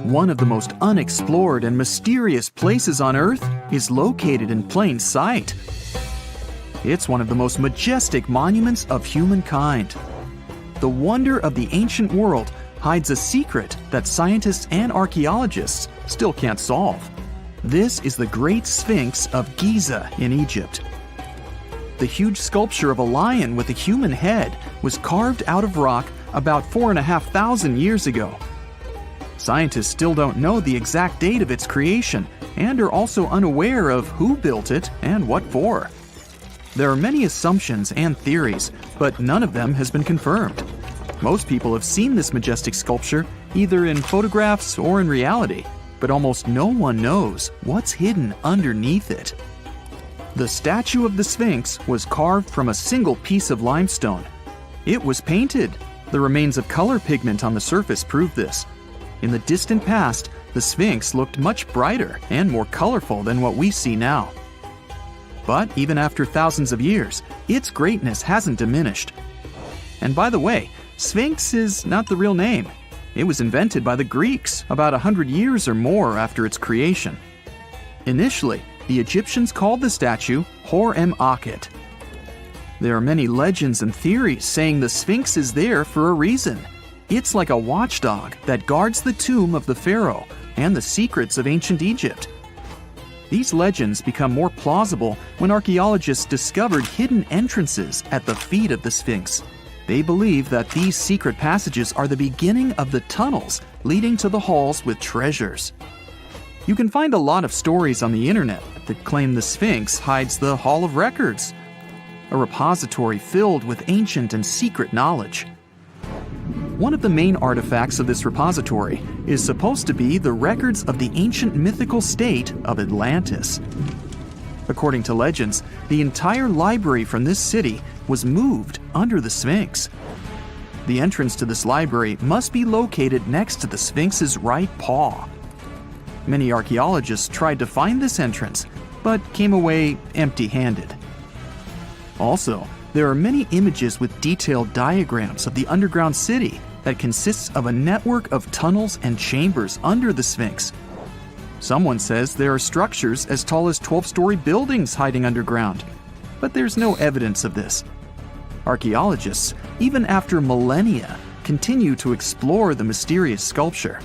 One of the most unexplored and mysterious places on Earth is located in plain sight. It's one of the most majestic monuments of humankind. The wonder of the ancient world hides a secret that scientists and archaeologists still can't solve. This is the Great Sphinx of Giza in Egypt. The huge sculpture of a lion with a human head was carved out of rock about 4,500 years ago. Scientists still don't know the exact date of its creation and are also unaware of who built it and what for. There are many assumptions and theories, but none of them has been confirmed. Most people have seen this majestic sculpture either in photographs or in reality, but almost no one knows what's hidden underneath it. The statue of the Sphinx was carved from a single piece of limestone. It was painted. The remains of color pigment on the surface prove this. In the distant past, the Sphinx looked much brighter and more colorful than what we see now. But even after thousands of years, its greatness hasn't diminished. And by the way, Sphinx is not the real name. It was invented by the Greeks about 100 years or more after its creation. Initially, the Egyptians called the statue Hor-em-Akhet. There are many legends and theories saying the Sphinx is there for a reason. It's like a watchdog that guards the tomb of the pharaoh and the secrets of ancient Egypt. These legends become more plausible when archaeologists discovered hidden entrances at the feet of the Sphinx. They believe that these secret passages are the beginning of the tunnels leading to the halls with treasures. You can find a lot of stories on the internet that claim the Sphinx hides the Hall of Records, a repository filled with ancient and secret knowledge. One of the main artifacts of this repository is supposed to be the records of the ancient mythical state of Atlantis. According to legends, the entire library from this city was moved under the Sphinx. The entrance to this library must be located next to the Sphinx's right paw. Many archaeologists tried to find this entrance, but came away empty-handed. Also, there are many images with detailed diagrams of the underground city that consists of a network of tunnels and chambers under the Sphinx. Someone says there are structures as tall as 12-story buildings hiding underground, but there's no evidence of this. Archaeologists, even after millennia, continue to explore the mysterious sculpture.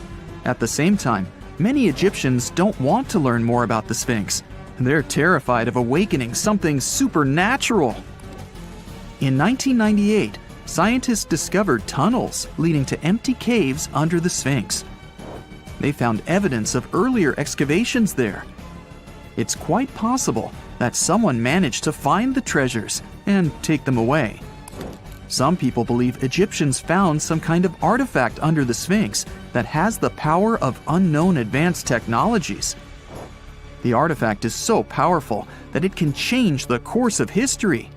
At the same time, many Egyptians don't want to learn more about the Sphinx. They're terrified of awakening something supernatural. In 1998, scientists discovered tunnels leading to empty caves under the Sphinx. They found evidence of earlier excavations there. It's quite possible that someone managed to find the treasures and take them away. Some people believe Egyptians found some kind of artifact under the Sphinx that has the power of unknown advanced technologies. The artifact is so powerful that it can change the course of history.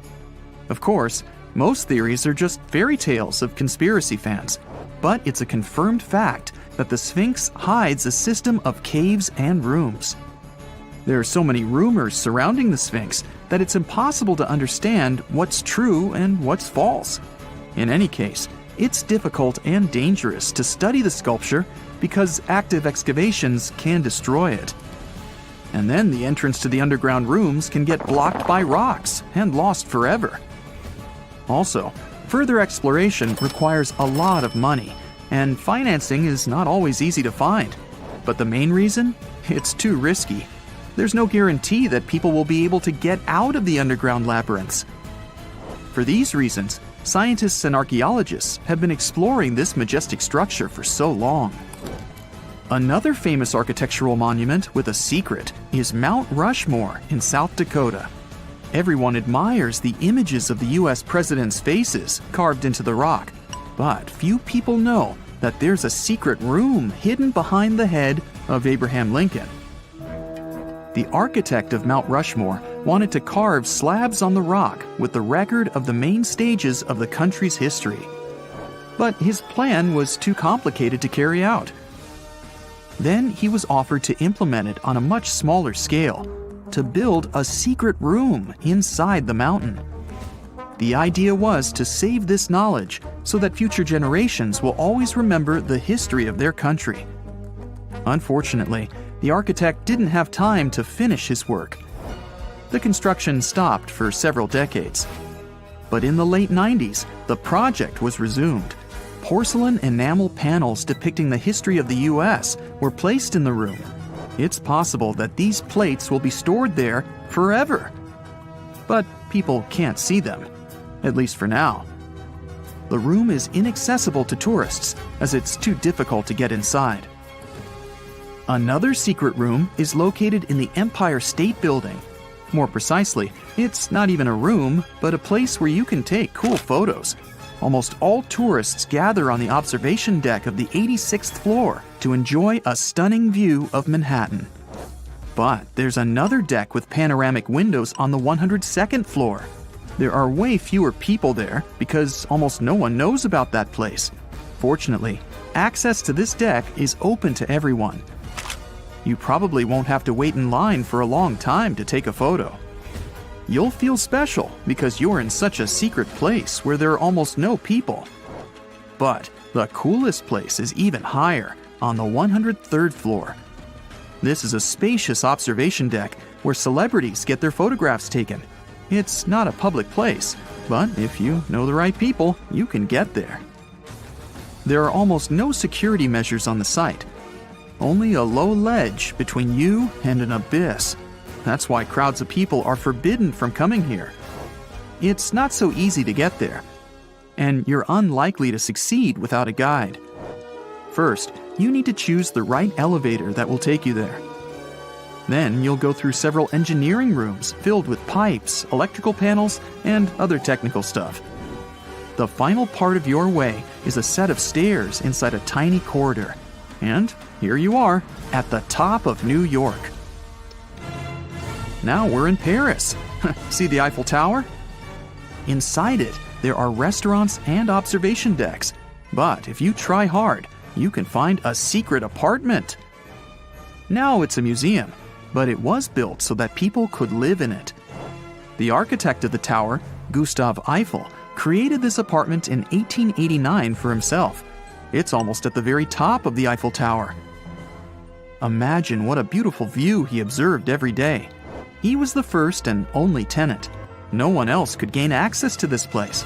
Of course, most theories are just fairy tales of conspiracy fans, but it's a confirmed fact that the Sphinx hides a system of caves and rooms. There are so many rumors surrounding the Sphinx that it's impossible to understand what's true and what's false. In any case, it's difficult and dangerous to study the sculpture because active excavations can destroy it. And then the entrance to the underground rooms can get blocked by rocks and lost forever. Also, further exploration requires a lot of money, and financing is not always easy to find. But the main reason? It's too risky. There's no guarantee that people will be able to get out of the underground labyrinths. For these reasons, scientists and archaeologists have been exploring this majestic structure for so long. Another famous architectural monument with a secret is Mount Rushmore in South Dakota. Everyone admires the images of the US presidents' faces carved into the rock, but few people know that there's a secret room hidden behind the head of Abraham Lincoln. The architect of Mount Rushmore wanted to carve slabs on the rock with the record of the main stages of the country's history. But his plan was too complicated to carry out. Then he was offered to implement it on a much smaller scale, to build a secret room inside the mountain. The idea was to save this knowledge so that future generations will always remember the history of their country. Unfortunately, the architect didn't have time to finish his work. The construction stopped for several decades. But in the late 90s, the project was resumed. Porcelain enamel panels depicting the history of the U.S. were placed in the room. It's possible that these plates will be stored there forever. But people can't see them, at least for now. The room is inaccessible to tourists, as it's too difficult to get inside. Another secret room is located in the Empire State Building. More precisely, it's not even a room, but a place where you can take cool photos. Almost all tourists gather on the observation deck of the 86th floor to enjoy a stunning view of Manhattan. But there's another deck with panoramic windows on the 102nd floor. There are way fewer people there because almost no one knows about that place. Fortunately, access to this deck is open to everyone. You probably won't have to wait in line for a long time to take a photo. You'll feel special because you're in such a secret place where there are almost no people. But the coolest place is even higher, on the 103rd floor. This is a spacious observation deck where celebrities get their photographs taken. It's not a public place, but if you know the right people, you can get there. There are almost no security measures on the site. Only a low ledge between you and an abyss. That's why crowds of people are forbidden from coming here. It's not so easy to get there, and you're unlikely to succeed without a guide. First, you need to choose the right elevator that will take you there. Then you'll go through several engineering rooms filled with pipes, electrical panels, and other technical stuff. The final part of your way is a set of stairs inside a tiny corridor. And here you are, at the top of New York. Now we're in Paris. See the Eiffel Tower? Inside it, there are restaurants and observation decks. But if you try hard, you can find a secret apartment. Now it's a museum, but it was built so that people could live in it. The architect of the tower, Gustav Eiffel, created this apartment in 1889 for himself. It's almost at the very top of the Eiffel Tower. Imagine what a beautiful view he observed every day. He was the first and only tenant. No one else could gain access to this place.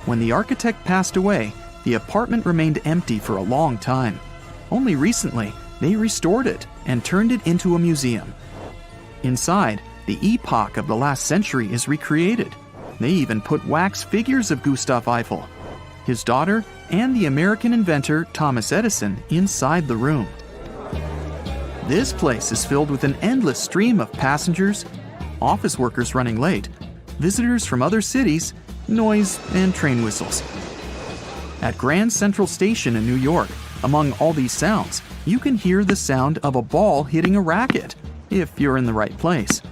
When the architect passed away, the apartment remained empty for a long time. Only recently, they restored it and turned it into a museum. Inside, the epoch of the last century is recreated. They even put wax figures of Gustav Eiffel, his daughter, and the American inventor Thomas Edison inside the room. This place is filled with an endless stream of passengers, office workers running late, visitors from other cities, noise, and train whistles. At Grand Central Station in New York, among all these sounds, you can hear the sound of a ball hitting a racket, if you're in the right place.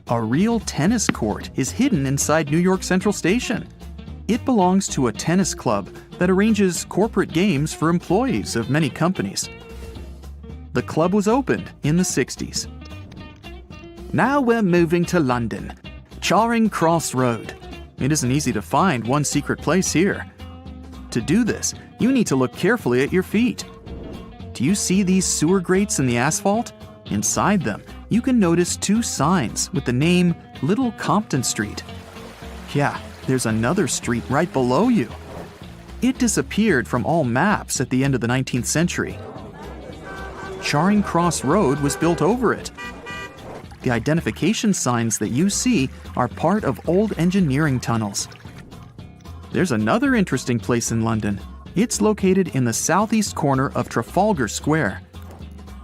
A real tennis court is hidden inside New York Central Station. It belongs to a tennis club that arranges corporate games for employees of many companies. The club was opened in the 60s. Now we're moving to London, Charing Cross Road. It isn't easy to find one secret place here. To do this, you need to look carefully at your feet. Do you see these sewer grates in the asphalt? Inside them, you can notice two signs with the name Little Compton Street. Yeah, there's another street right below you. It disappeared from all maps at the end of the 19th century. Charing Cross Road was built over it. The identification signs that you see are part of old engineering tunnels. There's another interesting place in London. It's located in the southeast corner of Trafalgar Square.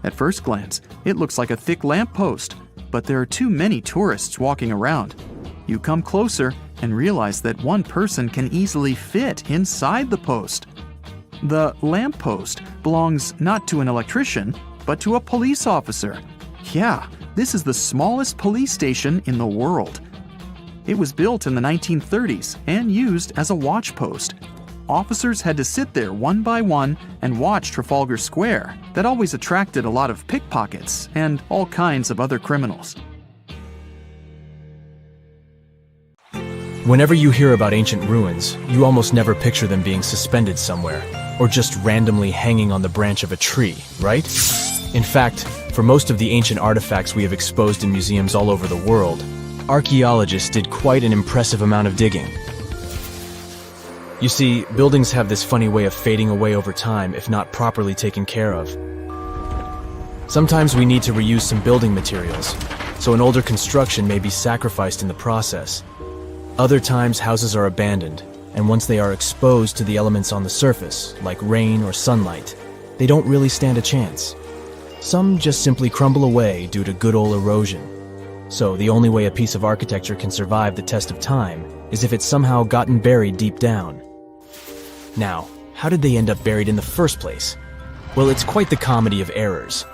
At first glance, it looks like a thick lamppost, but there are too many tourists walking around. You come closer and realize that one person can easily fit inside the post. The lamppost belongs not to an electrician, but to a police officer. Yeah, this is the smallest police station in the world. It was built in the 1930s and used as a watch post. Officers had to sit there one by one and watch Trafalgar Square. That always attracted a lot of pickpockets and all kinds of other criminals. Whenever you hear about ancient ruins, you almost never picture them being suspended somewhere. or just randomly hanging on the branch of a tree, right? In fact, for most of the ancient artifacts we have exposed in museums all over the world, archaeologists did quite an impressive amount of digging. You see, buildings have this funny way of fading away over time if not properly taken care of. Sometimes we need to reuse some building materials, so an older construction may be sacrificed in the process. Other times, houses are abandoned, and once they are exposed to the elements on the surface, like rain or sunlight, they don't really stand a chance. Some just simply crumble away due to good old erosion. So the only way a piece of architecture can survive the test of time is if it's somehow gotten buried deep down. Now, how did they end up buried in the first place? Well, it's quite the comedy of errors.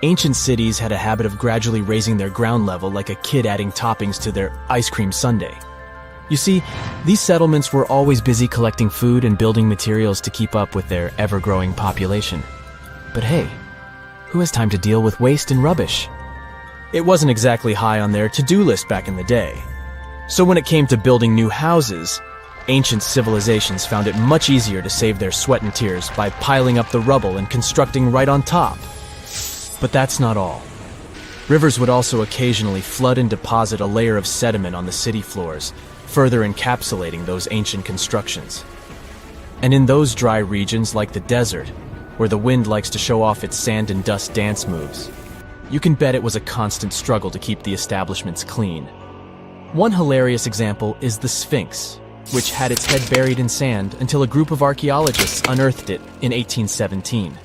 Ancient cities had a habit of gradually raising their ground level like a kid adding toppings to their ice cream sundae. You see, these settlements were always busy collecting food and building materials to keep up with their ever-growing population. But hey, who has time to deal with waste and rubbish? It wasn't exactly high on their to-do list back in the day. So when it came to building new houses, ancient civilizations found it much easier to save their sweat and tears by piling up the rubble and constructing right on top. But that's not all. Rivers would also occasionally flood and deposit a layer of sediment on the city floors, further encapsulating those ancient constructions. And in those dry regions like the desert, where the wind likes to show off its sand and dust dance moves, you can bet it was a constant struggle to keep the establishments clean. One hilarious example is the Sphinx, which had its head buried in sand until a group of archaeologists unearthed it in 1817.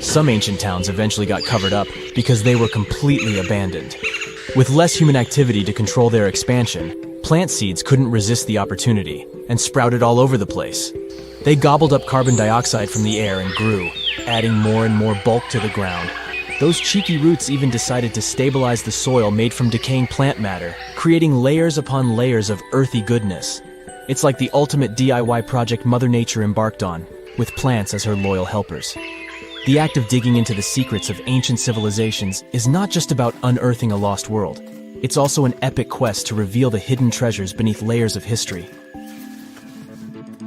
Some ancient towns eventually got covered up because they were completely abandoned. With less human activity to control their expansion, plant seeds couldn't resist the opportunity and sprouted all over the place. They gobbled up carbon dioxide from the air and grew, adding more and more bulk to the ground. Those cheeky roots even decided to stabilize the soil made from decaying plant matter, creating layers upon layers of earthy goodness. It's like the ultimate DIY project Mother Nature embarked on, with plants as her loyal helpers. The act of digging into the secrets of ancient civilizations is not just about unearthing a lost world. It's also an epic quest to reveal the hidden treasures beneath layers of history.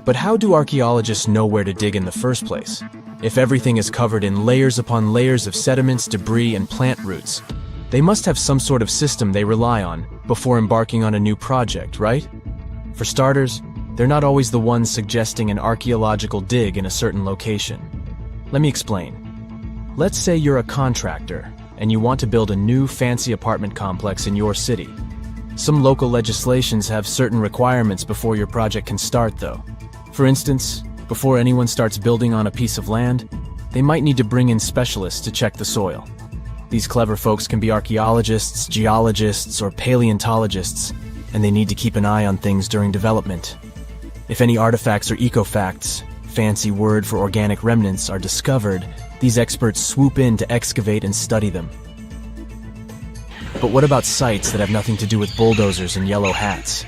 But how do archaeologists know where to dig in the first place? If everything is covered in layers upon layers of sediments, debris, and plant roots, they must have some sort of system they rely on before embarking on a new project, right? For starters, they're not always the ones suggesting an archaeological dig in a certain location. Let me explain. Let's say you're a contractor and you want to build a new fancy apartment complex in your city. Some local legislations have certain requirements before your project can start, though. For instance, before anyone starts building on a piece of land, they might need to bring in specialists to check the soil. These clever folks can be archaeologists, geologists, or paleontologists, and they need to keep an eye on things during development. If any artifacts or ecofacts, fancy word for organic remnants, are discovered, these experts swoop in to excavate and study them. But what about sites that have nothing to do with bulldozers and yellow hats?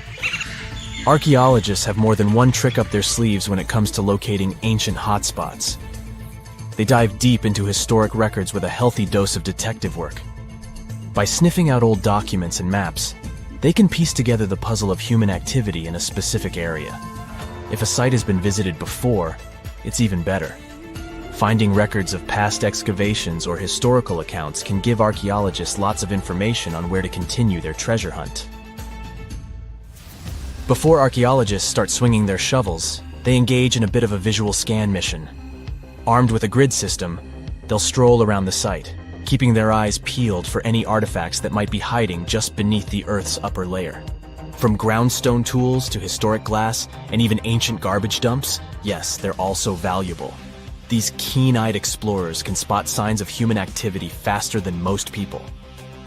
Archaeologists have more than one trick up their sleeves when it comes to locating ancient hotspots. They dive deep into historic records with a healthy dose of detective work. By sniffing out old documents and maps, they can piece together the puzzle of human activity in a specific area. If a site has been visited before, it's even better. Finding records of past excavations or historical accounts can give archaeologists lots of information on where to continue their treasure hunt. Before archaeologists start swinging their shovels, they engage in a bit of a visual scan mission. Armed with a grid system, they'll stroll around the site, keeping their eyes peeled for any artifacts that might be hiding just beneath the Earth's upper layer. From groundstone tools to historic glass and even ancient garbage dumps, yes, they're also valuable. These keen-eyed explorers can spot signs of human activity faster than most people.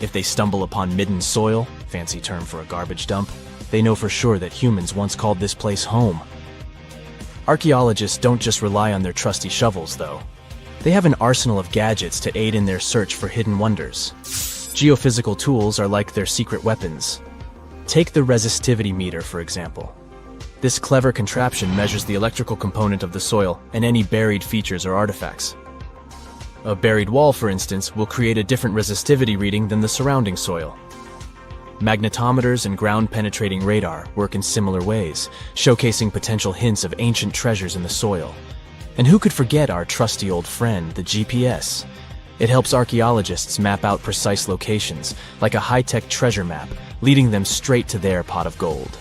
If they stumble upon midden soil, fancy term for a garbage dump, they know for sure that humans once called this place home. Archaeologists don't just rely on their trusty shovels, though. They have an arsenal of gadgets to aid in their search for hidden wonders. Geophysical tools are like their secret weapons. Take the resistivity meter, for example. This clever contraption measures the electrical component of the soil and any buried features or artifacts. A buried wall, for instance, will create a different resistivity reading than the surrounding soil. Magnetometers and ground-penetrating radar work in similar ways, showcasing potential hints of ancient treasures in the soil. And who could forget our trusty old friend, the GPS? It helps archaeologists map out precise locations, like a high-tech treasure map, leading them straight to their pot of gold.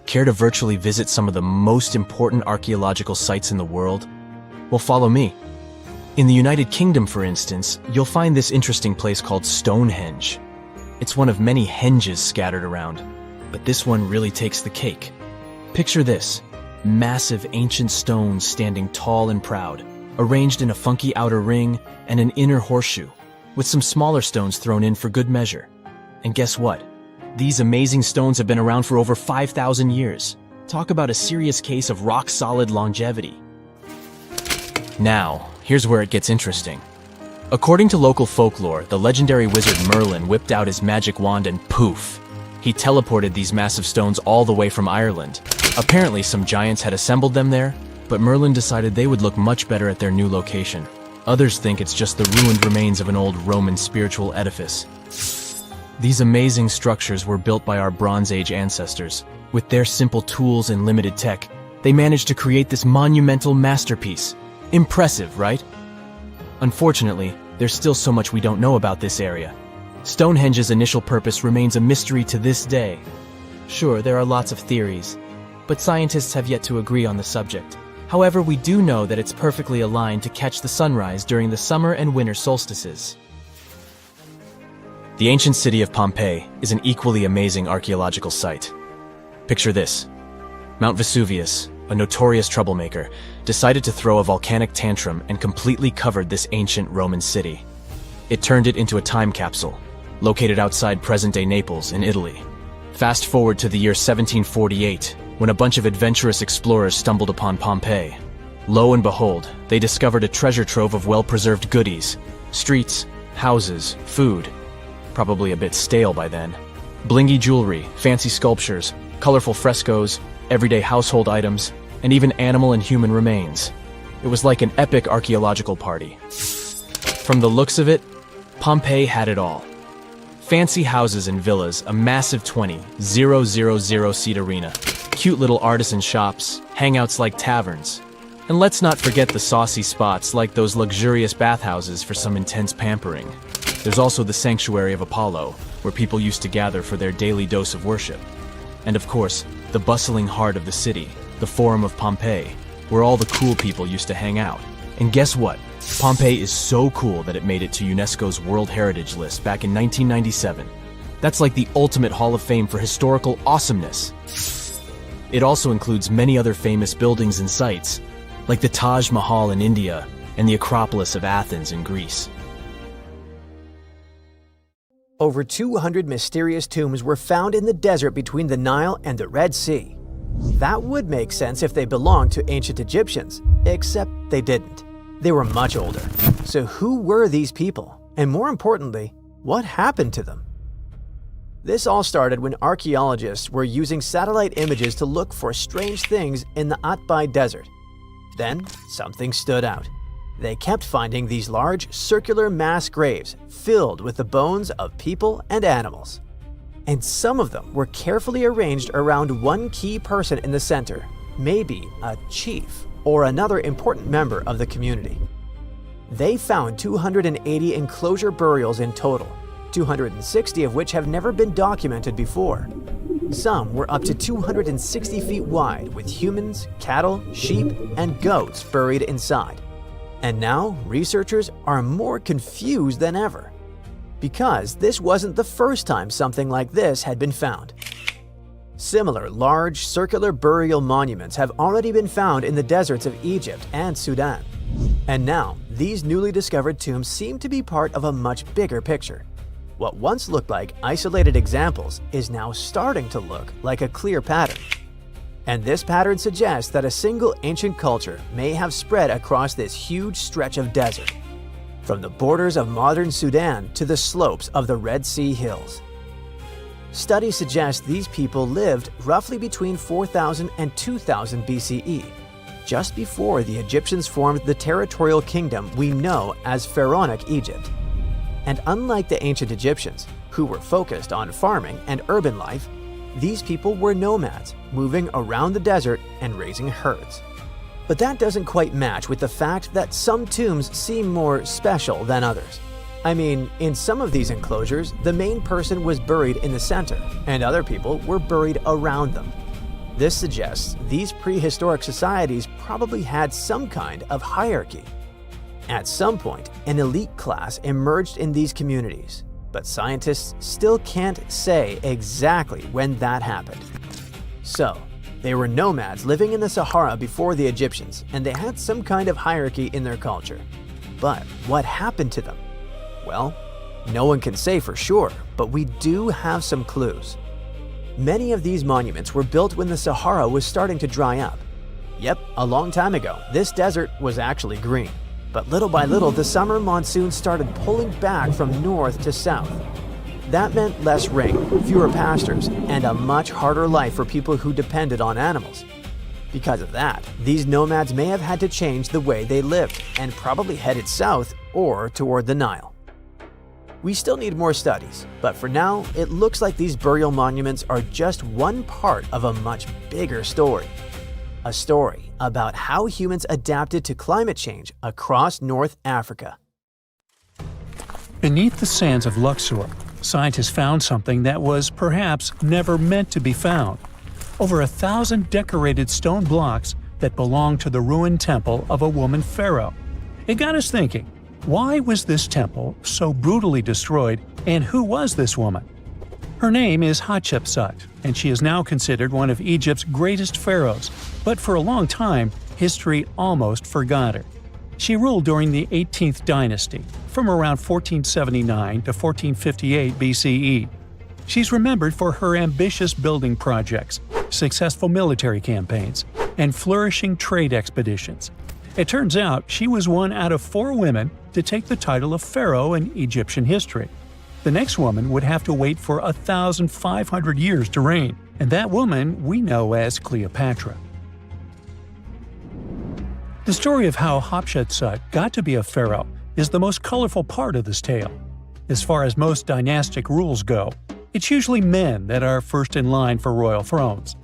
Care to virtually visit some of the most important archaeological sites in the world? Well, follow me. In the United Kingdom, for instance, you'll find this interesting place called Stonehenge. It's one of many henges scattered around, but this one really takes the cake. Picture this: massive ancient stones standing tall and proud, arranged in a funky outer ring and an inner horseshoe, with some smaller stones thrown in for good measure. And guess what? These amazing stones have been around for over 5,000 years. Talk about a serious case of rock-solid longevity. Now, here's where it gets interesting. According to local folklore, the legendary wizard Merlin whipped out his magic wand and poof! He teleported these massive stones all the way from Ireland. Apparently, some giants had assembled them there, but Merlin decided they would look much better at their new location. Others think it's just the ruined remains of an old Roman spiritual edifice. These amazing structures were built by our Bronze Age ancestors. With their simple tools and limited tech, they managed to create this monumental masterpiece. Impressive, right? Unfortunately, there's still so much we don't know about this area. Stonehenge's initial purpose remains a mystery to this day. Sure, there are lots of theories, but scientists have yet to agree on the subject. However, we do know that it's perfectly aligned to catch the sunrise during the summer and winter solstices. The ancient city of Pompeii is an equally amazing archaeological site. Picture this: Mount Vesuvius, a notorious troublemaker, decided to throw a volcanic tantrum and completely covered this ancient Roman city. It turned it into a time capsule, located outside present-day Naples in Italy. Fast forward to the year 1748, when a bunch of adventurous explorers stumbled upon Pompeii. Lo and behold, they discovered a treasure trove of well-preserved goodies: streets, houses, food. Probably a bit stale by then. Blingy jewelry, fancy sculptures, colorful frescoes, everyday household items, and even animal and human remains. It was like an epic archaeological party. From the looks of it, Pompeii had it all. Fancy houses and villas, a massive 20,000-seat arena, cute little artisan shops, hangouts like taverns. And let's not forget the saucy spots like those luxurious bathhouses for some intense pampering. There's also the sanctuary of Apollo, where people used to gather for their daily dose of worship. And of course, the bustling heart of the city, the Forum of Pompeii, where all the cool people used to hang out. And guess what? Pompeii is so cool that it made it to UNESCO's World Heritage List back in 1997. That's like the ultimate Hall of Fame for historical awesomeness. It also includes many other famous buildings and sites, like the Taj Mahal in India and the Acropolis of Athens in Greece. Over 200 mysterious tombs were found in the desert between the Nile and the Red Sea. That would make sense if they belonged to ancient Egyptians, except they didn't. They were much older. So who were these people? And more importantly, what happened to them? This all started when archaeologists were using satellite images to look for strange things in the Atbai Desert. Then, something stood out. They kept finding these large, circular mass graves filled with the bones of people and animals. And some of them were carefully arranged around one key person in the center, maybe a chief or another important member of the community. They found 280 enclosure burials in total, 260 of which have never been documented before. Some were up to 260 feet wide, with humans, cattle, sheep, and goats buried inside. And now, researchers are more confused than ever, because this wasn't the first time something like this had been found. Similar large circular burial monuments have already been found in the deserts of Egypt and Sudan. And now, these newly discovered tombs seem to be part of a much bigger picture. What once looked like isolated examples is now starting to look like a clear pattern. And this pattern suggests that a single ancient culture may have spread across this huge stretch of desert, from the borders of modern Sudan to the slopes of the Red Sea hills. Studies suggest these people lived roughly between 4000 and 2000 BCE, just before the Egyptians formed the territorial kingdom we know as Pharaonic Egypt. And unlike the ancient Egyptians, who were focused on farming and urban life, these people were nomads, moving around the desert and raising herds. But that doesn't quite match with the fact that some tombs seem more special than others. I mean, in some of these enclosures, the main person was buried in the center, and other people were buried around them. This suggests these prehistoric societies probably had some kind of hierarchy. At some point, an elite class emerged in these communities, but scientists still can't say exactly when that happened. So, they were nomads living in the Sahara before the Egyptians, and they had some kind of hierarchy in their culture. But what happened to them? Well, no one can say for sure, but we do have some clues. Many of these monuments were built when the Sahara was starting to dry up. Yep, a long time ago, this desert was actually green. But little by little, the summer monsoon started pulling back from north to south. That meant less rain, fewer pastures, and a much harder life for people who depended on animals. Because of that, these nomads may have had to change the way they lived and probably headed south or toward the Nile. We still need more studies, but for now, it looks like these burial monuments are just one part of a much bigger story. A story about how humans adapted to climate change across North Africa. Beneath the sands of Luxor, scientists found something that was perhaps never meant to be found. Over 1,000 decorated stone blocks that belonged to the ruined temple of a woman pharaoh. It got us thinking, why was this temple so brutally destroyed, and who was this woman? Her name is Hatshepsut, and she is now considered one of Egypt's greatest pharaohs, but for a long time, history almost forgot her. She ruled during the 18th dynasty, from around 1479 to 1458 BCE. She's remembered for her ambitious building projects, successful military campaigns, and flourishing trade expeditions. It turns out she was one out of 4 women to take the title of pharaoh in Egyptian history. The next woman would have to wait for 1,500 years to reign, and that woman we know as Cleopatra. The story of how Hatshepsut got to be a pharaoh is the most colorful part of this tale. As far as most dynastic rules go, it's usually men that are first in line for royal thrones.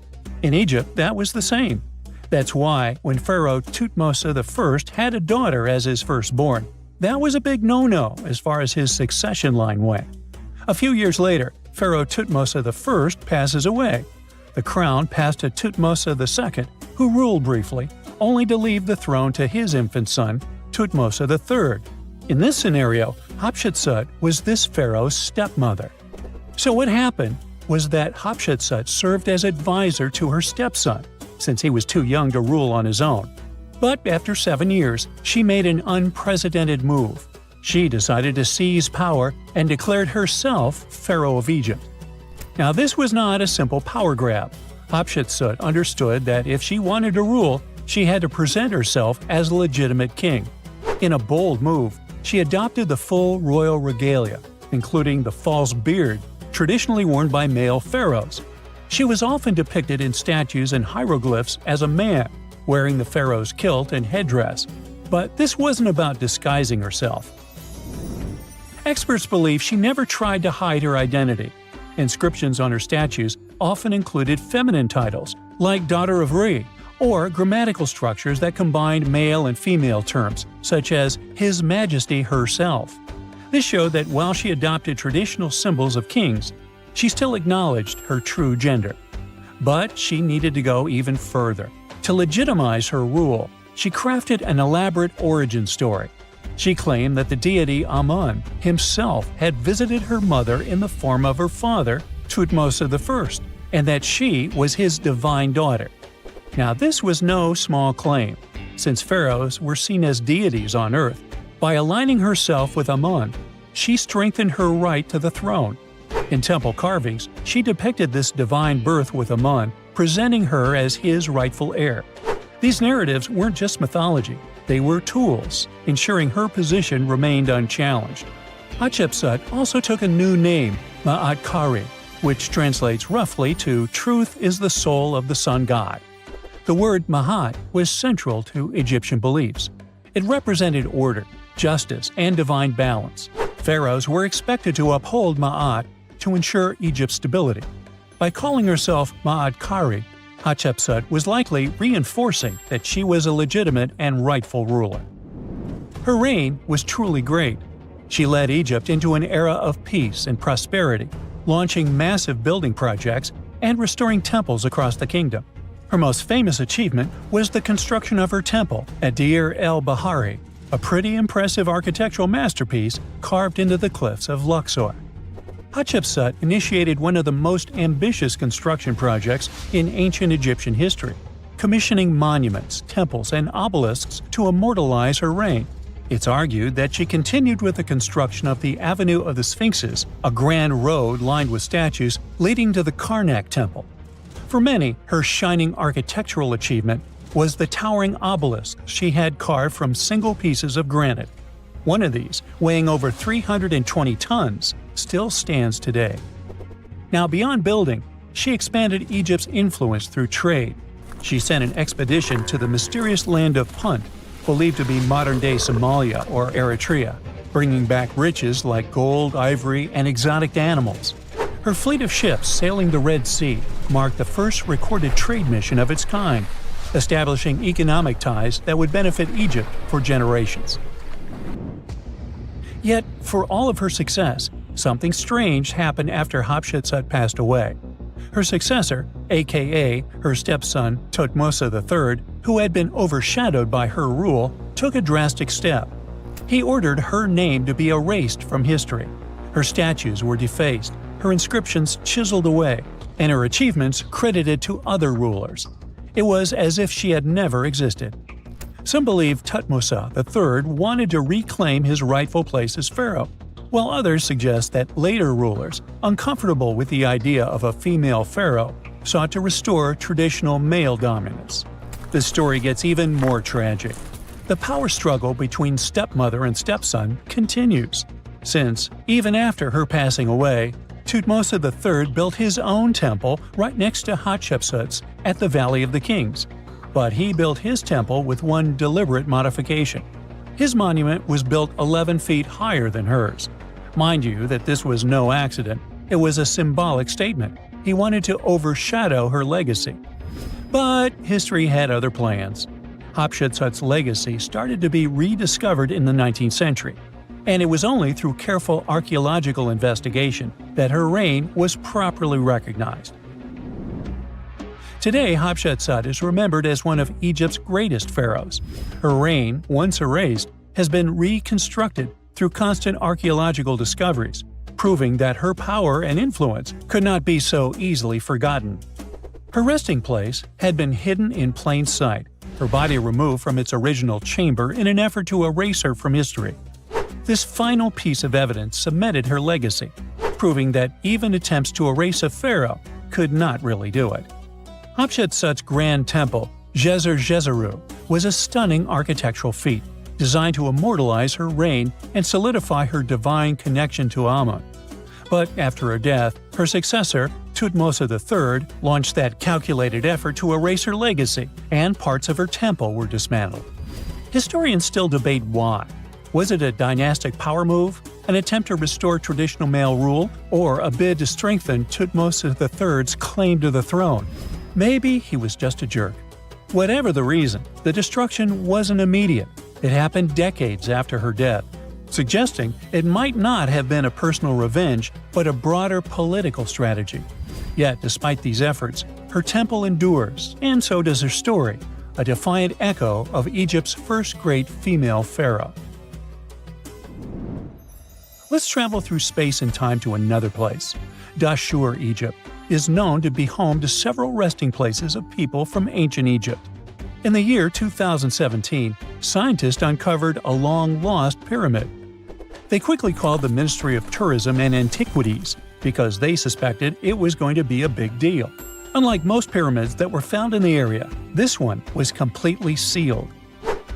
In Egypt, that was the same. That's why, when Pharaoh Thutmose I had a daughter as his firstborn, that was a big no-no as far as his succession line went. A few years later, Pharaoh Thutmose I passes away. The crown passed to Thutmose II, who ruled briefly, only to leave the throne to his infant son, Thutmose III. In this scenario, Hatshepsut was this pharaoh's stepmother. So what happened was that Hatshepsut served as advisor to her stepson, since he was too young to rule on his own. But after 7 years, she made an unprecedented move. She decided to seize power and declared herself Pharaoh of Egypt. Now, this was not a simple power grab. Hatshepsut understood that if she wanted to rule, she had to present herself as a legitimate king. In a bold move, she adopted the full royal regalia, including the false beard, traditionally worn by male pharaohs. She was often depicted in statues and hieroglyphs as a man, wearing the pharaoh's kilt and headdress. But this wasn't about disguising herself. Experts believe she never tried to hide her identity. Inscriptions on her statues often included feminine titles, like Daughter of Re, or grammatical structures that combined male and female terms, such as His Majesty herself. This showed that while she adopted traditional symbols of kings, she still acknowledged her true gender. But she needed to go even further. To legitimize her rule, she crafted an elaborate origin story. She claimed that the deity Amun himself had visited her mother in the form of her father, Thutmose I, and that she was his divine daughter. Now, this was no small claim, since pharaohs were seen as deities on earth. By aligning herself with Amun, she strengthened her right to the throne. In temple carvings, she depicted this divine birth with Amun, presenting her as his rightful heir. These narratives weren't just mythology, they were tools, ensuring her position remained unchallenged. Hatshepsut also took a new name, Ma'at Kari, which translates roughly to "Truth is the soul of the sun god." The word Ma'at was central to Egyptian beliefs. It represented order, justice, and divine balance. Pharaohs were expected to uphold Ma'at, to ensure Egypt's stability. By calling herself Ma'at Kari, Hatshepsut was likely reinforcing that she was a legitimate and rightful ruler. Her reign was truly great. She led Egypt into an era of peace and prosperity, launching massive building projects and restoring temples across the kingdom. Her most famous achievement was the construction of her temple at Deir el-Bahari, a pretty impressive architectural masterpiece carved into the cliffs of Luxor. Hatshepsut initiated one of the most ambitious construction projects in ancient Egyptian history, commissioning monuments, temples, and obelisks to immortalize her reign. It's argued that she continued with the construction of the Avenue of the Sphinxes, a grand road lined with statues leading to the Karnak Temple. For many, her shining architectural achievement was the towering obelisk she had carved from single pieces of granite. One of these, weighing over 320 tons, still stands today. Now, beyond building, she expanded Egypt's influence through trade. She sent an expedition to the mysterious land of Punt, believed to be modern-day Somalia or Eritrea, bringing back riches like gold, ivory, and exotic animals. Her fleet of ships sailing the Red Sea marked the first recorded trade mission of its kind, establishing economic ties that would benefit Egypt for generations. Yet, for all of her success, something strange happened after Hatshepsut passed away. Her successor, aka her stepson Thutmose III, who had been overshadowed by her rule, took a drastic step. He ordered her name to be erased from history. Her statues were defaced, her inscriptions chiseled away, and her achievements credited to other rulers. It was as if she had never existed. Some believe Thutmose III wanted to reclaim his rightful place as pharaoh, while others suggest that later rulers, uncomfortable with the idea of a female pharaoh, sought to restore traditional male dominance. The story gets even more tragic. The power struggle between stepmother and stepson continues, since, even after her passing away, Thutmose III built his own temple right next to Hatshepsut's at the Valley of the Kings. But he built his temple with one deliberate modification. His monument was built 11 feet higher than hers. Mind you that this was no accident, it was a symbolic statement. He wanted to overshadow her legacy. But history had other plans. Hatshepsut's legacy started to be rediscovered in the 19th century, and it was only through careful archaeological investigation that her reign was properly recognized. Today, Hatshepsut is remembered as one of Egypt's greatest pharaohs. Her reign, once erased, has been reconstructed through constant archaeological discoveries, proving that her power and influence could not be so easily forgotten. Her resting place had been hidden in plain sight, her body removed from its original chamber in an effort to erase her from history. This final piece of evidence cemented her legacy, proving that even attempts to erase a pharaoh could not really do it. Hatshepsut's grand temple, Djeser-Djeseru, was a stunning architectural feat, designed to immortalize her reign and solidify her divine connection to Amun. But after her death, her successor, Thutmose III, launched that calculated effort to erase her legacy, and parts of her temple were dismantled. Historians still debate why. Was it a dynastic power move, an attempt to restore traditional male rule, or a bid to strengthen Thutmose III's claim to the throne? Maybe he was just a jerk. Whatever the reason, the destruction wasn't immediate. It happened decades after her death, suggesting it might not have been a personal revenge, but a broader political strategy. Yet, despite these efforts, her temple endures, and so does her story, a defiant echo of Egypt's first great female pharaoh. Let's travel through space and time to another place. Dashur, Egypt, is known to be home to several resting places of people from ancient Egypt. In the year 2017, scientists uncovered a long-lost pyramid. They quickly called the Ministry of Tourism and Antiquities because they suspected it was going to be a big deal. Unlike most pyramids that were found in the area, this one was completely sealed.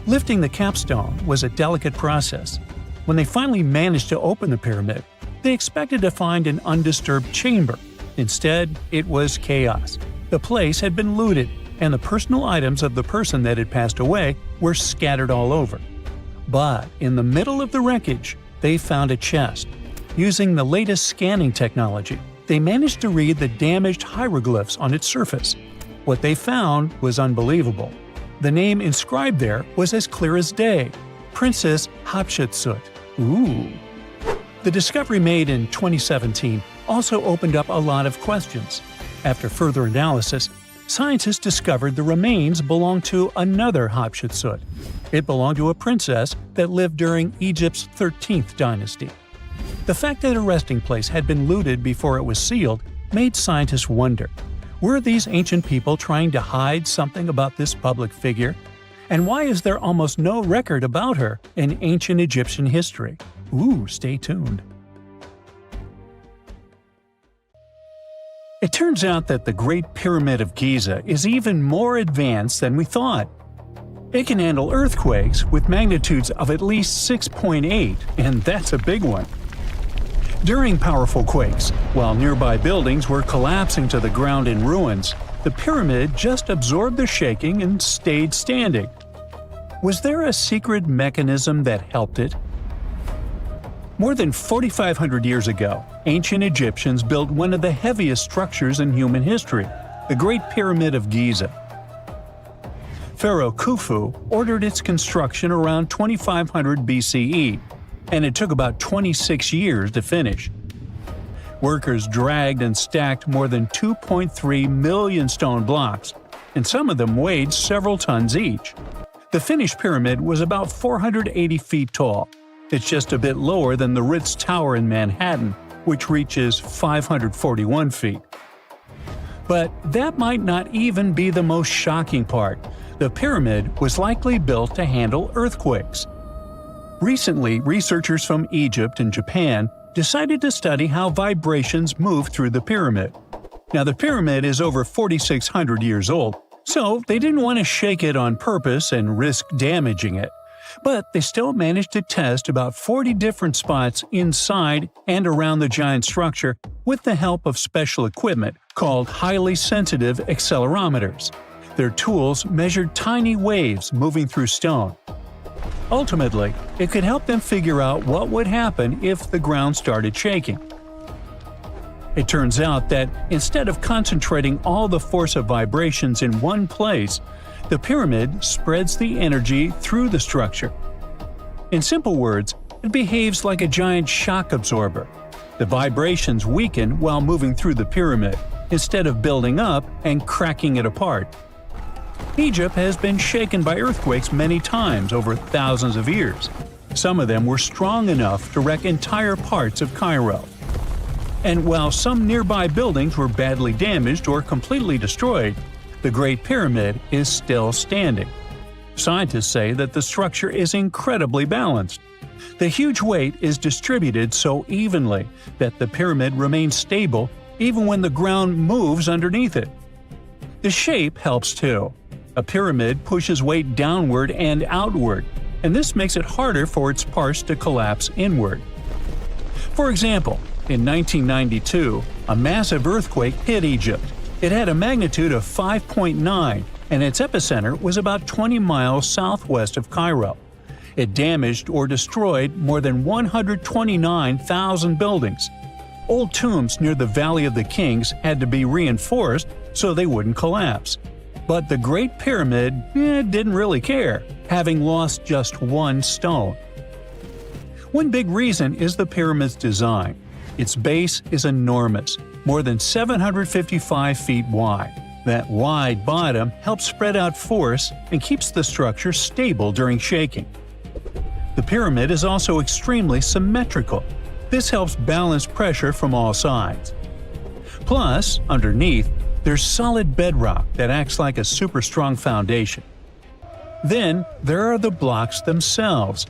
Lifting the capstone was a delicate process. When they finally managed to open the pyramid, they expected to find an undisturbed chamber. Instead, it was chaos. The place had been looted, and the personal items of the person that had passed away were scattered all over. But in the middle of the wreckage, they found a chest. Using the latest scanning technology, they managed to read the damaged hieroglyphs on its surface. What they found was unbelievable. The name inscribed there was as clear as day: Princess Hatshepsut. Ooh! The discovery made in 2017 also opened up a lot of questions. After further analysis, scientists discovered the remains belonged to another Hatshepsut. It belonged to a princess that lived during Egypt's 13th dynasty. The fact that her resting place had been looted before it was sealed made scientists wonder, were these ancient people trying to hide something about this public figure? And why is there almost no record about her in ancient Egyptian history? Ooh, stay tuned. It turns out that the Great Pyramid of Giza is even more advanced than we thought. It can handle earthquakes with magnitudes of at least 6.8, and that's a big one. During powerful quakes, while nearby buildings were collapsing to the ground in ruins, the pyramid just absorbed the shaking and stayed standing. Was there a secret mechanism that helped it? More than 4,500 years ago, ancient Egyptians built one of the heaviest structures in human history, the Great Pyramid of Giza. Pharaoh Khufu ordered its construction around 2500 BCE, and it took about 26 years to finish. Workers dragged and stacked more than 2.3 million stone blocks, and some of them weighed several tons each. The finished pyramid was about 480 feet tall. It's just a bit lower than the Ritz Tower in Manhattan, which reaches 541 feet. But that might not even be the most shocking part. The pyramid was likely built to handle earthquakes. Recently, researchers from Egypt and Japan decided to study how vibrations move through the pyramid. Now, the pyramid is over 4,600 years old, so they didn't want to shake it on purpose and risk damaging it. But they still managed to test about 40 different spots inside and around the giant structure with the help of special equipment called highly sensitive accelerometers. Their tools measured tiny waves moving through stone. Ultimately, it could help them figure out what would happen if the ground started shaking. It turns out that instead of concentrating all the force of vibrations in one place, the pyramid spreads the energy through the structure. In simple words, it behaves like a giant shock absorber. The vibrations weaken while moving through the pyramid, instead of building up and cracking it apart. Egypt has been shaken by earthquakes many times over thousands of years. Some of them were strong enough to wreck entire parts of Cairo. And while some nearby buildings were badly damaged or completely destroyed, the Great Pyramid is still standing. Scientists say that the structure is incredibly balanced. The huge weight is distributed so evenly that the pyramid remains stable even when the ground moves underneath it. The shape helps too. A pyramid pushes weight downward and outward, and this makes it harder for its parts to collapse inward. For example, in 1992, a massive earthquake hit Egypt. It had a magnitude of 5.9, and its epicenter was about 20 miles southwest of Cairo. It damaged or destroyed more than 129,000 buildings. Old tombs near the Valley of the Kings had to be reinforced so they wouldn't collapse. But the Great Pyramid didn't really care, having lost just one stone. One big reason is the pyramid's design. Its base is enormous, more than 755 feet wide. That wide bottom helps spread out force and keeps the structure stable during shaking. The pyramid is also extremely symmetrical. This helps balance pressure from all sides. Plus, underneath, there's solid bedrock that acts like a super strong foundation. Then, there are the blocks themselves.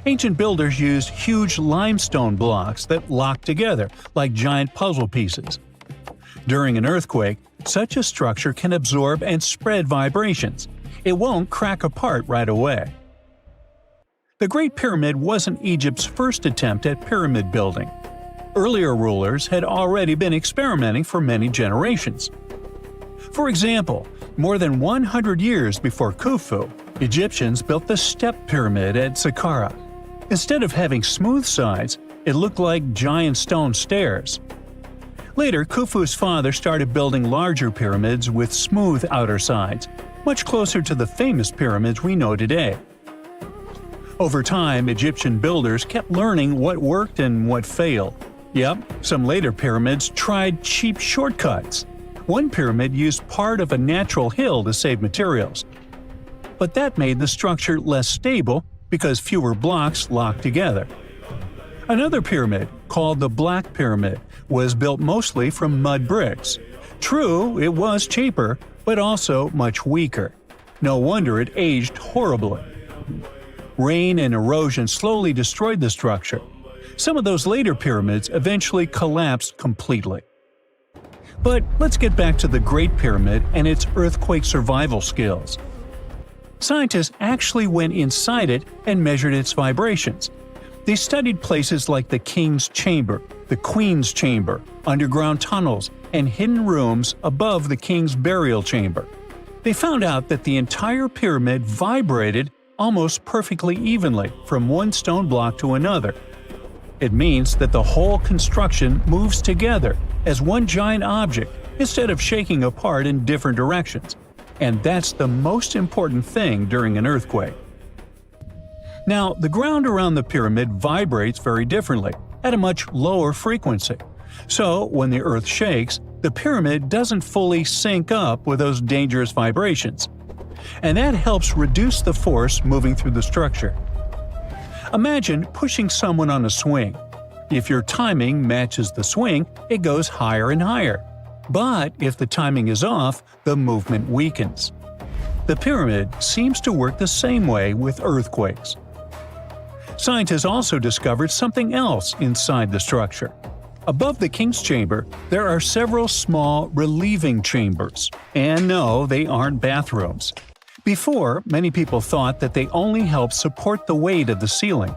Ancient builders used huge limestone blocks that lock together like giant puzzle pieces. During an earthquake, such a structure can absorb and spread vibrations. It won't crack apart right away. The Great Pyramid wasn't Egypt's first attempt at pyramid building. Earlier rulers had already been experimenting for many generations. For example, more than 100 years before Khufu, Egyptians built the step pyramid at Saqqara. Instead of having smooth sides, It looked like giant stone stairs. Later, Khufu's father started building larger pyramids with smooth outer sides, much closer to the famous pyramids we know today. Over time, Egyptian builders kept learning what worked and what failed. Yep, some later pyramids tried cheap shortcuts. One pyramid used part of a natural hill to save materials. But that made the structure less stable because fewer blocks locked together. Another pyramid, called the Black Pyramid, was built mostly from mud bricks. True, it was cheaper, but also much weaker. No wonder it aged horribly. Rain and erosion slowly destroyed the structure. Some of those later pyramids eventually collapsed completely. But let's get back to the Great Pyramid and its earthquake survival skills. Scientists actually went inside it and measured its vibrations. They studied places like the King's Chamber, the Queen's Chamber, underground tunnels, and hidden rooms above the King's burial chamber. They found out that the entire pyramid vibrated almost perfectly evenly from one stone block to another. It means that the whole construction moves together as one giant object instead of shaking apart in different directions. And that's the most important thing during an earthquake. Now, the ground around the pyramid vibrates very differently, at a much lower frequency. So, when the earth shakes, the pyramid doesn't fully sync up with those dangerous vibrations. And that helps reduce the force moving through the structure. Imagine pushing someone on a swing. If your timing matches the swing, it goes higher and higher. But if the timing is off, the movement weakens. The pyramid seems to work the same way with earthquakes. Scientists also discovered something else inside the structure. Above the King's Chamber, there are several small relieving chambers. And no, they aren't bathrooms. Before, many people thought that they only help support the weight of the ceiling.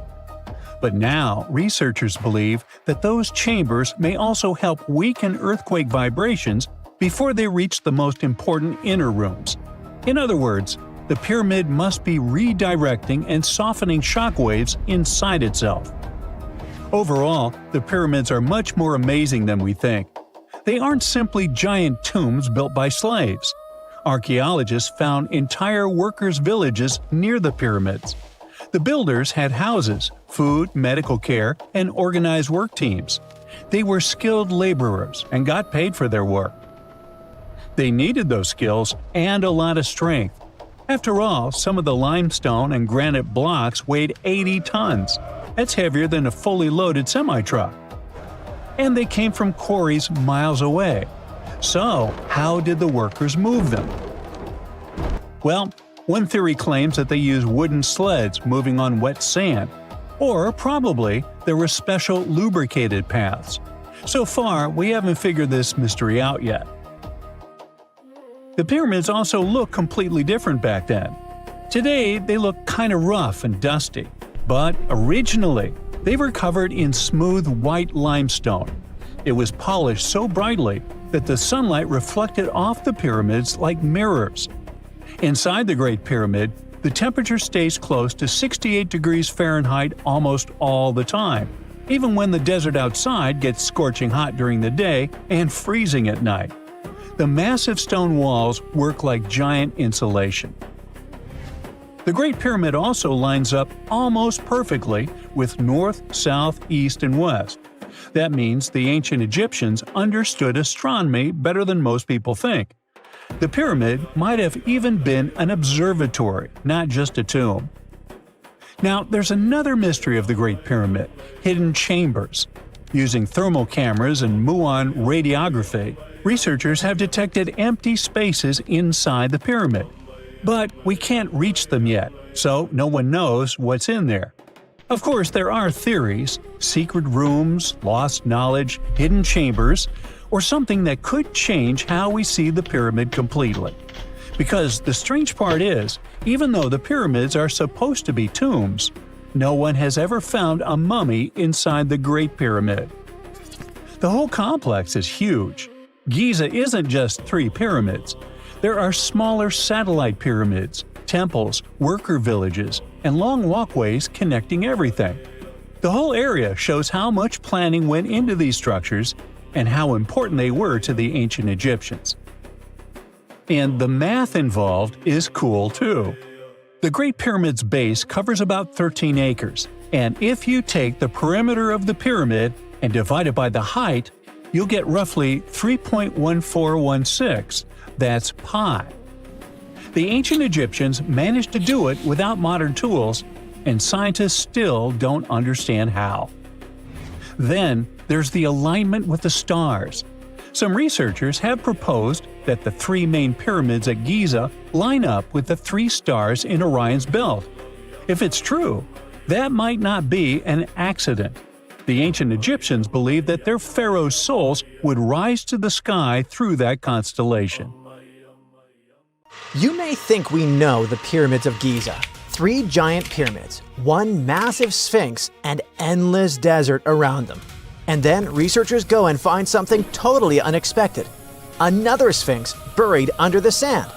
But now, researchers believe that those chambers may also help weaken earthquake vibrations before they reach the most important inner rooms. In other words, the pyramid must be redirecting and softening shock waves inside itself. Overall, the pyramids are much more amazing than we think. They aren't simply giant tombs built by slaves. Archaeologists found entire workers' villages near the pyramids. The builders had houses, food, medical care, and organized work teams. They were skilled laborers and got paid for their work. They needed those skills and a lot of strength. After all, some of the limestone and granite blocks weighed 80 tons. That's heavier than a fully loaded semi-truck. And they came from quarries miles away. So, how did the workers move them? Well, one theory claims that they used wooden sleds moving on wet sand. Or probably there were special lubricated paths. So far, we haven't figured this mystery out yet. The pyramids also look completely different back then. Today, they look kind of rough and dusty. But originally, they were covered in smooth white limestone. It was polished so brightly that the sunlight reflected off the pyramids like mirrors. Inside the Great Pyramid, the temperature stays close to 68 degrees Fahrenheit almost all the time, even when the desert outside gets scorching hot during the day and freezing at night. The massive stone walls work like giant insulation. The Great Pyramid also lines up almost perfectly with north, south, east, and west. That means the ancient Egyptians understood astronomy better than most people think. The pyramid might have even been an observatory, not just a tomb. Now, there's another mystery of the Great Pyramid: hidden chambers. Using thermal cameras and muon radiography, researchers have detected empty spaces inside the pyramid. But we can't reach them yet, so no one knows what's in there. Of course, there are theories: secret rooms, lost knowledge, hidden chambers, or something that could change how we see the pyramid completely. Because the strange part is, even though the pyramids are supposed to be tombs, no one has ever found a mummy inside the Great Pyramid. The whole complex is huge. Giza isn't just 3 pyramids. There are smaller satellite pyramids, temples, worker villages, and long walkways connecting everything. The whole area shows how much planning went into these structures and how important they were to the ancient Egyptians. And the math involved is cool too. The Great Pyramid's base covers about 13 acres, and if you take the perimeter of the pyramid and divide it by the height, you'll get roughly 3.1416, that's pi. The ancient Egyptians managed to do it without modern tools, and scientists still don't understand how. Then there's the alignment with the stars. Some researchers have proposed that the three main pyramids at Giza line up with the three stars in Orion's belt. If it's true, that might not be an accident. The ancient Egyptians believed that their pharaoh's souls would rise to the sky through that constellation. You may think we know the pyramids of Giza. 3 giant pyramids, 1 massive sphinx, and endless desert around them. And then researchers go and find something totally unexpected. Another sphinx buried under the sand.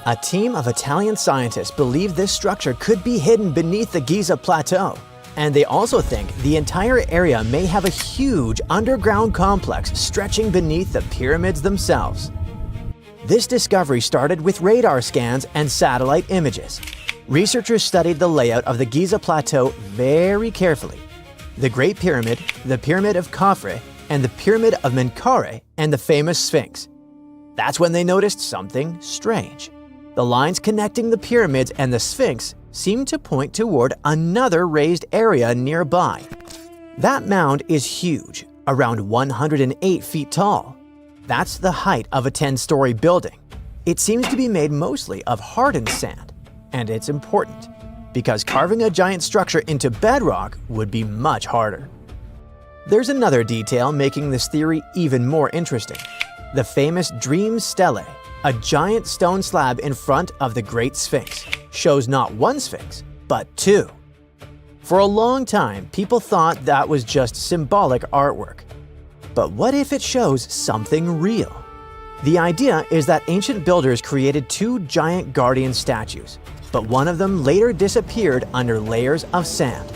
A team of Italian scientists believe this structure could be hidden beneath the Giza Plateau. And they also think the entire area may have a huge underground complex stretching beneath the pyramids themselves. This discovery started with radar scans and satellite images. Researchers studied the layout of the Giza Plateau very carefully. The Great Pyramid, the Pyramid of Khafre, and the Pyramid of Menkaure, and the famous Sphinx. That's when they noticed something strange. The lines connecting the pyramids and the Sphinx seemed to point toward another raised area nearby. That mound is huge, around 108 feet tall. That's the height of a 10-story building. It seems to be made mostly of hardened sand, and it's important, because carving a giant structure into bedrock would be much harder. There's another detail making this theory even more interesting. The famous Dream Stele, a giant stone slab in front of the Great Sphinx, shows not one sphinx, but 2. For a long time, people thought that was just symbolic artwork. But what if it shows something real? The idea is that ancient builders created 2 giant guardian statues, but one of them later disappeared under layers of sand.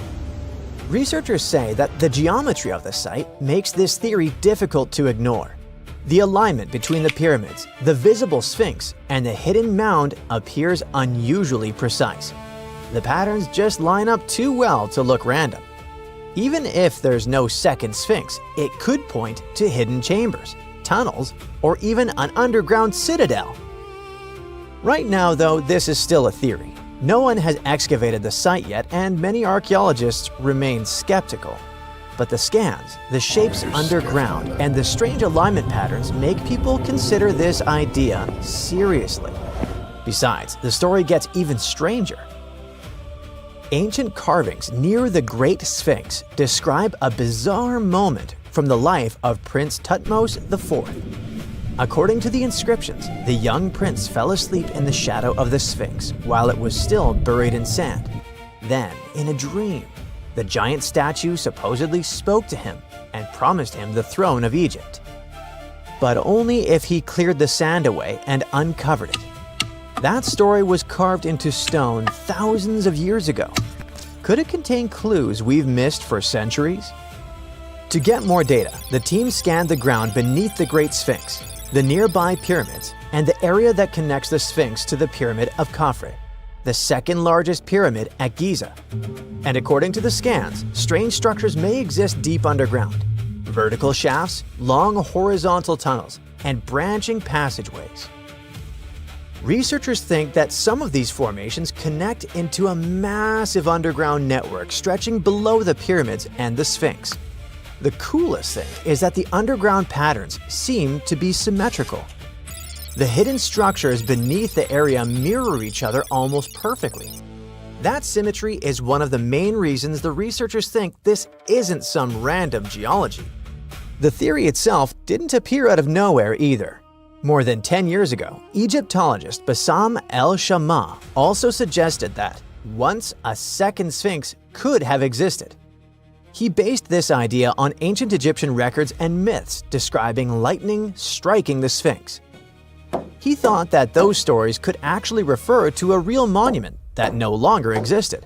Researchers say that the geometry of the site makes this theory difficult to ignore. The alignment between the pyramids, the visible sphinx, and the hidden mound appears unusually precise. The patterns just line up too well to look random. Even if there's no second sphinx, it could point to hidden chambers, tunnels, or even an underground citadel. Right now, though, this is still a theory. No one has excavated the site yet, and many archaeologists remain skeptical. But the scans, the shapes underground, and the strange alignment patterns make people consider this idea seriously. Besides, the story gets even stranger. Ancient carvings near the Great Sphinx describe a bizarre moment from the life of Prince Thutmose IV. According to the inscriptions, the young prince fell asleep in the shadow of the Sphinx while it was still buried in sand. Then, in a dream, the giant statue supposedly spoke to him and promised him the throne of Egypt. But only if he cleared the sand away and uncovered it. That story was carved into stone thousands of years ago. Could it contain clues we've missed for centuries? To get more data, the team scanned the ground beneath the Great Sphinx, the nearby pyramids, and the area that connects the Sphinx to the Pyramid of Khafre, the second largest pyramid at Giza. And according to the scans, strange structures may exist deep underground. Vertical shafts, long horizontal tunnels, and branching passageways. Researchers think that some of these formations connect into a massive underground network stretching below the pyramids and the Sphinx. The coolest thing is that the underground patterns seem to be symmetrical. The hidden structures beneath the area mirror each other almost perfectly. That symmetry is one of the main reasons the researchers think this isn't some random geology. The theory itself didn't appear out of nowhere either. More than 10 years ago, Egyptologist Bassam el-Shamma also suggested that once a second Sphinx could have existed. He based this idea on ancient Egyptian records and myths describing lightning striking the Sphinx. He thought that those stories could actually refer to a real monument that no longer existed.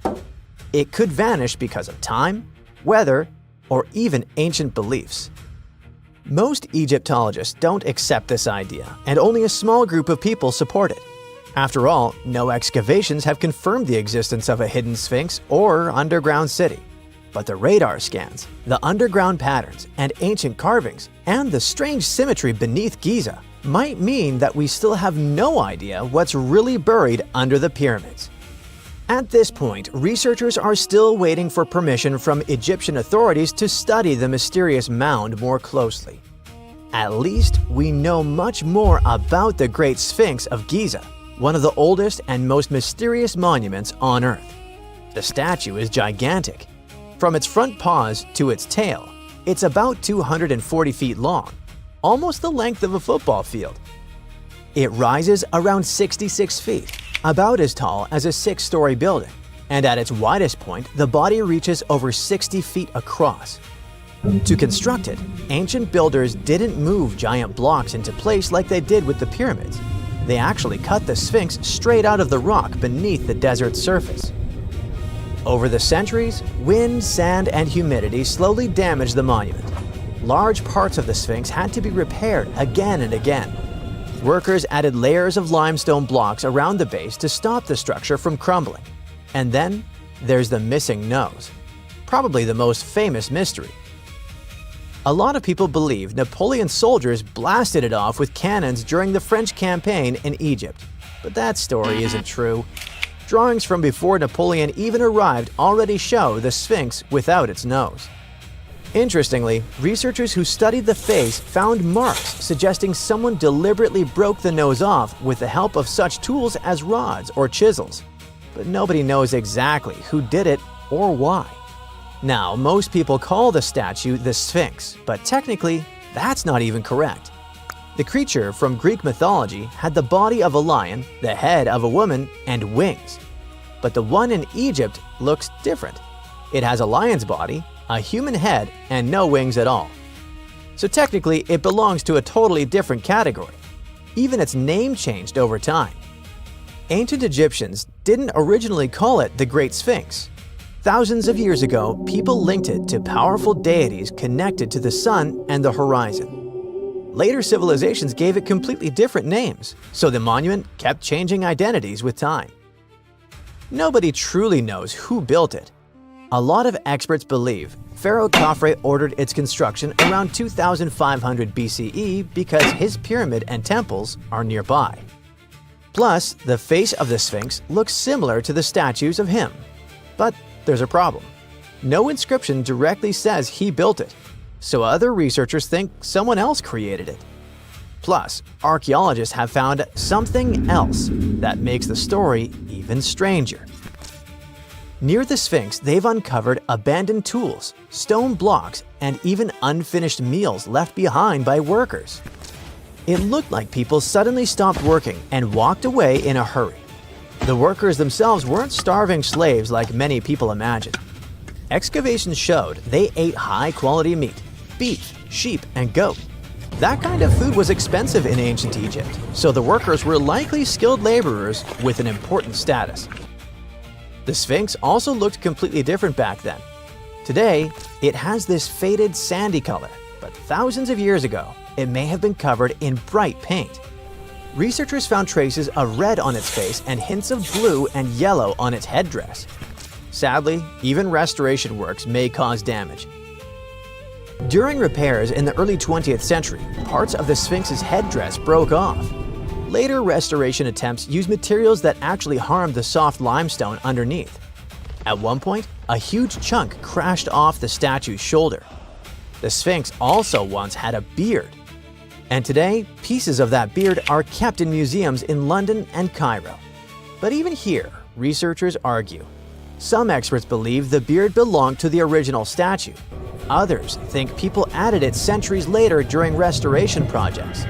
It could vanish because of time, weather, or even ancient beliefs. Most Egyptologists don't accept this idea, and only a small group of people support it. After all, no excavations have confirmed the existence of a hidden sphinx or underground city. But the radar scans, the underground patterns and ancient carvings, and the strange symmetry beneath Giza might mean that we still have no idea what's really buried under the pyramids. At this point, researchers are still waiting for permission from Egyptian authorities to study the mysterious mound more closely. At least, we know much more about the Great Sphinx of Giza, one of the oldest and most mysterious monuments on Earth. The statue is gigantic. From its front paws to its tail, it's about 240 feet long, almost the length of a football field. It rises around 66 feet, about as tall as a 6-story building, and at its widest point, the body reaches over 60 feet across. To construct it, ancient builders didn't move giant blocks into place like they did with the pyramids. They actually cut the Sphinx straight out of the rock beneath the desert's surface. Over the centuries, wind, sand, and humidity slowly damaged the monument. Large parts of the Sphinx had to be repaired again and again. Workers added layers of limestone blocks around the base to stop the structure from crumbling. And then there's the missing nose, probably the most famous mystery. A lot of people believe Napoleon's soldiers blasted it off with cannons during the French campaign in Egypt, but that story isn't true. Drawings from before Napoleon even arrived already show the Sphinx without its nose. Interestingly, researchers who studied the face found marks suggesting someone deliberately broke the nose off with the help of such tools as rods or chisels. But nobody knows exactly who did it or why. Now, most people call the statue the Sphinx, but technically, that's not even correct. The creature from Greek mythology had the body of a lion, the head of a woman, and wings. But the one in Egypt looks different. It has a lion's body, a human head, and no wings at all. So technically, it belongs to a totally different category. Even its name changed over time. Ancient Egyptians didn't originally call it the Great Sphinx. Thousands of years ago, people linked it to powerful deities connected to the sun and the horizon. Later civilizations gave it completely different names, so the monument kept changing identities with time. Nobody truly knows who built it. A lot of experts believe Pharaoh Khafre ordered its construction around 2500 BCE because his pyramid and temples are nearby. Plus, the face of the Sphinx looks similar to the statues of him. But there's a problem. No inscription directly says he built it, so other researchers think someone else created it. Plus, archaeologists have found something else that makes the story even stranger. Near the Sphinx, they've uncovered abandoned tools, stone blocks, and even unfinished meals left behind by workers. It looked like people suddenly stopped working and walked away in a hurry. The workers themselves weren't starving slaves like many people imagine. Excavations showed they ate high-quality meat, beef, sheep, and goat. That kind of food was expensive in ancient Egypt, so the workers were likely skilled laborers with an important status. The Sphinx also looked completely different back then. Today, it has this faded sandy color, but thousands of years ago, it may have been covered in bright paint. Researchers found traces of red on its face and hints of blue and yellow on its headdress. Sadly, even restoration works may cause damage. During repairs in the early 20th century, parts of the Sphinx's headdress broke off. Later restoration attempts used materials that actually harmed the soft limestone underneath. At one point, a huge chunk crashed off the statue's shoulder. The Sphinx also once had a beard. And today, pieces of that beard are kept in museums in London and Cairo. But even here, researchers argue. Some experts believe the beard belonged to the original statue. Others think people added it centuries later during restoration projects.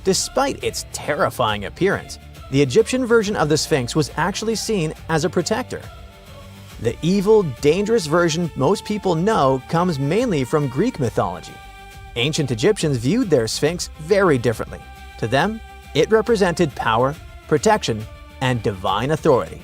Despite its terrifying appearance, the Egyptian version of the Sphinx was actually seen as a protector. The evil, dangerous version most people know comes mainly from Greek mythology. Ancient Egyptians viewed their Sphinx very differently. To them, it represented power, protection, and divine authority.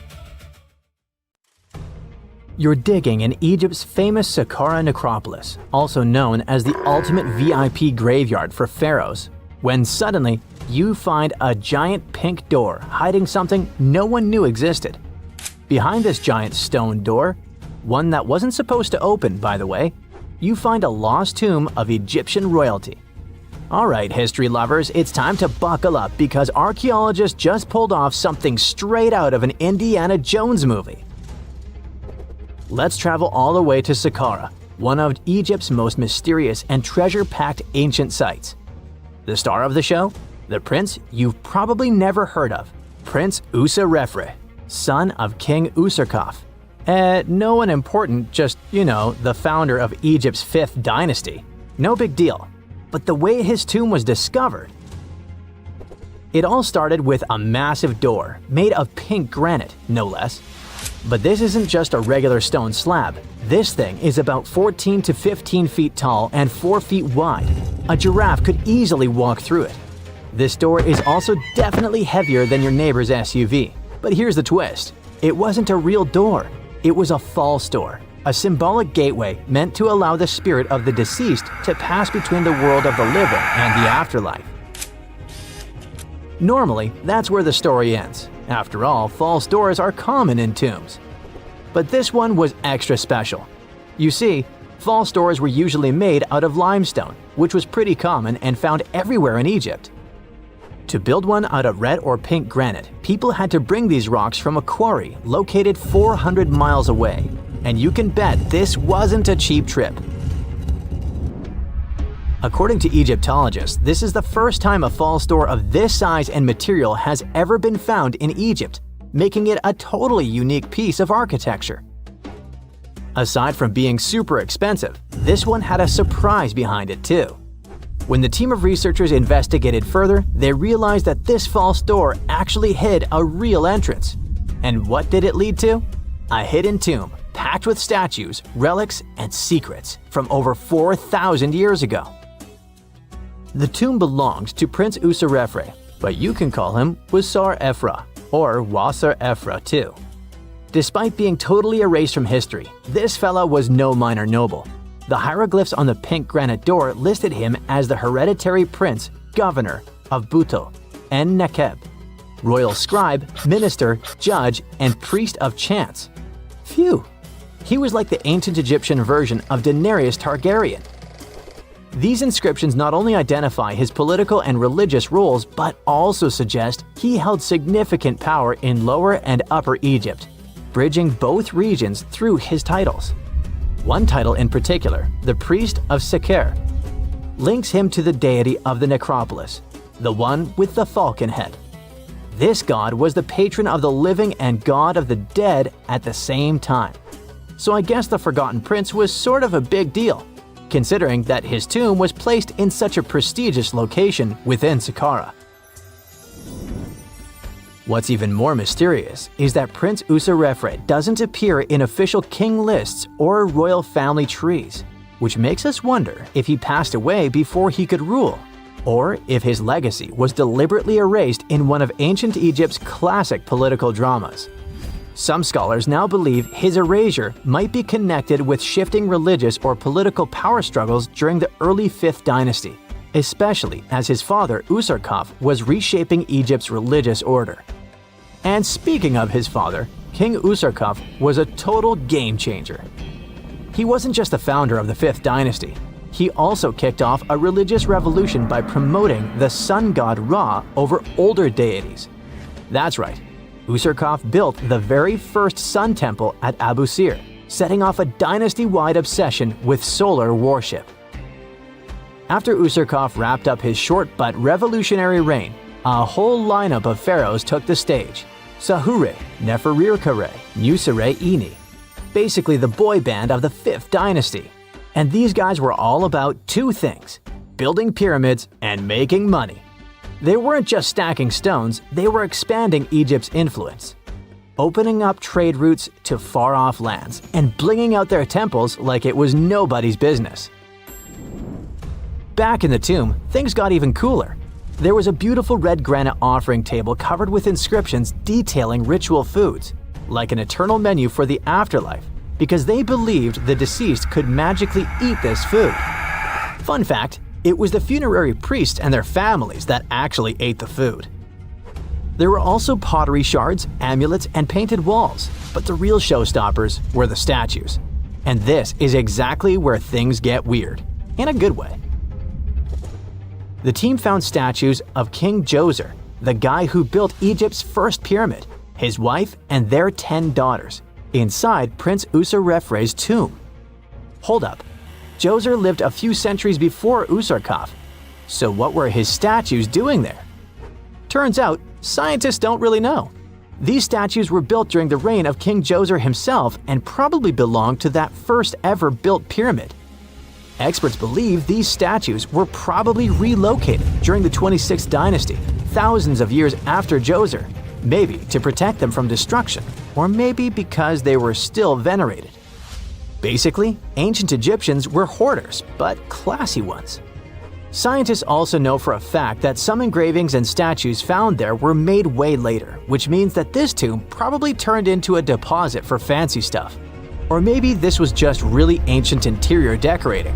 You're digging in Egypt's famous Saqqara necropolis, also known as the ultimate VIP graveyard for pharaohs, when suddenly you find a giant pink door hiding something no one knew existed. Behind this giant stone door, one that wasn't supposed to open, by the way, you find a lost tomb of Egyptian royalty. Alright, history lovers, it's time to buckle up because archaeologists just pulled off something straight out of an Indiana Jones movie. Let's travel all the way to Saqqara, one of Egypt's most mysterious and treasure-packed ancient sites. The star of the show? The prince you've probably never heard of, Prince Userefre, son of King Userkaf. No one important, just, the founder of Egypt's 5th dynasty. No big deal. But the way his tomb was discovered… It all started with a massive door, made of pink granite, no less. But this isn't just a regular stone slab. This thing is about 14 to 15 feet tall and 4 feet wide. A giraffe could easily walk through it. This door is also definitely heavier than your neighbor's SUV. But here's the twist. It wasn't a real door. It was a false door, a symbolic gateway meant to allow the spirit of the deceased to pass between the world of the living and the afterlife. Normally, that's where the story ends. After all, false doors are common in tombs. But this one was extra special. You see, false doors were usually made out of limestone, which was pretty common and found everywhere in Egypt. To build one out of red or pink granite, people had to bring these rocks from a quarry located 400 miles away. And you can bet this wasn't a cheap trip. According to Egyptologists, this is the first time a false door of this size and material has ever been found in Egypt, making it a totally unique piece of architecture. Aside from being super expensive, this one had a surprise behind it too. When the team of researchers investigated further, they realized that this false door actually hid a real entrance. And what did it lead to? A hidden tomb, packed with statues, relics, and secrets from over 4,000 years ago. The tomb belonged to Prince Userefre, but you can call him Wasar-Efra, or Wasar-Efra too. Despite being totally erased from history, this fella was no minor noble. The hieroglyphs on the pink granite door listed him as the hereditary prince, governor of Buto, En-Nekeb, royal scribe, minister, judge, and priest of chance. Phew! He was like the ancient Egyptian version of Daenerys Targaryen. These inscriptions not only identify his political and religious roles, but also suggest he held significant power in Lower and Upper Egypt, bridging both regions through his titles. One title in particular, the Priest of Seker, links him to the deity of the necropolis, the one with the falcon head. This god was the patron of the living and god of the dead at the same time. So I guess the Forgotten Prince was sort of a big deal, considering that his tomb was placed in such a prestigious location within Saqqara. What's even more mysterious is that Prince Userefre doesn't appear in official king lists or royal family trees, which makes us wonder if he passed away before he could rule, or if his legacy was deliberately erased in one of ancient Egypt's classic political dramas. Some scholars now believe his erasure might be connected with shifting religious or political power struggles during the early 5th dynasty, especially as his father Userkaf was reshaping Egypt's religious order. And speaking of his father, King Userkaf was a total game changer. He wasn't just the founder of the 5th dynasty, he also kicked off a religious revolution by promoting the sun god Ra over older deities. That's right, Userkaf built the very first sun temple at Abu Sir, setting off a dynasty-wide obsession with solar worship. After Userkaf wrapped up his short but revolutionary reign, a whole lineup of pharaohs took the stage. Sahure, Neferirkare, Nusere-Ini, basically the boy band of the 5th dynasty. And these guys were all about two things: building pyramids and making money. They weren't just stacking stones, they were expanding Egypt's influence, opening up trade routes to far-off lands and blinging out their temples like it was nobody's business. Back in the tomb, things got even cooler. There was a beautiful red granite offering table covered with inscriptions detailing ritual foods, like an eternal menu for the afterlife, because they believed the deceased could magically eat this food. Fun fact, it was the funerary priests and their families that actually ate the food. There were also pottery shards, amulets, and painted walls, but the real showstoppers were the statues. And this is exactly where things get weird, in a good way. The team found statues of King Djoser, the guy who built Egypt's first pyramid, his wife, and their 10 daughters, inside Prince Userefre's tomb. Hold up, Djoser lived a few centuries before Usarkaf, so what were his statues doing there? Turns out, scientists don't really know. These statues were built during the reign of King Djoser himself and probably belonged to that first ever built pyramid. Experts believe these statues were probably relocated during the 26th dynasty, thousands of years after Djoser, maybe to protect them from destruction, or maybe because they were still venerated. Basically, ancient Egyptians were hoarders, but classy ones. Scientists also know for a fact that some engravings and statues found there were made way later, which means that this tomb probably turned into a deposit for fancy stuff. Or maybe this was just really ancient interior decorating.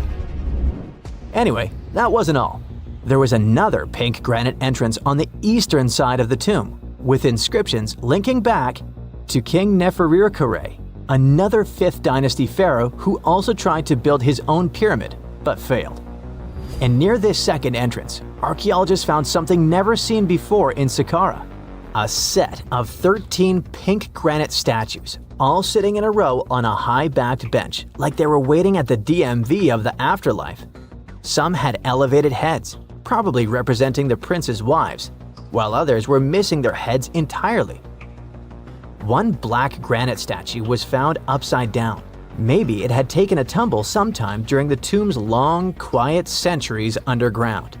Anyway, that wasn't all. There was another pink granite entrance on the eastern side of the tomb, with inscriptions linking back to King Nefertiti, another 5th dynasty pharaoh who also tried to build his own pyramid, but failed. And near this second entrance, archaeologists found something never seen before in Saqqara: a set of 13 pink granite statues, all sitting in a row on a high-backed bench, like they were waiting at the DMV of the afterlife. Some had elevated heads, probably representing the prince's wives, while others were missing their heads entirely. One black granite statue was found upside down. Maybe it had taken a tumble sometime during the tomb's long, quiet centuries underground.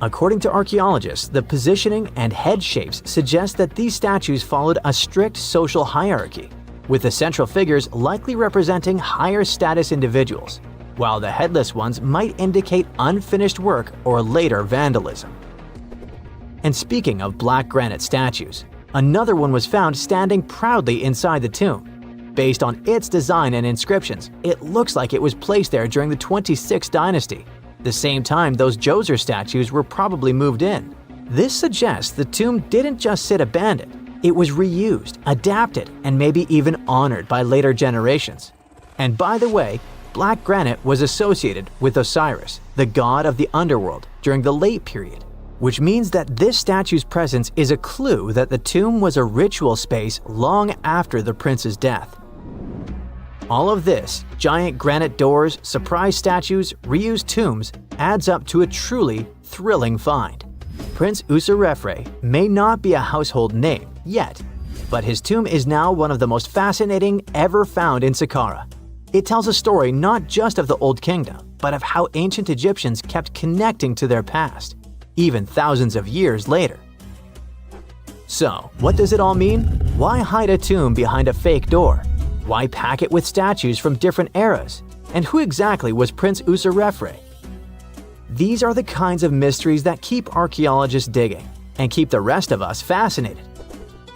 According to archaeologists, the positioning and head shapes suggest that these statues followed a strict social hierarchy, with the central figures likely representing higher status individuals, while the headless ones might indicate unfinished work or later vandalism. And speaking of black granite statues, another one was found standing proudly inside the tomb. Based on its design and inscriptions, it looks like it was placed there during the 26th dynasty, the same time those Djoser statues were probably moved in. This suggests the tomb didn't just sit abandoned, it was reused, adapted, and maybe even honored by later generations. And by the way, black granite was associated with Osiris, the god of the underworld, during the late period, which means that this statue's presence is a clue that the tomb was a ritual space long after the prince's death. All of this, giant granite doors, surprise statues, reused tombs, adds up to a truly thrilling find. Prince Userefre may not be a household name yet, but his tomb is now one of the most fascinating ever found in Saqqara. It tells a story not just of the Old Kingdom, but of how ancient Egyptians kept connecting to their past, even thousands of years later. So, what does it all mean? Why hide a tomb behind a fake door? Why pack it with statues from different eras? And who exactly was Prince Userefre? These are the kinds of mysteries that keep archaeologists digging and keep the rest of us fascinated.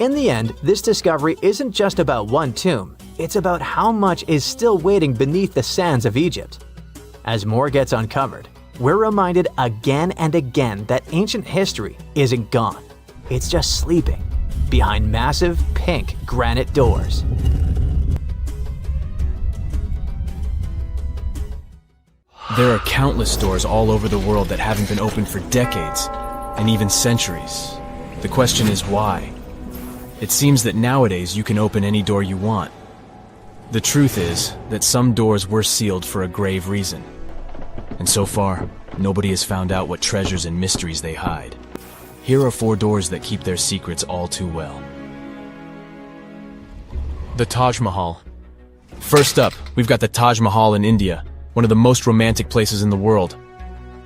In the end, this discovery isn't just about one tomb, it's about how much is still waiting beneath the sands of Egypt. As more gets uncovered, we're reminded again and again that ancient history isn't gone. It's just sleeping behind massive pink granite doors. There are countless doors all over the world that haven't been opened for decades, and even centuries. The question is why? It seems that nowadays you can open any door you want. The truth is that some doors were sealed for a grave reason. And so far, nobody has found out what treasures and mysteries they hide. Here are 4 doors that keep their secrets all too well. The Taj Mahal. First up, we've got the Taj Mahal in India, one of the most romantic places in the world.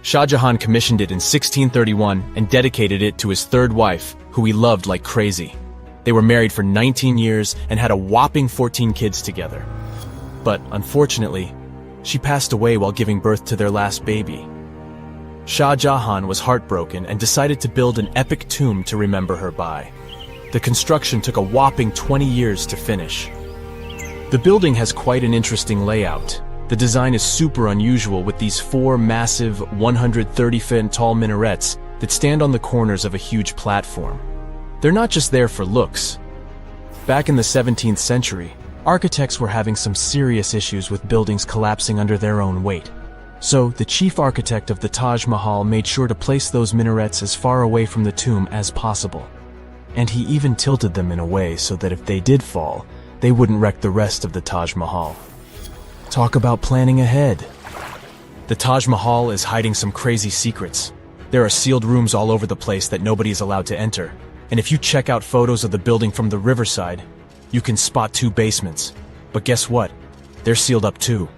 Shah Jahan commissioned it in 1631 and dedicated it to his 3rd wife, who he loved like crazy. They were married for 19 years and had a whopping 14 kids together. But unfortunately, she passed away while giving birth to their last baby. Shah Jahan was heartbroken and decided to build an epic tomb to remember her by. The construction took a whopping 20 years to finish. The building has quite an interesting layout. The design is super unusual with these 4 massive 130-foot tall minarets that stand on the corners of a huge platform. They're not just there for looks. Back in the 17th century, architects were having some serious issues with buildings collapsing under their own weight. So, the chief architect of the Taj Mahal made sure to place those minarets as far away from the tomb as possible. And he even tilted them in a way so that if they did fall, they wouldn't wreck the rest of the Taj Mahal. Talk about planning ahead. The Taj Mahal is hiding some crazy secrets. There are sealed rooms all over the place that nobody is allowed to enter. And if you check out photos of the building from the riverside, you can spot 2 basements. But guess what? They're sealed up too.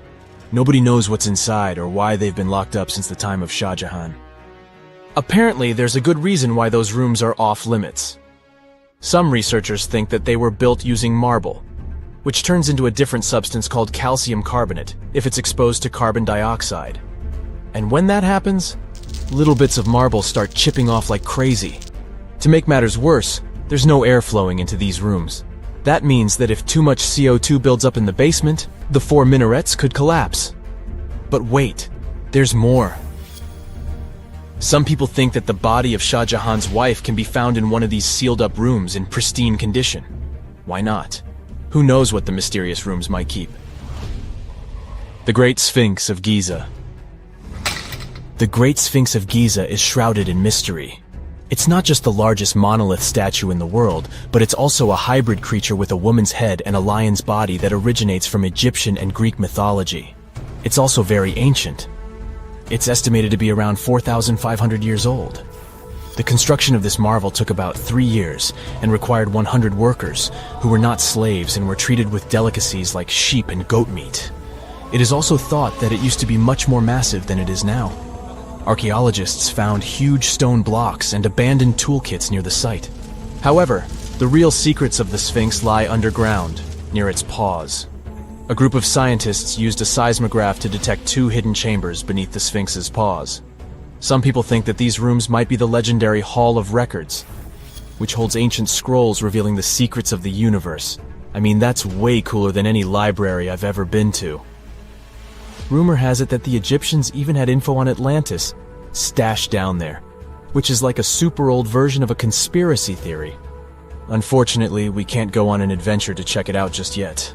Nobody knows what's inside or why they've been locked up since the time of Shah Jahan. Apparently, there's a good reason why those rooms are off limits. Some researchers think that they were built using marble, which turns into a different substance called calcium carbonate if it's exposed to carbon dioxide. And when that happens, little bits of marble start chipping off like crazy. To make matters worse, there's no air flowing into these rooms. That means that if too much CO2 builds up in the basement, the 4 minarets could collapse. But wait, there's more. Some people think that the body of Shah Jahan's wife can be found in one of these sealed-up rooms in pristine condition. Why not? Who knows what the mysterious rooms might keep? The Great Sphinx of Giza. The Great Sphinx of Giza is shrouded in mystery. It's not just the largest monolith statue in the world, but it's also a hybrid creature with a woman's head and a lion's body that originates from Egyptian and Greek mythology. It's also very ancient. It's estimated to be around 4,500 years old. The construction of this marvel took about 3 years and required 100 workers who were not slaves and were treated with delicacies like sheep and goat meat. It is also thought that it used to be much more massive than it is now. Archaeologists found huge stone blocks and abandoned toolkits near the site. However, the real secrets of the Sphinx lie underground, near its paws. A group of scientists used a seismograph to detect 2 hidden chambers beneath the Sphinx's paws. Some people think that these rooms might be the legendary Hall of Records, which holds ancient scrolls revealing the secrets of the universe. I mean, that's way cooler than any library I've ever been to. Rumor has it that the Egyptians even had info on Atlantis stashed down there, which is like a super old version of a conspiracy theory. Unfortunately, we can't go on an adventure to check it out just yet.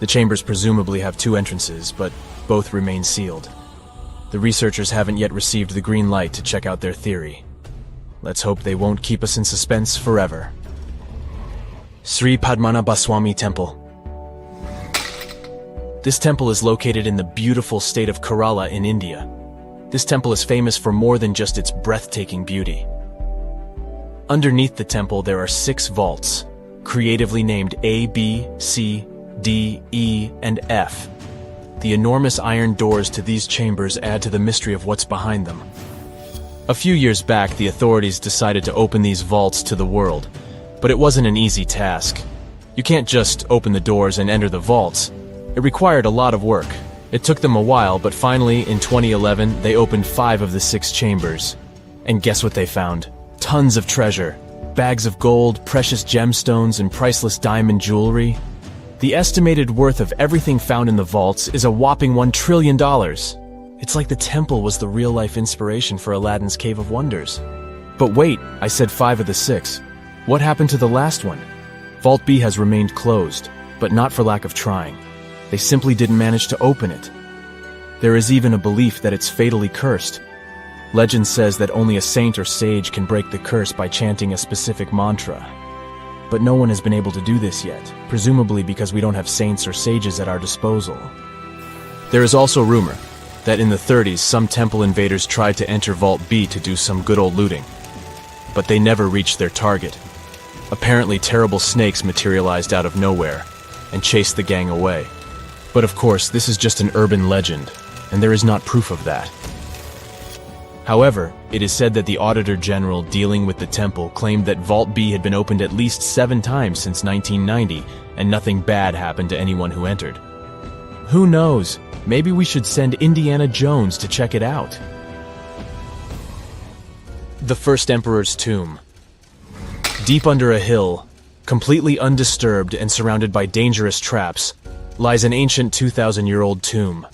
The chambers presumably have 2 entrances, but both remain sealed. The researchers haven't yet received the green light to check out their theory. Let's hope they won't keep us in suspense forever. Sri Padmanabhaswamy Temple. This temple is located in the beautiful state of Kerala in India. This temple is famous for more than just its breathtaking beauty. Underneath the temple there are 6 vaults, creatively named A, B, C, D, E, and F. The enormous iron doors to these chambers add to the mystery of what's behind them. A few years back, the authorities decided to open these vaults to the world, but it wasn't an easy task. You can't just open the doors and enter the vaults. It required a lot of work. It took them a while, but finally, in 2011, they opened 5 of the 6 chambers. And guess what they found? Tons of treasure. Bags of gold, precious gemstones, and priceless diamond jewelry. The estimated worth of everything found in the vaults is a whopping $1 trillion. It's like the temple was the real-life inspiration for Aladdin's Cave of Wonders. But wait, I said 5 of the 6. What happened to the last one? Vault B has remained closed, but not for lack of trying. They simply didn't manage to open it. There is even a belief that it's fatally cursed. Legend says that only a saint or sage can break the curse by chanting a specific mantra. But no one has been able to do this yet, presumably because we don't have saints or sages at our disposal. There is also rumor that in the 30s some temple invaders tried to enter Vault B to do some good old looting. But they never reached their target. Apparently terrible snakes materialized out of nowhere and chased the gang away. But of course, this is just an urban legend, and there is not proof of that. However, it is said that the Auditor General dealing with the temple claimed that Vault B had been opened at least 7 times since 1990, and nothing bad happened to anyone who entered. Who knows? Maybe we should send Indiana Jones to check it out. The First Emperor's Tomb. Deep under a hill, completely undisturbed and surrounded by dangerous traps, lies an ancient 2,000-year-old tomb.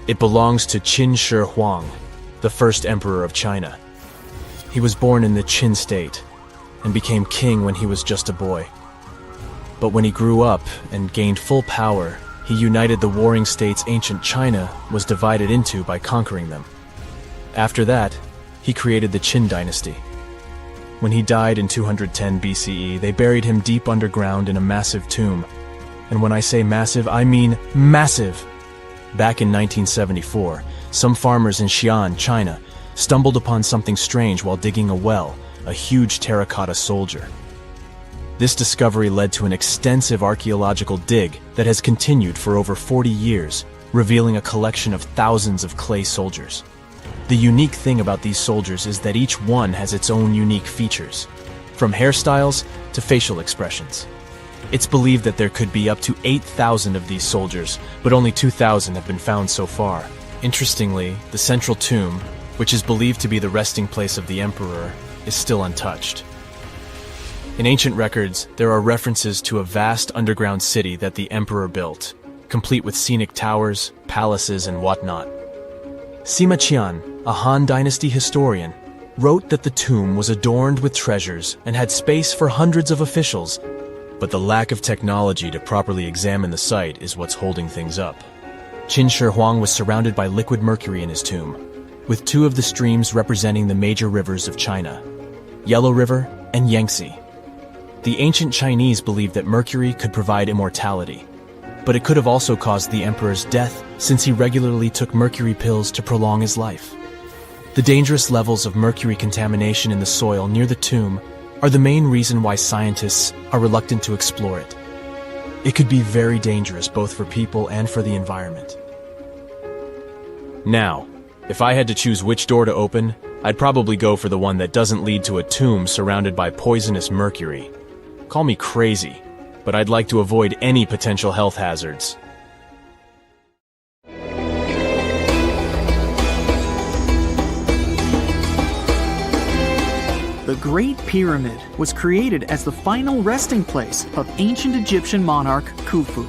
It belongs to Qin Shi Huang, the first emperor of China. He was born in the Qin state and became king when he was just a boy. But when he grew up and gained full power, he united the warring states ancient China was divided into by conquering them. After that, he created the Qin dynasty. When he died in 210 BCE, they buried him deep underground in a massive tomb. And when I say massive, I mean massive! Back in 1974, some farmers in Xi'an, China, stumbled upon something strange while digging a well, a huge terracotta soldier. This discovery led to an extensive archaeological dig that has continued for over 40 years, revealing a collection of thousands of clay soldiers. The unique thing about these soldiers is that each one has its own unique features, from hairstyles to facial expressions. It's believed that there could be up to 8,000 of these soldiers, but only 2,000 have been found so far. Interestingly, the central tomb, which is believed to be the resting place of the emperor, is still untouched. In ancient records, there are references to a vast underground city that the emperor built, complete with scenic towers, palaces, and whatnot. Sima Qian, a Han Dynasty historian, wrote that the tomb was adorned with treasures and had space for hundreds of officials, but the lack of technology to properly examine the site is what's holding things up. Qin Shi Huang was surrounded by liquid mercury in his tomb, with two of the streams representing the major rivers of China, Yellow River and Yangtze. The ancient Chinese believed that mercury could provide immortality, but it could have also caused the emperor's death since he regularly took mercury pills to prolong his life. The dangerous levels of mercury contamination in the soil near the tomb are the main reason why scientists are reluctant to explore it. It could be very dangerous both for people and for the environment. Now, if I had to choose which door to open, I'd probably go for the one that doesn't lead to a tomb surrounded by poisonous mercury. Call me crazy, but I'd like to avoid any potential health hazards. The Great Pyramid was created as the final resting place of ancient Egyptian monarch Khufu.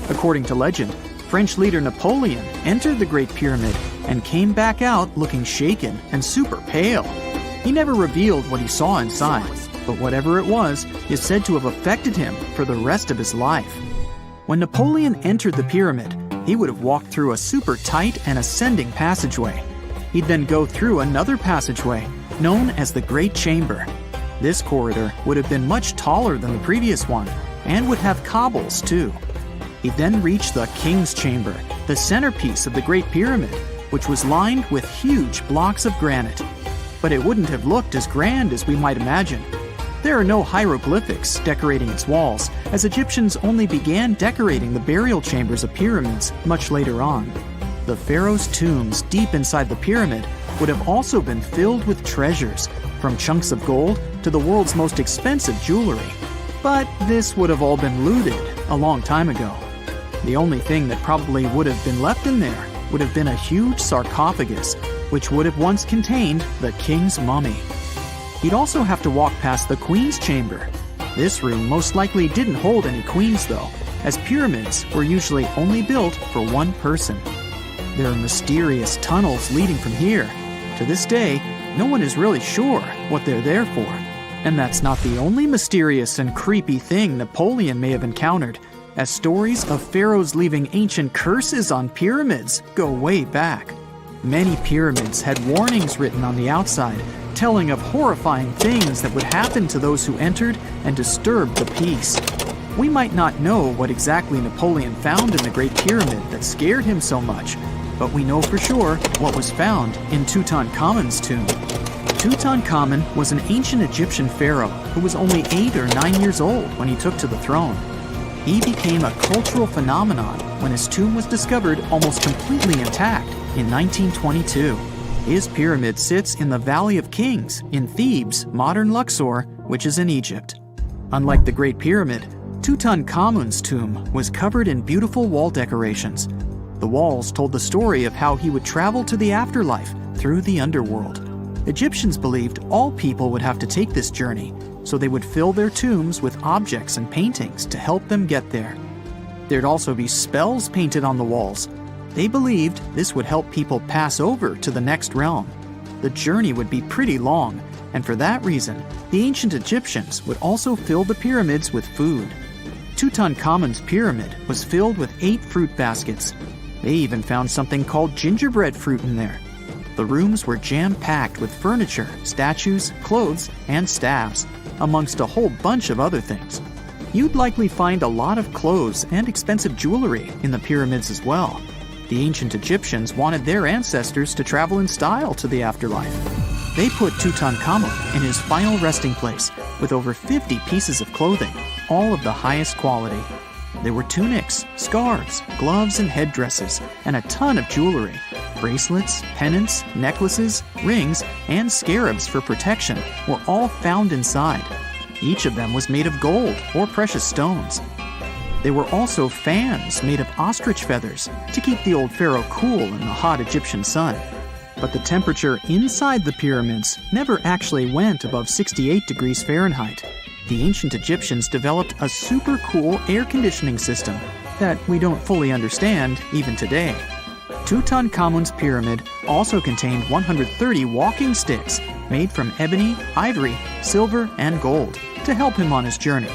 According to legend, French leader Napoleon entered the Great Pyramid and came back out looking shaken and super pale. He never revealed what he saw inside, but whatever it was is said to have affected him for the rest of his life. When Napoleon entered the pyramid, he would have walked through a super tight and ascending passageway. He'd then go through another passageway, known as the Great Chamber. This corridor would have been much taller than the previous one, and would have cobbles too. He'd then reach the King's Chamber, the centerpiece of the Great Pyramid, which was lined with huge blocks of granite. But it wouldn't have looked as grand as we might imagine. There are no hieroglyphics decorating its walls, as Egyptians only began decorating the burial chambers of pyramids much later on. The pharaoh's tombs deep inside the pyramid would have also been filled with treasures, from chunks of gold to the world's most expensive jewelry. But this would have all been looted a long time ago. The only thing that probably would have been left in there would have been a huge sarcophagus, which would have once contained the king's mummy. He'd also have to walk past the queen's chamber. This room most likely didn't hold any queens though, as pyramids were usually only built for one person. There are mysterious tunnels leading from here. To this day, no one is really sure what they're there for. And that's not the only mysterious and creepy thing Napoleon may have encountered, as stories of pharaohs leaving ancient curses on pyramids go way back. Many pyramids had warnings written on the outside, telling of horrifying things that would happen to those who entered and disturbed the peace. We might not know what exactly Napoleon found in the Great Pyramid that scared him so much, but we know for sure what was found in Tutankhamun's tomb. Tutankhamun was an ancient Egyptian pharaoh who was only 8 or 9 years old when he took to the throne. He became a cultural phenomenon when his tomb was discovered almost completely intact in 1922. His pyramid sits in the Valley of Kings in Thebes, modern Luxor, which is in Egypt. Unlike the Great Pyramid, Tutankhamun's tomb was covered in beautiful wall decorations. The walls told the story of how he would travel to the afterlife through the underworld. Egyptians believed all people would have to take this journey, so they would fill their tombs with objects and paintings to help them get there. There'd also be spells painted on the walls. They believed this would help people pass over to the next realm. The journey would be pretty long, and for that reason, the ancient Egyptians would also fill the pyramids with food. Tutankhamun's pyramid was filled with 8 fruit baskets. They even found something called gingerbread fruit in there. The rooms were jam-packed with furniture, statues, clothes, and staffs, amongst a whole bunch of other things. You'd likely find a lot of clothes and expensive jewelry in the pyramids as well. The ancient Egyptians wanted their ancestors to travel in style to the afterlife. They put Tutankhamun in his final resting place with over 50 pieces of clothing, all of the highest quality. There were tunics, scarves, gloves, and headdresses, and a ton of jewelry. Bracelets, pendants, necklaces, rings, and scarabs for protection were all found inside. Each of them was made of gold or precious stones. There were also fans made of ostrich feathers to keep the old pharaoh cool in the hot Egyptian sun. But the temperature inside the pyramids never actually went above 68 degrees Fahrenheit. The ancient Egyptians developed a super cool air conditioning system that we don't fully understand even today. Tutankhamun's pyramid also contained 130 walking sticks made from ebony, ivory, silver, and gold to help him on his journey.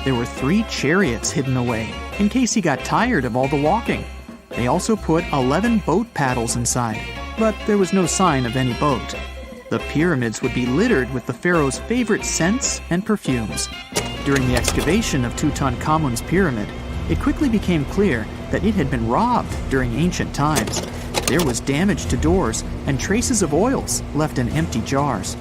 There were 3 chariots hidden away in case he got tired of all the walking. They also put 11 boat paddles inside, but there was no sign of any boat. The pyramids would be littered with the pharaoh's favorite scents and perfumes. During the excavation of Tutankhamun's pyramid, it quickly became clear that it had been robbed during ancient times. There was damage to doors and traces of oils left in empty jars.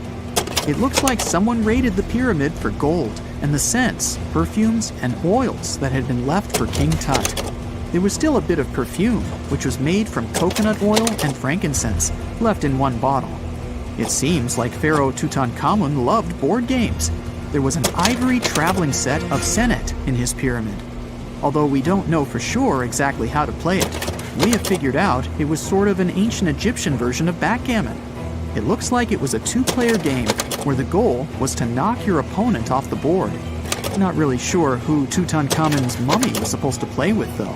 It looks like someone raided the pyramid for gold and the scents, perfumes, and oils that had been left for King Tut. There was still a bit of perfume, which was made from coconut oil and frankincense, left in one bottle. It seems like Pharaoh Tutankhamun loved board games. There was an ivory traveling set of senet in his pyramid. Although we don't know for sure exactly how to play it, we have figured out it was sort of an ancient Egyptian version of backgammon. It looks like it was a 2-player game where the goal was to knock your opponent off the board. Not really sure who Tutankhamun's mummy was supposed to play with, though.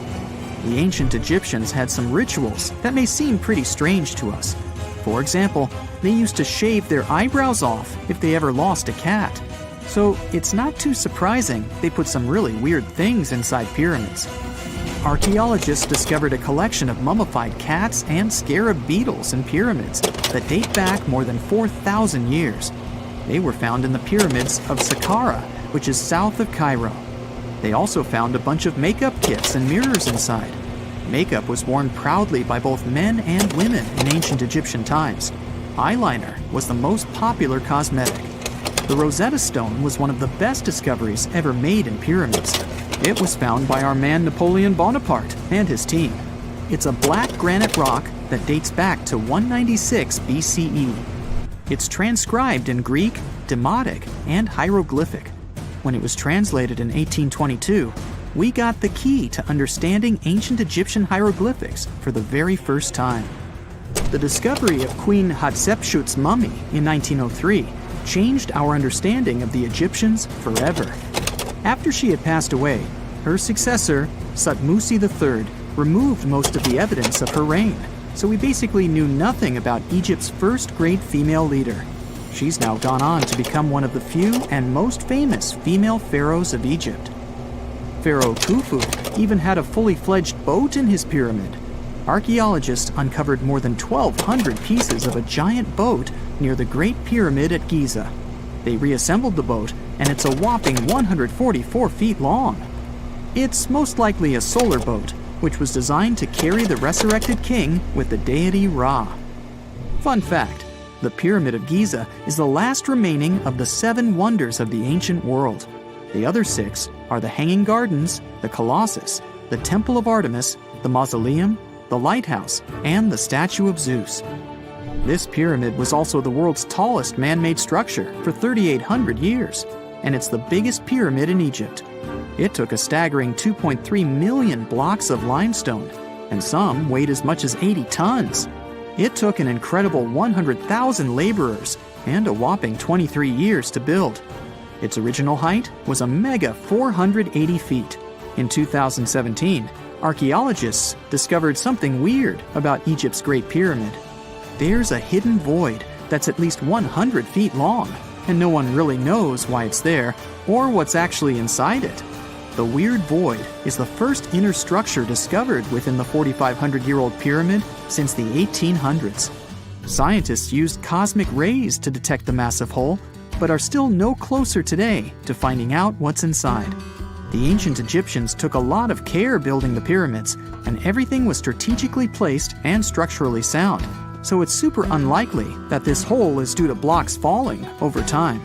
The ancient Egyptians had some rituals that may seem pretty strange to us. For example, they used to shave their eyebrows off if they ever lost a cat. So it's not too surprising they put some really weird things inside pyramids. Archaeologists discovered a collection of mummified cats and scarab beetles in pyramids that date back more than 4,000 years. They were found in the pyramids of Saqqara, which is south of Cairo. They also found a bunch of makeup kits and mirrors inside. Makeup was worn proudly by both men and women in ancient Egyptian times. Eyeliner was the most popular cosmetic. The Rosetta Stone was one of the best discoveries ever made in pyramids. It was found by our man Napoleon Bonaparte and his team. It's a black granite rock that dates back to 196 BCE. It's transcribed in Greek, Demotic, and hieroglyphic. When it was translated in 1822, we got the key to understanding ancient Egyptian hieroglyphics for the very first time. The discovery of Queen Hatshepsut's mummy in 1903 changed our understanding of the Egyptians forever. After she had passed away, her successor, Thutmose III, removed most of the evidence of her reign, so we basically knew nothing about Egypt's first great female leader. She's now gone on to become one of the few and most famous female pharaohs of Egypt. Pharaoh Khufu even had a fully fledged boat in his pyramid. Archaeologists uncovered more than 1,200 pieces of a giant boat near the Great Pyramid at Giza. They reassembled the boat, and it's a whopping 144 feet long. It's most likely a solar boat, which was designed to carry the resurrected king with the deity Ra. Fun fact, the Pyramid of Giza is the last remaining of the 7 wonders of the ancient world. The other 6 are the Hanging Gardens, the Colossus, the Temple of Artemis, the Mausoleum, the Lighthouse, and the Statue of Zeus. This pyramid was also the world's tallest man-made structure for 3,800 years, and it's the biggest pyramid in Egypt. It took a staggering 2.3 million blocks of limestone, and some weighed as much as 80 tons. It took an incredible 100,000 laborers and a whopping 23 years to build. Its original height was a mega 480 feet. In 2017, archaeologists discovered something weird about Egypt's Great Pyramid. There's a hidden void that's at least 100 feet long, and no one really knows why it's there or what's actually inside it. The weird void is the first inner structure discovered within the 4,500-year-old pyramid since the 1800s. Scientists used cosmic rays to detect the massive hole, but are still no closer today to finding out what's inside. The ancient Egyptians took a lot of care building the pyramids, and everything was strategically placed and structurally sound, so it's super unlikely that this hole is due to blocks falling over time.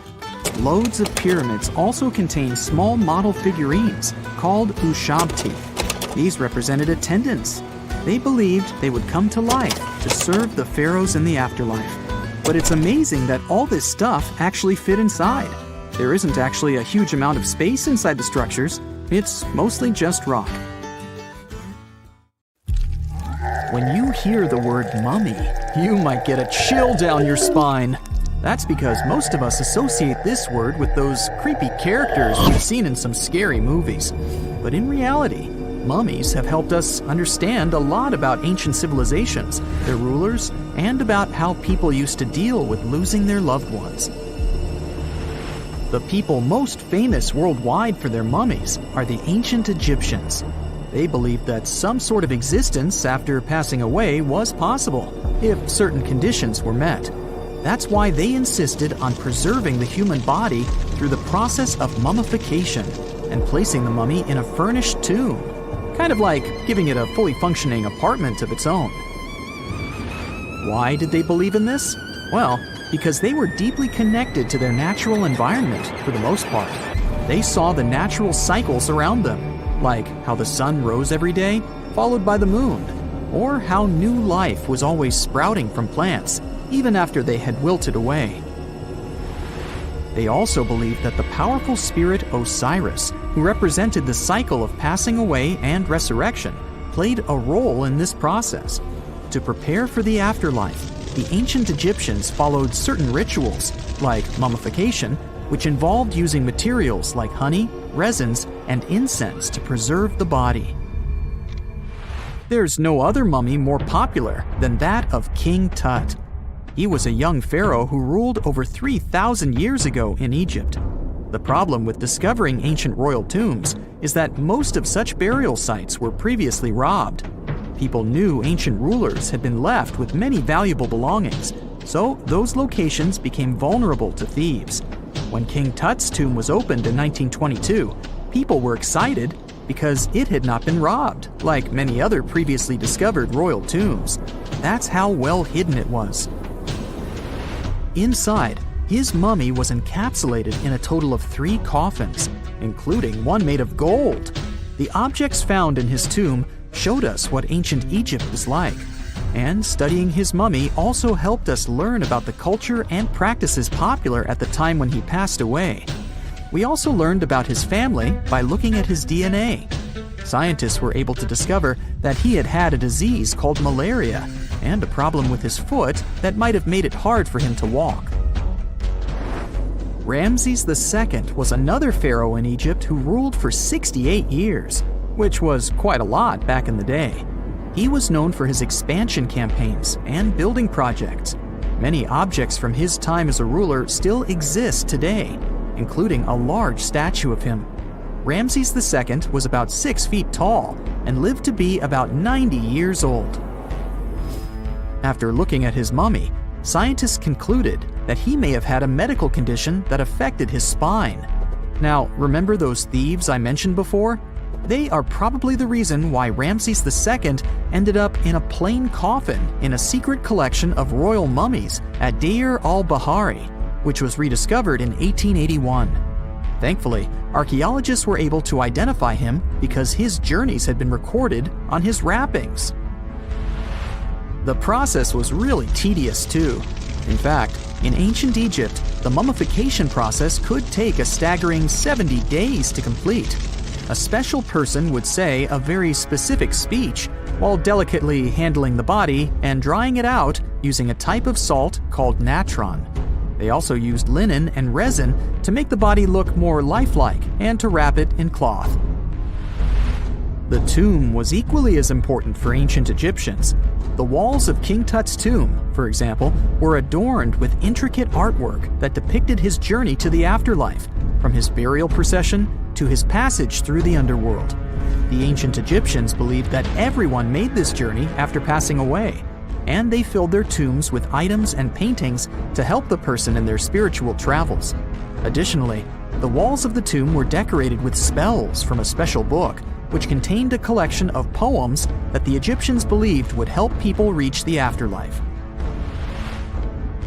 Loads of pyramids also contain small model figurines called ushabti. These represented attendants. They believed they would come to life to serve the pharaohs in the afterlife. But it's amazing that all this stuff actually fit inside. There isn't actually a huge amount of space inside the structures. It's mostly just rock. When you hear the word mummy, you might get a chill down your spine. That's because most of us associate this word with those creepy characters we've seen in some scary movies. But in reality, mummies have helped us understand a lot about ancient civilizations, their rulers, and about how people used to deal with losing their loved ones. The people most famous worldwide for their mummies are the ancient Egyptians. They believed that some sort of existence after passing away was possible, if certain conditions were met. That's why they insisted on preserving the human body through the process of mummification and placing the mummy in a furnished tomb, kind of like giving it a fully functioning apartment of its own. Why did they believe in this? Well, because they were deeply connected to their natural environment for the most part. They saw the natural cycles around them, like how the sun rose every day, followed by the moon, or how new life was always sprouting from plants, even after they had wilted away. They also believed that the powerful spirit Osiris, who represented the cycle of passing away and resurrection, played a role in this process. To prepare for the afterlife, the ancient Egyptians followed certain rituals, like mummification, which involved using materials like honey, resins, and incense to preserve the body. There's no other mummy more popular than that of King Tut. He was a young pharaoh who ruled over 3,000 years ago in Egypt. The problem with discovering ancient royal tombs is that most of such burial sites were previously robbed. People knew ancient rulers had been left with many valuable belongings, so those locations became vulnerable to thieves. When King Tut's tomb was opened in 1922, people were excited because it had not been robbed, like many other previously discovered royal tombs. That's how well hidden it was. Inside, his mummy was encapsulated in a total of 3 coffins, including one made of gold. The objects found in his tomb showed us what ancient Egypt was like, and studying his mummy also helped us learn about the culture and practices popular at the time when he passed away. We also learned about his family by looking at his DNA. Scientists were able to discover that he had had a disease called malaria and a problem with his foot that might have made it hard for him to walk. Ramses II was another pharaoh in Egypt who ruled for 68 years, which was quite a lot back in the day. He was known for his expansion campaigns and building projects. Many objects from his time as a ruler still exist today, including a large statue of him. Ramses II was about 6 feet tall and lived to be about 90 years old. After looking at his mummy, scientists concluded that he may have had a medical condition that affected his spine. Now, remember those thieves I mentioned before? They are probably the reason why Ramses II ended up in a plain coffin in a secret collection of royal mummies at Deir al-Bahari, which was rediscovered in 1881. Thankfully, archaeologists were able to identify him because his journeys had been recorded on his wrappings. The process was really tedious too. In fact, in ancient Egypt, the mummification process could take a staggering 70 days to complete. A special person would say a very specific speech while delicately handling the body and drying it out using a type of salt called natron. They also used linen and resin to make the body look more lifelike and to wrap it in cloth. The tomb was equally as important for ancient Egyptians. The walls of King Tut's tomb, for example, were adorned with intricate artwork that depicted his journey to the afterlife, from his burial procession to his passage through the underworld. The ancient Egyptians believed that everyone made this journey after passing away, and they filled their tombs with items and paintings to help the person in their spiritual travels. Additionally, the walls of the tomb were decorated with spells from a special book, which contained a collection of poems that the Egyptians believed would help people reach the afterlife.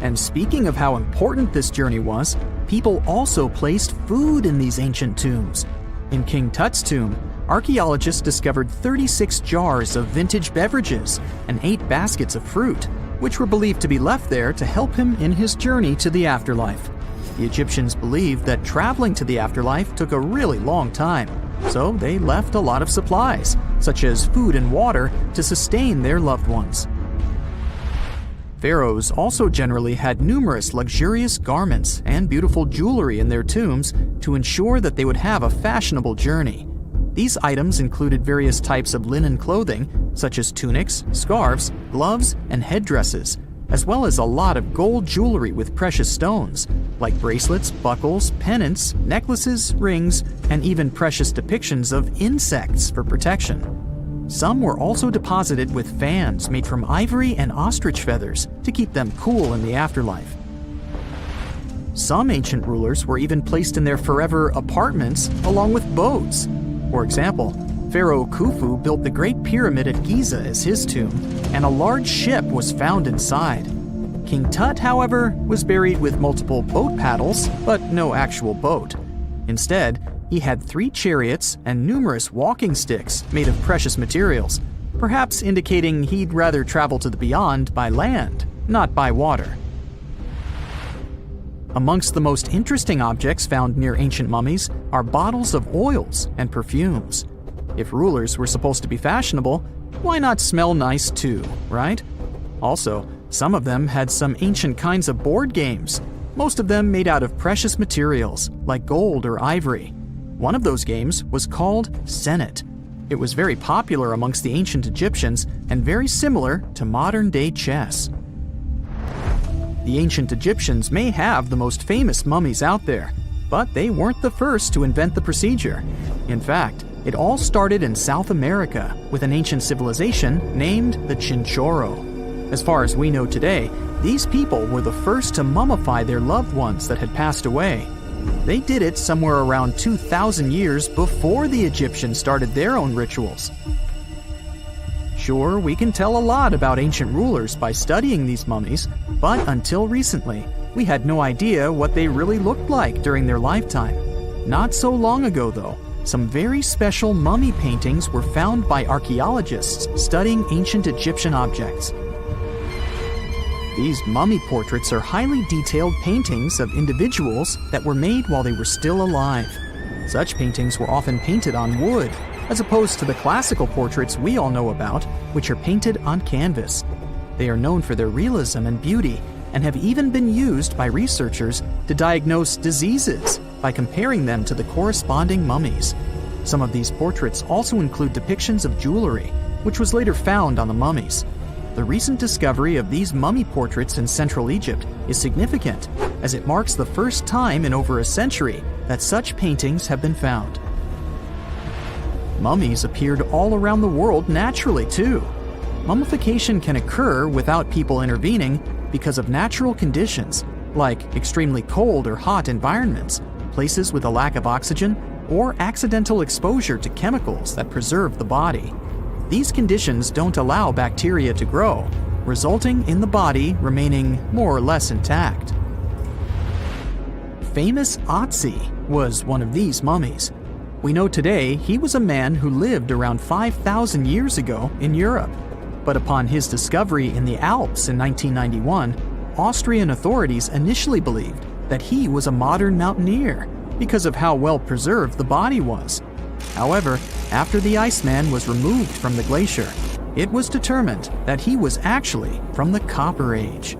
And speaking of how important this journey was, people also placed food in these ancient tombs. In King Tut's tomb, archaeologists discovered 36 jars of vintage beverages and 8 baskets of fruit, which were believed to be left there to help him in his journey to the afterlife. The Egyptians believed that traveling to the afterlife took a really long time, so they left a lot of supplies, such as food and water, to sustain their loved ones. Pharaohs also generally had numerous luxurious garments and beautiful jewelry in their tombs to ensure that they would have a fashionable journey. These items included various types of linen clothing, such as tunics, scarves, gloves, and headdresses, as well as a lot of gold jewelry with precious stones, like bracelets, buckles, pendants, necklaces, rings, and even precious depictions of insects for protection. Some were also deposited with fans made from ivory and ostrich feathers to keep them cool in the afterlife. Some ancient rulers were even placed in their forever apartments along with boats. For example, Pharaoh Khufu built the Great Pyramid at Giza as his tomb, and a large ship was found inside. King Tut, however, was buried with multiple boat paddles, but no actual boat. Instead, he had 3 chariots and numerous walking sticks made of precious materials, perhaps indicating he'd rather travel to the beyond by land, not by water. Amongst the most interesting objects found near ancient mummies are bottles of oils and perfumes. If rulers were supposed to be fashionable, why not smell nice too, right? Also, some of them had some ancient kinds of board games, most of them made out of precious materials like gold or ivory. One of those games was called Senet. It was very popular amongst the ancient Egyptians and very similar to modern-day chess. The ancient Egyptians may have the most famous mummies out there, but they weren't the first to invent the procedure. In fact, it all started in South America with an ancient civilization named the Chinchorro. As far as we know today, these people were the first to mummify their loved ones that had passed away. They did it somewhere around 2,000 years before the Egyptians started their own rituals. Sure, we can tell a lot about ancient rulers by studying these mummies, but until recently, we had no idea what they really looked like during their lifetime. Not so long ago, though, some very special mummy paintings were found by archaeologists studying ancient Egyptian objects. These mummy portraits are highly detailed paintings of individuals that were made while they were still alive. Such paintings were often painted on wood, as opposed to the classical portraits we all know about, which are painted on canvas. They are known for their realism and beauty, and have even been used by researchers to diagnose diseases by comparing them to the corresponding mummies. Some of these portraits also include depictions of jewelry, which was later found on the mummies. The recent discovery of these mummy portraits in Central Egypt is significant, as it marks the first time in over a century that such paintings have been found. Mummies appeared all around the world naturally, too. Mummification can occur without people intervening because of natural conditions, like extremely cold or hot environments, places with a lack of oxygen, or accidental exposure to chemicals that preserve the body. These conditions don't allow bacteria to grow, resulting in the body remaining more or less intact. Famous Otzi was one of these mummies. We know today he was a man who lived around 5,000 years ago in Europe. But upon his discovery in the Alps in 1991, Austrian authorities initially believed that he was a modern mountaineer because of how well preserved the body was. However, after the Iceman was removed from the glacier, it was determined that he was actually from the Copper Age.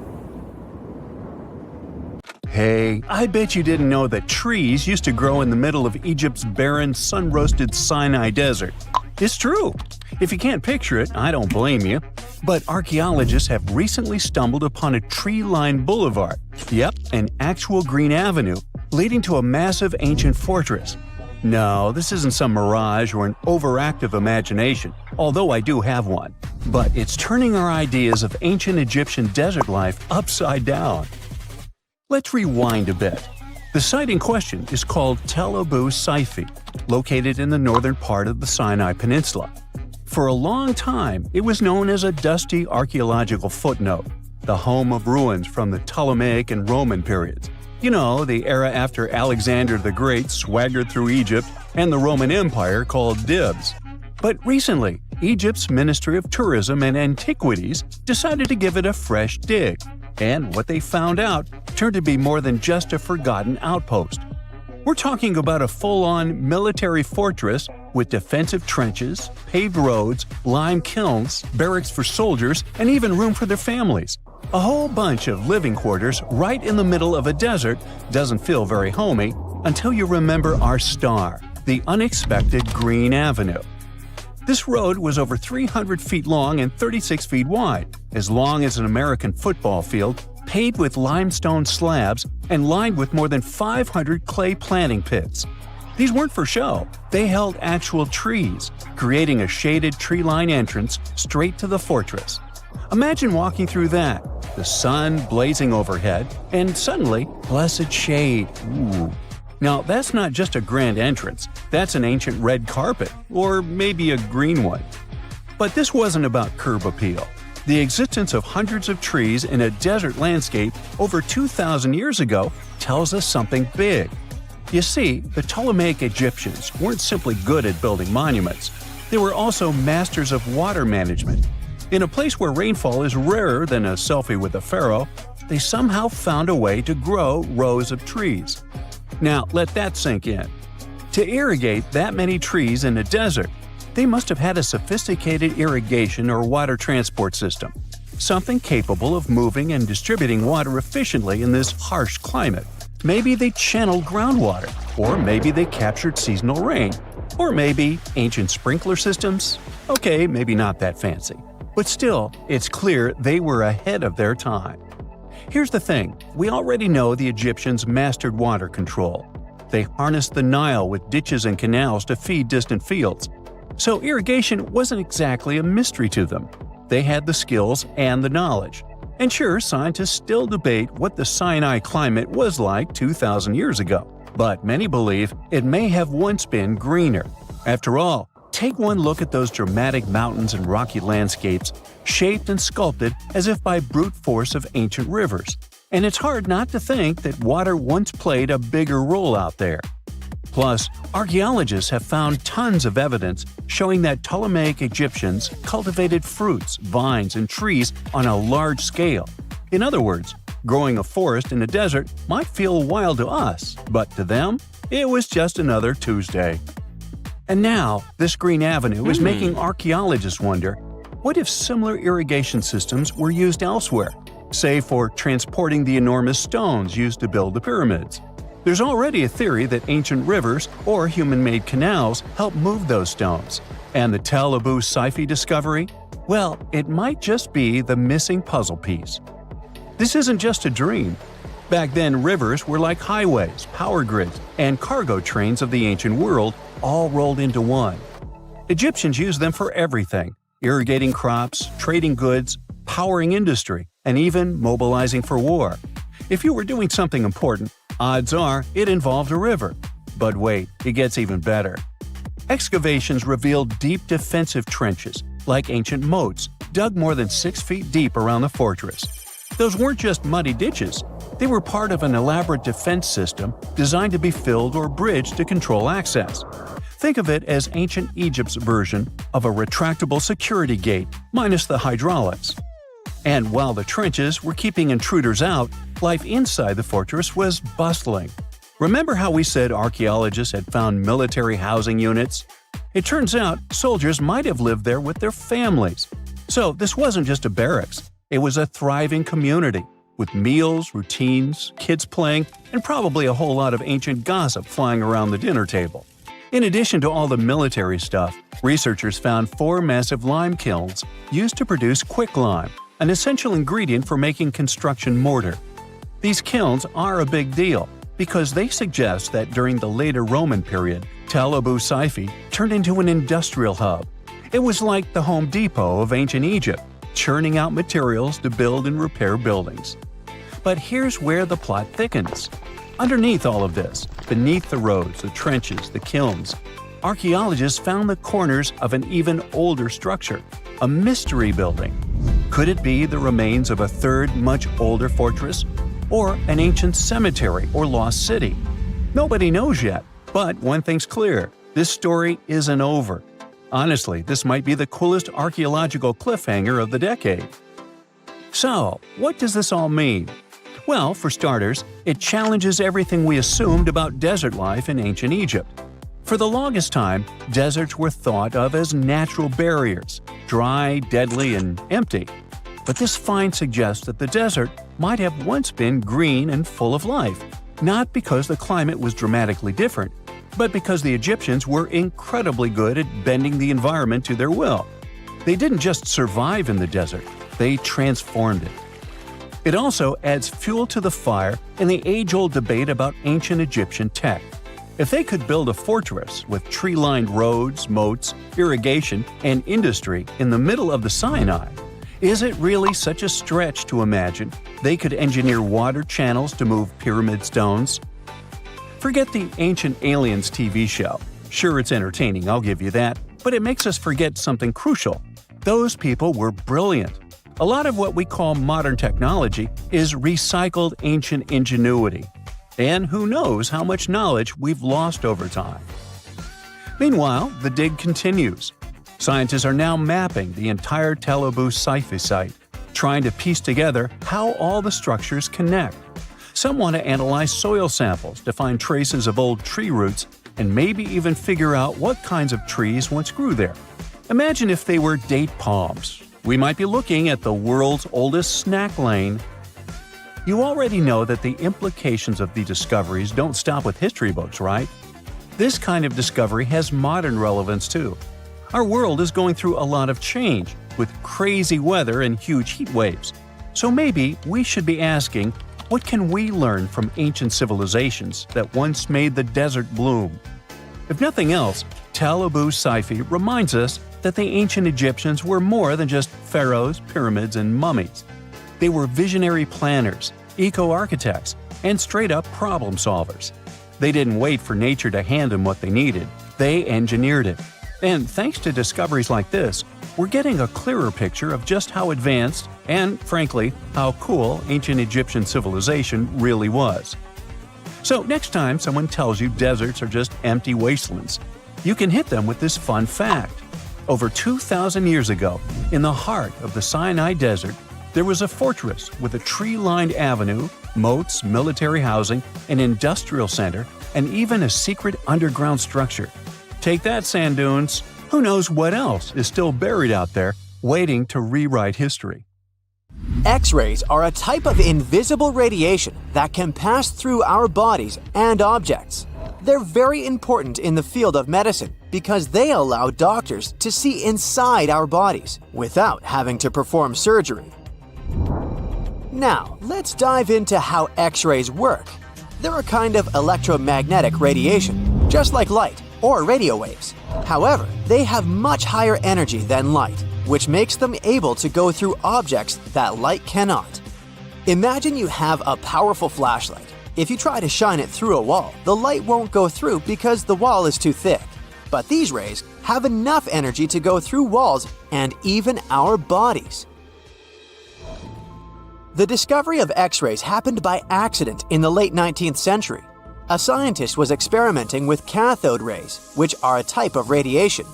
Hey, I bet you didn't know that trees used to grow in the middle of Egypt's barren, sun-roasted Sinai Desert. It's true. If you can't picture it, I don't blame you. But archaeologists have recently stumbled upon a tree-lined boulevard. Yep, an actual green avenue leading to a massive ancient fortress. No, this isn't some mirage or an overactive imagination, although I do have one. But it's turning our ideas of ancient Egyptian desert life upside down. Let's rewind a bit. The site in question is called Tel Abu Saifi, located in the northern part of the Sinai Peninsula. For a long time, it was known as a dusty archaeological footnote, the home of ruins from the Ptolemaic and Roman periods. You know, the era after Alexander the Great swaggered through Egypt and the Roman Empire called dibs. But recently, Egypt's Ministry of Tourism and Antiquities decided to give it a fresh dig. And what they found out turned to be more than just a forgotten outpost. We're talking about a full-on military fortress with defensive trenches, paved roads, lime kilns, barracks for soldiers, and even room for their families. A whole bunch of living quarters right in the middle of a desert doesn't feel very homey until you remember our star, the unexpected Green Avenue. This road was over 300 feet long and 36 feet wide, as long as an American football field, paved with limestone slabs and lined with more than 500 clay planting pits. These weren't for show. They held actual trees, creating a shaded tree-line entrance straight to the fortress. Imagine walking through that, the sun blazing overhead, and suddenly, blessed shade. Ooh. Now, that's not just a grand entrance, that's an ancient red carpet, or maybe a green one. But this wasn't about curb appeal. The existence of hundreds of trees in a desert landscape over 2,000 years ago tells us something big. You see, the Ptolemaic Egyptians weren't simply good at building monuments, they were also masters of water management. In a place where rainfall is rarer than a selfie with a pharaoh, they somehow found a way to grow rows of trees. Now, let that sink in. To irrigate that many trees in a desert, they must have had a sophisticated irrigation or water transport system, something capable of moving and distributing water efficiently in this harsh climate. Maybe they channeled groundwater, or maybe they captured seasonal rain, or maybe ancient sprinkler systems. Okay, maybe not that fancy. But still, it's clear they were ahead of their time. Here's the thing, we already know the Egyptians mastered water control. They harnessed the Nile with ditches and canals to feed distant fields. So irrigation wasn't exactly a mystery to them. They had the skills and the knowledge. And sure, scientists still debate what the Sinai climate was like 2,000 years ago. But many believe it may have once been greener. After all, take one look at those dramatic mountains and rocky landscapes, shaped and sculpted as if by brute force of ancient rivers. And it's hard not to think that water once played a bigger role out there. Plus, archaeologists have found tons of evidence showing that Ptolemaic Egyptians cultivated fruits, vines, and trees on a large scale. In other words, growing a forest in a desert might feel wild to us, but to them, it was just another Tuesday. And now, this Green Avenue is making archaeologists wonder, what if similar irrigation systems were used elsewhere, say for transporting the enormous stones used to build the pyramids? There's already a theory that ancient rivers or human-made canals help move those stones. And the Tel Abu Saifi discovery? Well, it might just be the missing puzzle piece. This isn't just a dream. Back then, rivers were like highways, power grids, and cargo trains of the ancient world, all rolled into one. Egyptians used them for everything – irrigating crops, trading goods, powering industry, and even mobilizing for war. If you were doing something important, odds are it involved a river. But wait, it gets even better. Excavations revealed deep defensive trenches, like ancient moats, dug more than 6 feet deep around the fortress. Those weren't just muddy ditches. They were part of an elaborate defense system designed to be filled or bridged to control access. Think of it as ancient Egypt's version of a retractable security gate, minus the hydraulics. And while the trenches were keeping intruders out, life inside the fortress was bustling. Remember how we said archaeologists had found military housing units? It turns out soldiers might have lived there with their families. So this wasn't just a barracks, it was a thriving community, with meals, routines, kids playing, and probably a whole lot of ancient gossip flying around the dinner table. In addition to all the military stuff, researchers found 4 massive lime kilns used to produce quicklime, an essential ingredient for making construction mortar. These kilns are a big deal because they suggest that during the later Roman period, Tel Abu Saifi turned into an industrial hub. It was like the Home Depot of ancient Egypt, churning out materials to build and repair buildings. But here's where the plot thickens. Underneath all of this, beneath the roads, the trenches, the kilns, archaeologists found the corners of an even older structure, a mystery building. Could it be the remains of a third, much older fortress? Or an ancient cemetery or lost city? Nobody knows yet, but one thing's clear, this story isn't over. Honestly, this might be the coolest archaeological cliffhanger of the decade. So, what does this all mean? Well, for starters, it challenges everything we assumed about desert life in ancient Egypt. For the longest time, deserts were thought of as natural barriers, dry, deadly, and empty. But this find suggests that the desert might have once been green and full of life, not because the climate was dramatically different, but because the Egyptians were incredibly good at bending the environment to their will. They didn't just survive in the desert, they transformed it. It also adds fuel to the fire in the age-old debate about ancient Egyptian tech. If they could build a fortress with tree-lined roads, moats, irrigation, and industry in the middle of the Sinai, is it really such a stretch to imagine they could engineer water channels to move pyramid stones? Forget the Ancient Aliens TV show. Sure, it's entertaining, I'll give you that, but it makes us forget something crucial. Those people were brilliant. A lot of what we call modern technology is recycled ancient ingenuity. And who knows how much knowledge we've lost over time. Meanwhile, the dig continues. Scientists are now mapping the entire Tel Abu Saifi site, trying to piece together how all the structures connect. Some want to analyze soil samples to find traces of old tree roots and maybe even figure out what kinds of trees once grew there. Imagine if they were date palms. We might be looking at the world's oldest snack lane. You already know that the implications of the discoveries don't stop with history books, right? This kind of discovery has modern relevance too. Our world is going through a lot of change, with crazy weather and huge heat waves. So maybe we should be asking, what can we learn from ancient civilizations that once made the desert bloom? If nothing else, Tel Abu Saifi reminds us that the ancient Egyptians were more than just pharaohs, pyramids, and mummies. They were visionary planners, eco-architects, and straight-up problem solvers. They didn't wait for nature to hand them what they needed. They engineered it. And thanks to discoveries like this, we're getting a clearer picture of just how advanced and, frankly, how cool ancient Egyptian civilization really was. So next time someone tells you deserts are just empty wastelands, you can hit them with this fun fact. Over 2,000 years ago, in the heart of the Sinai Desert, there was a fortress with a tree-lined avenue, moats, military housing, an industrial center, and even a secret underground structure. Take that, sand dunes! Who knows what else is still buried out there, waiting to rewrite history? X-rays are a type of invisible radiation that can pass through our bodies and objects. They're very important in the field of medicine because they allow doctors to see inside our bodies without having to perform surgery. Now, let's dive into how X-rays work. They're a kind of electromagnetic radiation, just like light or radio waves. However, they have much higher energy than light, which makes them able to go through objects that light cannot. Imagine you have a powerful flashlight. If you try to shine it through a wall, the light won't go through because the wall is too thick. But these rays have enough energy to go through walls and even our bodies. The discovery of X-rays happened by accident in the late 19th century. A scientist was experimenting with cathode rays, which are a type of radiation.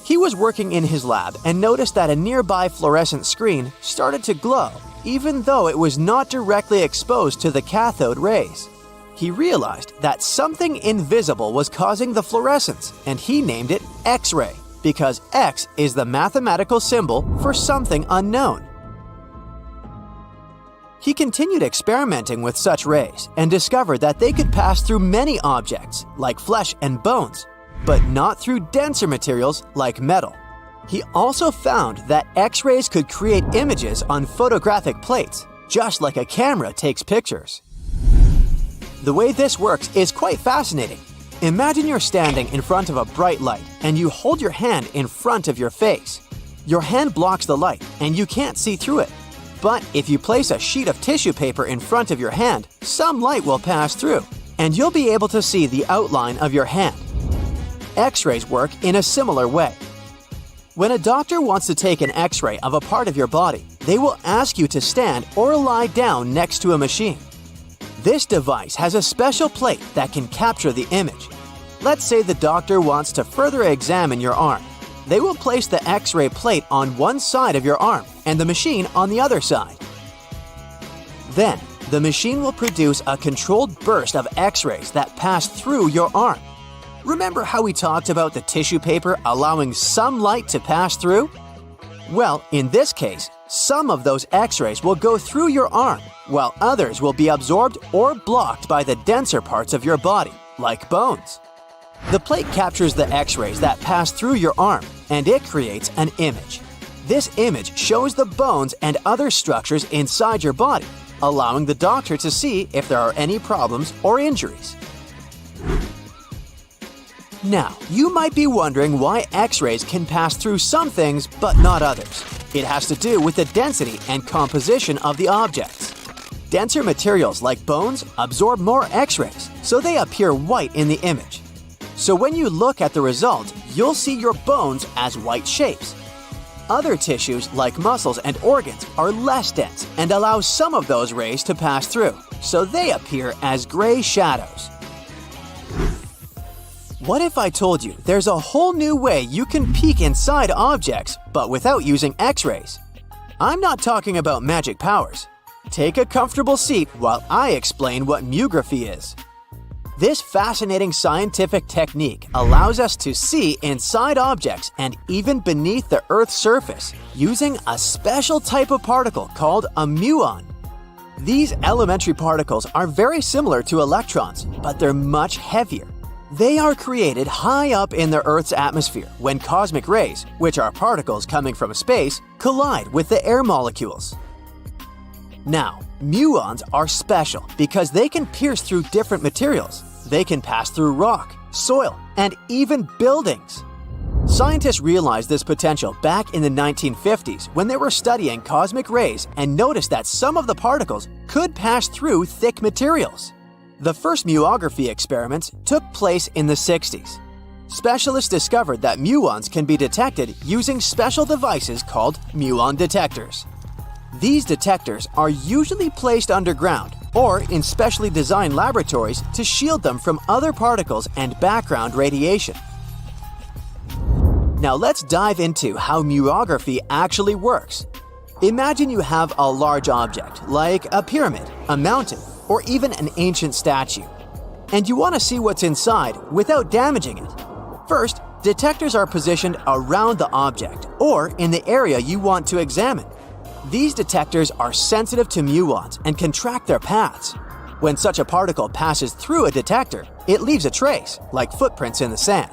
He was working in his lab and noticed that a nearby fluorescent screen started to glow, even though it was not directly exposed to the cathode rays. He realized that something invisible was causing the fluorescence, and he named it X-ray, because X is the mathematical symbol for something unknown. He continued experimenting with such rays and discovered that they could pass through many objects, like flesh and bones. but not through denser materials like metal. He also found that X-rays could create images on photographic plates, just like a camera takes pictures. The way this works is quite fascinating. Imagine you're standing in front of a bright light and you hold your hand in front of your face. Your hand blocks the light and you can't see through it. But if you place a sheet of tissue paper in front of your hand, some light will pass through, and you'll be able to see the outline of your hand. X-rays work in a similar way. When a doctor wants to take an X-ray of a part of your body, they will ask you to stand or lie down next to a machine. This device has a special plate that can capture the image. Let's say the doctor wants to further examine your arm. They will place the X-ray plate on one side of your arm and the machine on the other side. Then, the machine will produce a controlled burst of X-rays that pass through your arm. Remember how we talked about the tissue paper allowing some light to pass through? Well, in this case, some of those X-rays will go through your arm, while others will be absorbed or blocked by the denser parts of your body, like bones. The plate captures the X-rays that pass through your arm, and it creates an image. This image shows the bones and other structures inside your body, allowing the doctor to see if there are any problems or injuries. Now, you might be wondering why X-rays can pass through some things but not others. It has to do with the density and composition of the objects. Denser materials like bones absorb more X-rays, so they appear white in the image. So when you look at the result, you'll see your bones as white shapes. Other tissues like muscles and organs are less dense and allow some of those rays to pass through, so they appear as gray shadows. What if I told you there's a whole new way you can peek inside objects, but without using X-rays? I'm not talking about magic powers. Take a comfortable seat while I explain what mutography is. This fascinating scientific technique allows us to see inside objects and even beneath the Earth's surface using a special type of particle called a muon. These elementary particles are very similar to electrons, but they're much heavier. They are created high up in the Earth's atmosphere when cosmic rays, which are particles coming from space, collide with the air molecules. Now, muons are special because they can pierce through different materials. They can pass through rock, soil, and even buildings. Scientists realized this potential back in the 1950s when they were studying cosmic rays and noticed that some of the particles could pass through thick materials. The first muography experiments took place in the 60s. Specialists discovered that muons can be detected using special devices called muon detectors. These detectors are usually placed underground or in specially designed laboratories to shield them from other particles and background radiation. Now let's dive into how muography actually works. Imagine you have a large object, like a pyramid, a mountain, or even an ancient statue, and you want to see what's inside without damaging it. First, detectors are positioned around the object or in the area you want to examine. These detectors are sensitive to muons and can track their paths. When such a particle passes through a detector, it leaves a trace, like footprints in the sand.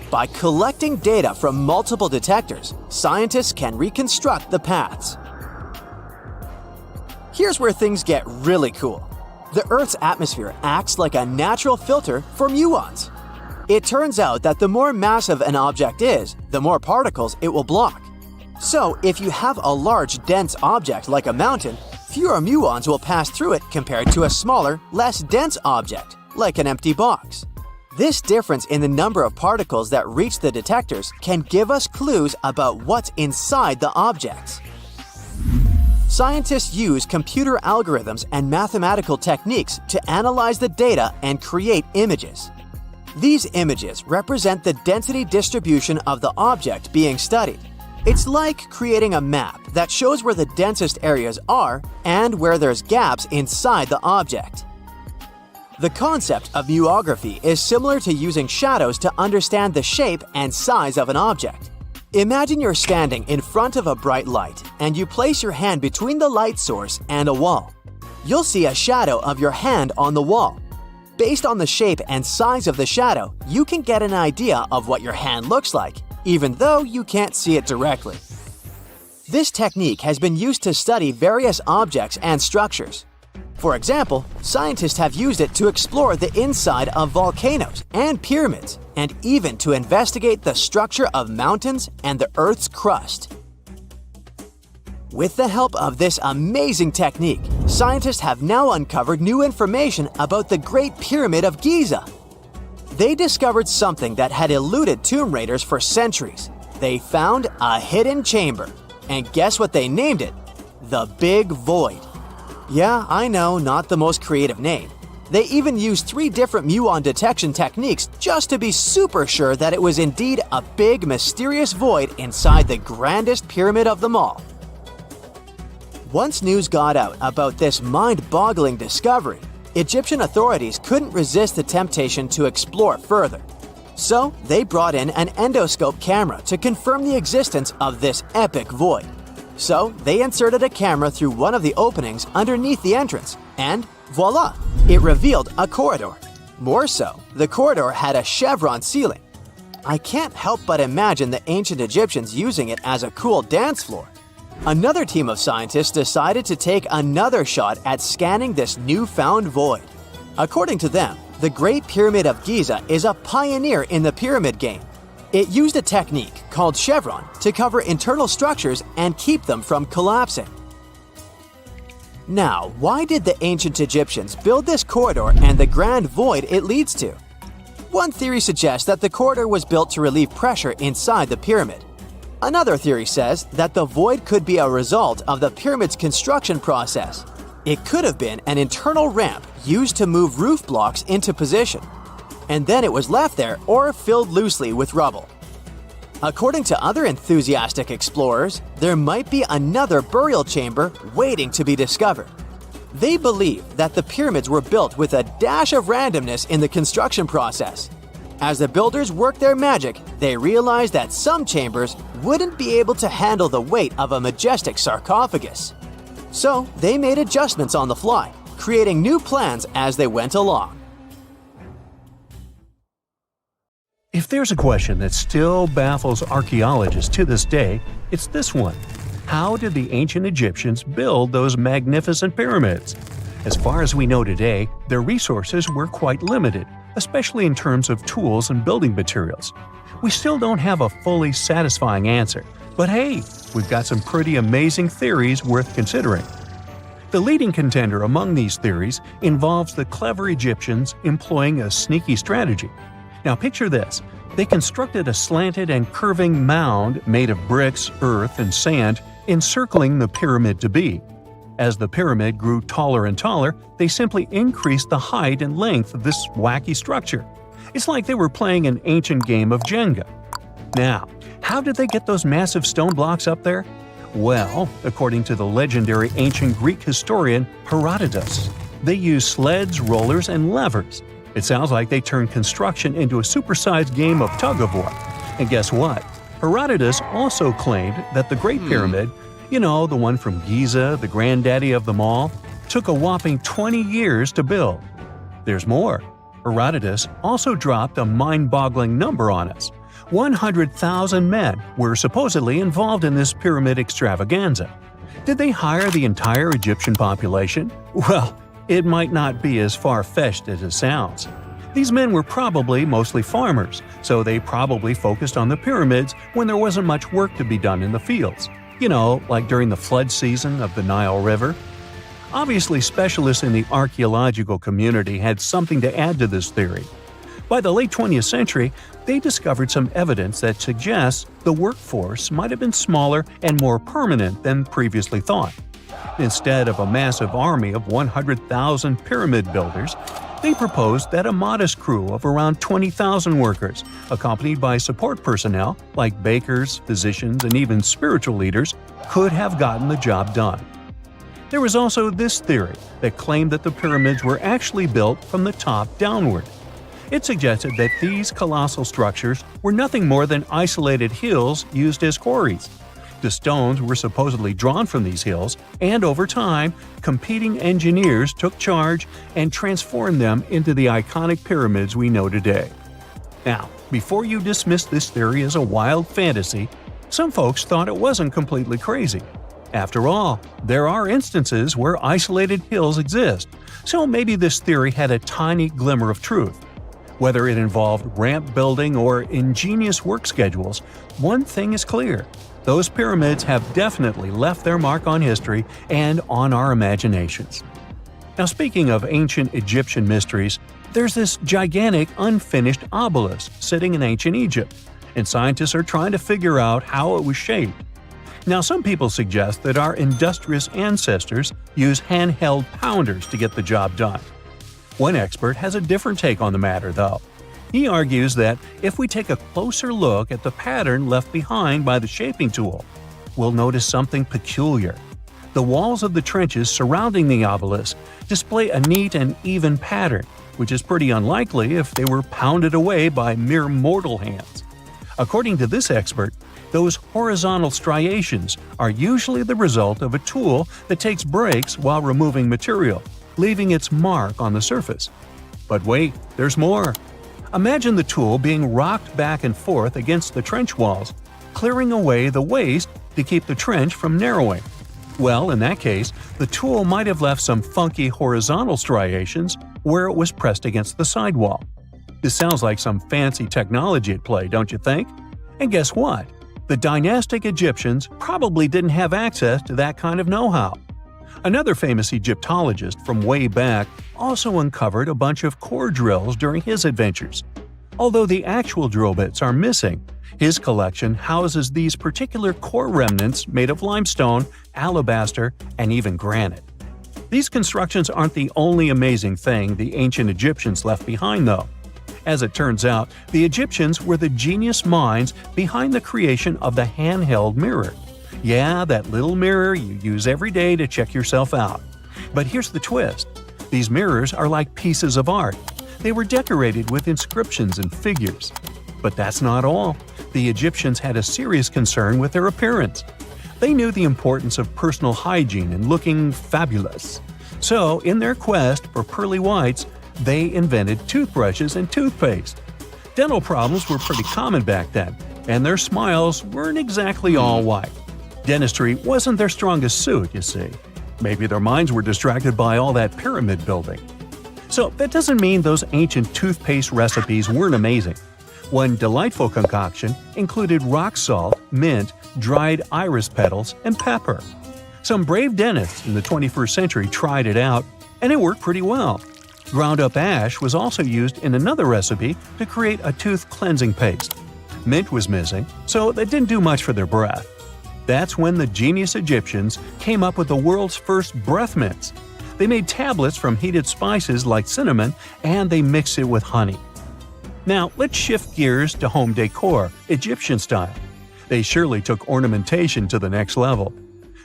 By collecting data from multiple detectors, scientists can reconstruct the paths. Here's where things get really cool. The Earth's atmosphere acts like a natural filter for muons. It turns out that the more massive an object is, the more particles it will block. So, if you have a large, dense object like a mountain, fewer muons will pass through it compared to a smaller, less dense object, like an empty box. This difference in the number of particles that reach the detectors can give us clues about what's inside the objects. Scientists use computer algorithms and mathematical techniques to analyze the data and create images. These images represent the density distribution of the object being studied. It's like creating a map that shows where the densest areas are and where there's gaps inside the object. The concept of muography is similar to using shadows to understand the shape and size of an object. Imagine you're standing in front of a bright light and you place your hand between the light source and a wall. You'll see a shadow of your hand on the wall. Based on the shape and size of the shadow, you can get an idea of what your hand looks like, even though you can't see it directly. This technique has been used to study various objects and structures. For example, scientists have used it to explore the inside of volcanoes and pyramids, and even to investigate the structure of mountains and the Earth's crust. With the help of this amazing technique, scientists have now uncovered new information about the Great Pyramid of Giza. They discovered something that had eluded tomb raiders for centuries. They found a hidden chamber. And guess what they named it? The Big Void. Yeah, I know, not the most creative name. They even used 3 different muon detection techniques just to be super sure that it was indeed a big, mysterious void inside the grandest pyramid of them all. Once news got out about this mind-boggling discovery, Egyptian authorities couldn't resist the temptation to explore further. So, they brought in an endoscope camera to confirm the existence of this epic void. So, they inserted a camera through one of the openings underneath the entrance, and voila! It revealed a corridor. More so, the corridor had a chevron ceiling. I can't help but imagine the ancient Egyptians using it as a cool dance floor. Another team of scientists decided to take another shot at scanning this newfound void. According to them, the Great Pyramid of Giza is a pioneer in the pyramid game. It used a technique called chevron to cover internal structures and keep them from collapsing. Now, why did the ancient Egyptians build this corridor and the grand void it leads to? One theory suggests that the corridor was built to relieve pressure inside the pyramid. Another theory says that the void could be a result of the pyramid's construction process. It could have been an internal ramp used to move roof blocks into position, and then it was left there or filled loosely with rubble. According to other enthusiastic explorers, there might be another burial chamber waiting to be discovered. They believe that the pyramids were built with a dash of randomness in the construction process. As the builders worked their magic, they realized that some chambers wouldn't be able to handle the weight of a majestic sarcophagus. So they made adjustments on the fly, creating new plans as they went along. If there's a question that still baffles archaeologists to this day, it's this one. How did the ancient Egyptians build those magnificent pyramids? As far as we know today, their resources were quite limited, especially in terms of tools and building materials. We still don't have a fully satisfying answer, but hey, we've got some pretty amazing theories worth considering. The leading contender among these theories involves the clever Egyptians employing a sneaky strategy. Now picture this. They constructed a slanted and curving mound made of bricks, earth, and sand encircling the pyramid to be. As the pyramid grew taller and taller, they simply increased the height and length of this wacky structure. It's like they were playing an ancient game of Jenga. Now, how did they get those massive stone blocks up there? Well, according to the legendary ancient Greek historian Herodotus, they used sleds, rollers, and levers. It sounds like they turned construction into a supersized game of tug-of-war. And guess what? Herodotus also claimed that the Great Pyramid, you know, the one from Giza, the granddaddy of them all, took a whopping 20 years to build. There's more. Herodotus also dropped a mind-boggling number on us. 100,000 men were supposedly involved in this pyramid extravaganza. Did they hire the entire Egyptian population? Well, it might not be as far-fetched as it sounds. These men were probably mostly farmers, so they probably focused on the pyramids when there wasn't much work to be done in the fields. You know, like during the flood season of the Nile River. Obviously, specialists in the archaeological community had something to add to this theory. By the late 20th century, they discovered some evidence that suggests the workforce might have been smaller and more permanent than previously thought. Instead of a massive army of 100,000 pyramid builders, they proposed that a modest crew of around 20,000 workers, accompanied by support personnel like bakers, physicians, and even spiritual leaders, could have gotten the job done. There was also this theory that claimed that the pyramids were actually built from the top downward. It suggested that these colossal structures were nothing more than isolated hills used as quarries. The stones were supposedly drawn from these hills, and over time, competing engineers took charge and transformed them into the iconic pyramids we know today. Now, before you dismiss this theory as a wild fantasy, some folks thought it wasn't completely crazy. After all, there are instances where isolated hills exist, so maybe this theory had a tiny glimmer of truth. Whether it involved ramp building or ingenious work schedules, one thing is clear: those pyramids have definitely left their mark on history and on our imaginations. Now, speaking of ancient Egyptian mysteries, there's this gigantic unfinished obelisk sitting in ancient Egypt, and scientists are trying to figure out how it was shaped. Now, some people suggest that our industrious ancestors used handheld pounders to get the job done. One expert has a different take on the matter, though. He argues that if we take a closer look at the pattern left behind by the shaping tool, we'll notice something peculiar. The walls of the trenches surrounding the obelisk display a neat and even pattern, which is pretty unlikely if they were pounded away by mere mortal hands. According to this expert, those horizontal striations are usually the result of a tool that takes breaks while removing material, leaving its mark on the surface. But wait, there's more. Imagine the tool being rocked back and forth against the trench walls, clearing away the waste to keep the trench from narrowing. Well, in that case, the tool might have left some funky horizontal striations where it was pressed against the sidewall. This sounds like some fancy technology at play, don't you think? And guess what? The dynastic Egyptians probably didn't have access to that kind of know-how. Another famous Egyptologist from way back also uncovered a bunch of core drills during his adventures. Although the actual drill bits are missing, his collection houses these particular core remnants made of limestone, alabaster, and even granite. These constructions aren't the only amazing thing the ancient Egyptians left behind, though. As it turns out, the Egyptians were the genius minds behind the creation of the handheld mirror. Yeah, that little mirror you use every day to check yourself out. But here's the twist. These mirrors are like pieces of art. They were decorated with inscriptions and figures. But that's not all. The Egyptians had a serious concern with their appearance. They knew the importance of personal hygiene and looking fabulous. So, in their quest for pearly whites, they invented toothbrushes and toothpaste. Dental problems were pretty common back then, and their smiles weren't exactly all white. Dentistry wasn't their strongest suit, you see. Maybe their minds were distracted by all that pyramid building. So that doesn't mean those ancient toothpaste recipes weren't amazing. One delightful concoction included rock salt, mint, dried iris petals, and pepper. Some brave dentists in the 21st century tried it out, and it worked pretty well. Ground-up ash was also used in another recipe to create a tooth cleansing paste. Mint was missing, so that didn't do much for their breath. That's when the genius Egyptians came up with the world's first breath mints. They made tablets from heated spices like cinnamon, and they mixed it with honey. Now, let's shift gears to home decor, Egyptian style. They surely took ornamentation to the next level.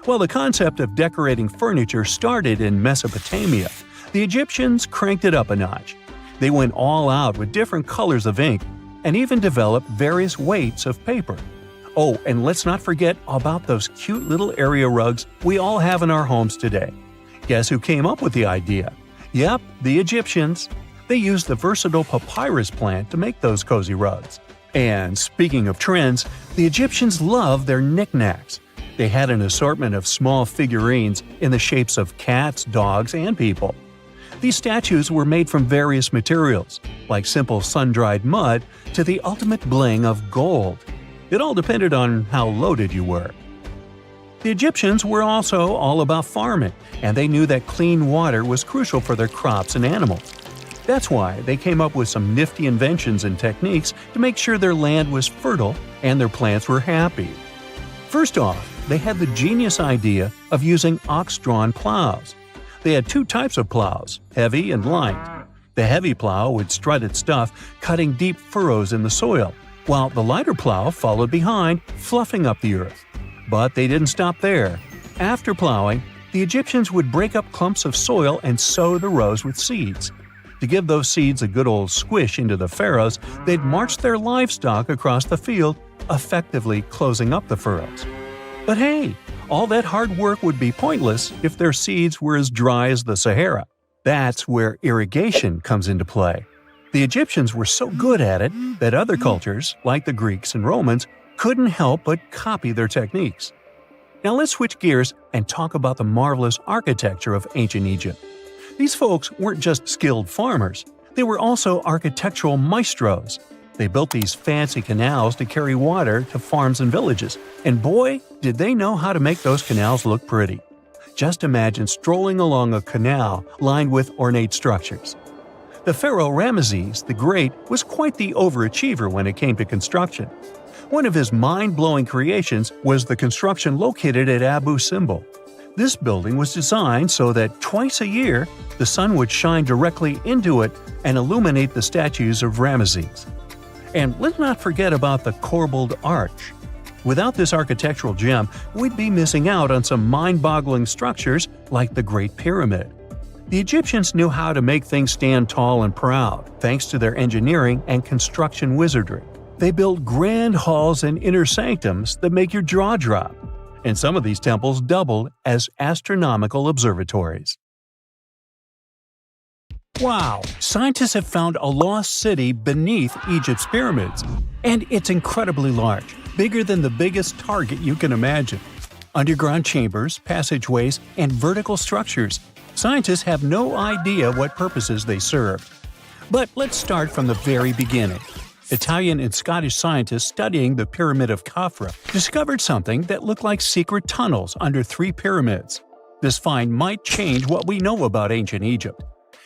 While the concept of decorating furniture started in Mesopotamia, the Egyptians cranked it up a notch. They went all out with different colors of ink and even developed various weights of paper. Oh, and let's not forget about those cute little area rugs we all have in our homes today. Guess who came up with the idea? Yep, the Egyptians. They used the versatile papyrus plant to make those cozy rugs. And speaking of trends, the Egyptians loved their knickknacks. They had an assortment of small figurines in the shapes of cats, dogs, and people. These statues were made from various materials, like simple sun-dried mud to the ultimate bling of gold. It all depended on how loaded you were. The Egyptians were also all about farming, and they knew that clean water was crucial for their crops and animals. That's why they came up with some nifty inventions and techniques to make sure their land was fertile and their plants were happy. First off, they had the genius idea of using ox-drawn plows. They had two types of plows, heavy and light. The heavy plow would strut its stuff, cutting deep furrows in the soil, while the lighter plow followed behind, fluffing up the earth. But they didn't stop there. After plowing, the Egyptians would break up clumps of soil and sow the rows with seeds. To give those seeds a good old squish into the furrows, they'd march their livestock across the field, effectively closing up the furrows. But hey, all that hard work would be pointless if their seeds were as dry as the Sahara. That's where irrigation comes into play. The Egyptians were so good at it that other cultures, like the Greeks and Romans, couldn't help but copy their techniques. Now let's switch gears and talk about the marvelous architecture of ancient Egypt. These folks weren't just skilled farmers, they were also architectural maestros. They built these fancy canals to carry water to farms and villages, and boy, did they know how to make those canals look pretty. Just imagine strolling along a canal lined with ornate structures. The pharaoh Ramesses the Great was quite the overachiever when it came to construction. One of his mind-blowing creations was the construction located at Abu Simbel. This building was designed so that twice a year, the sun would shine directly into it and illuminate the statues of Ramesses. And let's not forget about the corbelled arch. Without this architectural gem, we'd be missing out on some mind-boggling structures like the Great Pyramid. The Egyptians knew how to make things stand tall and proud, thanks to their engineering and construction wizardry. They built grand halls and inner sanctums that make your jaw drop, and some of these temples doubled as astronomical observatories. Wow! Scientists have found a lost city beneath Egypt's pyramids, and it's incredibly large, bigger than the biggest target you can imagine. Underground chambers, passageways, and vertical structures. Scientists have no idea what purposes they serve. But let's start from the very beginning. Italian and Scottish scientists studying the Pyramid of Khafra discovered something that looked like secret tunnels under 3 pyramids. This find might change what we know about ancient Egypt.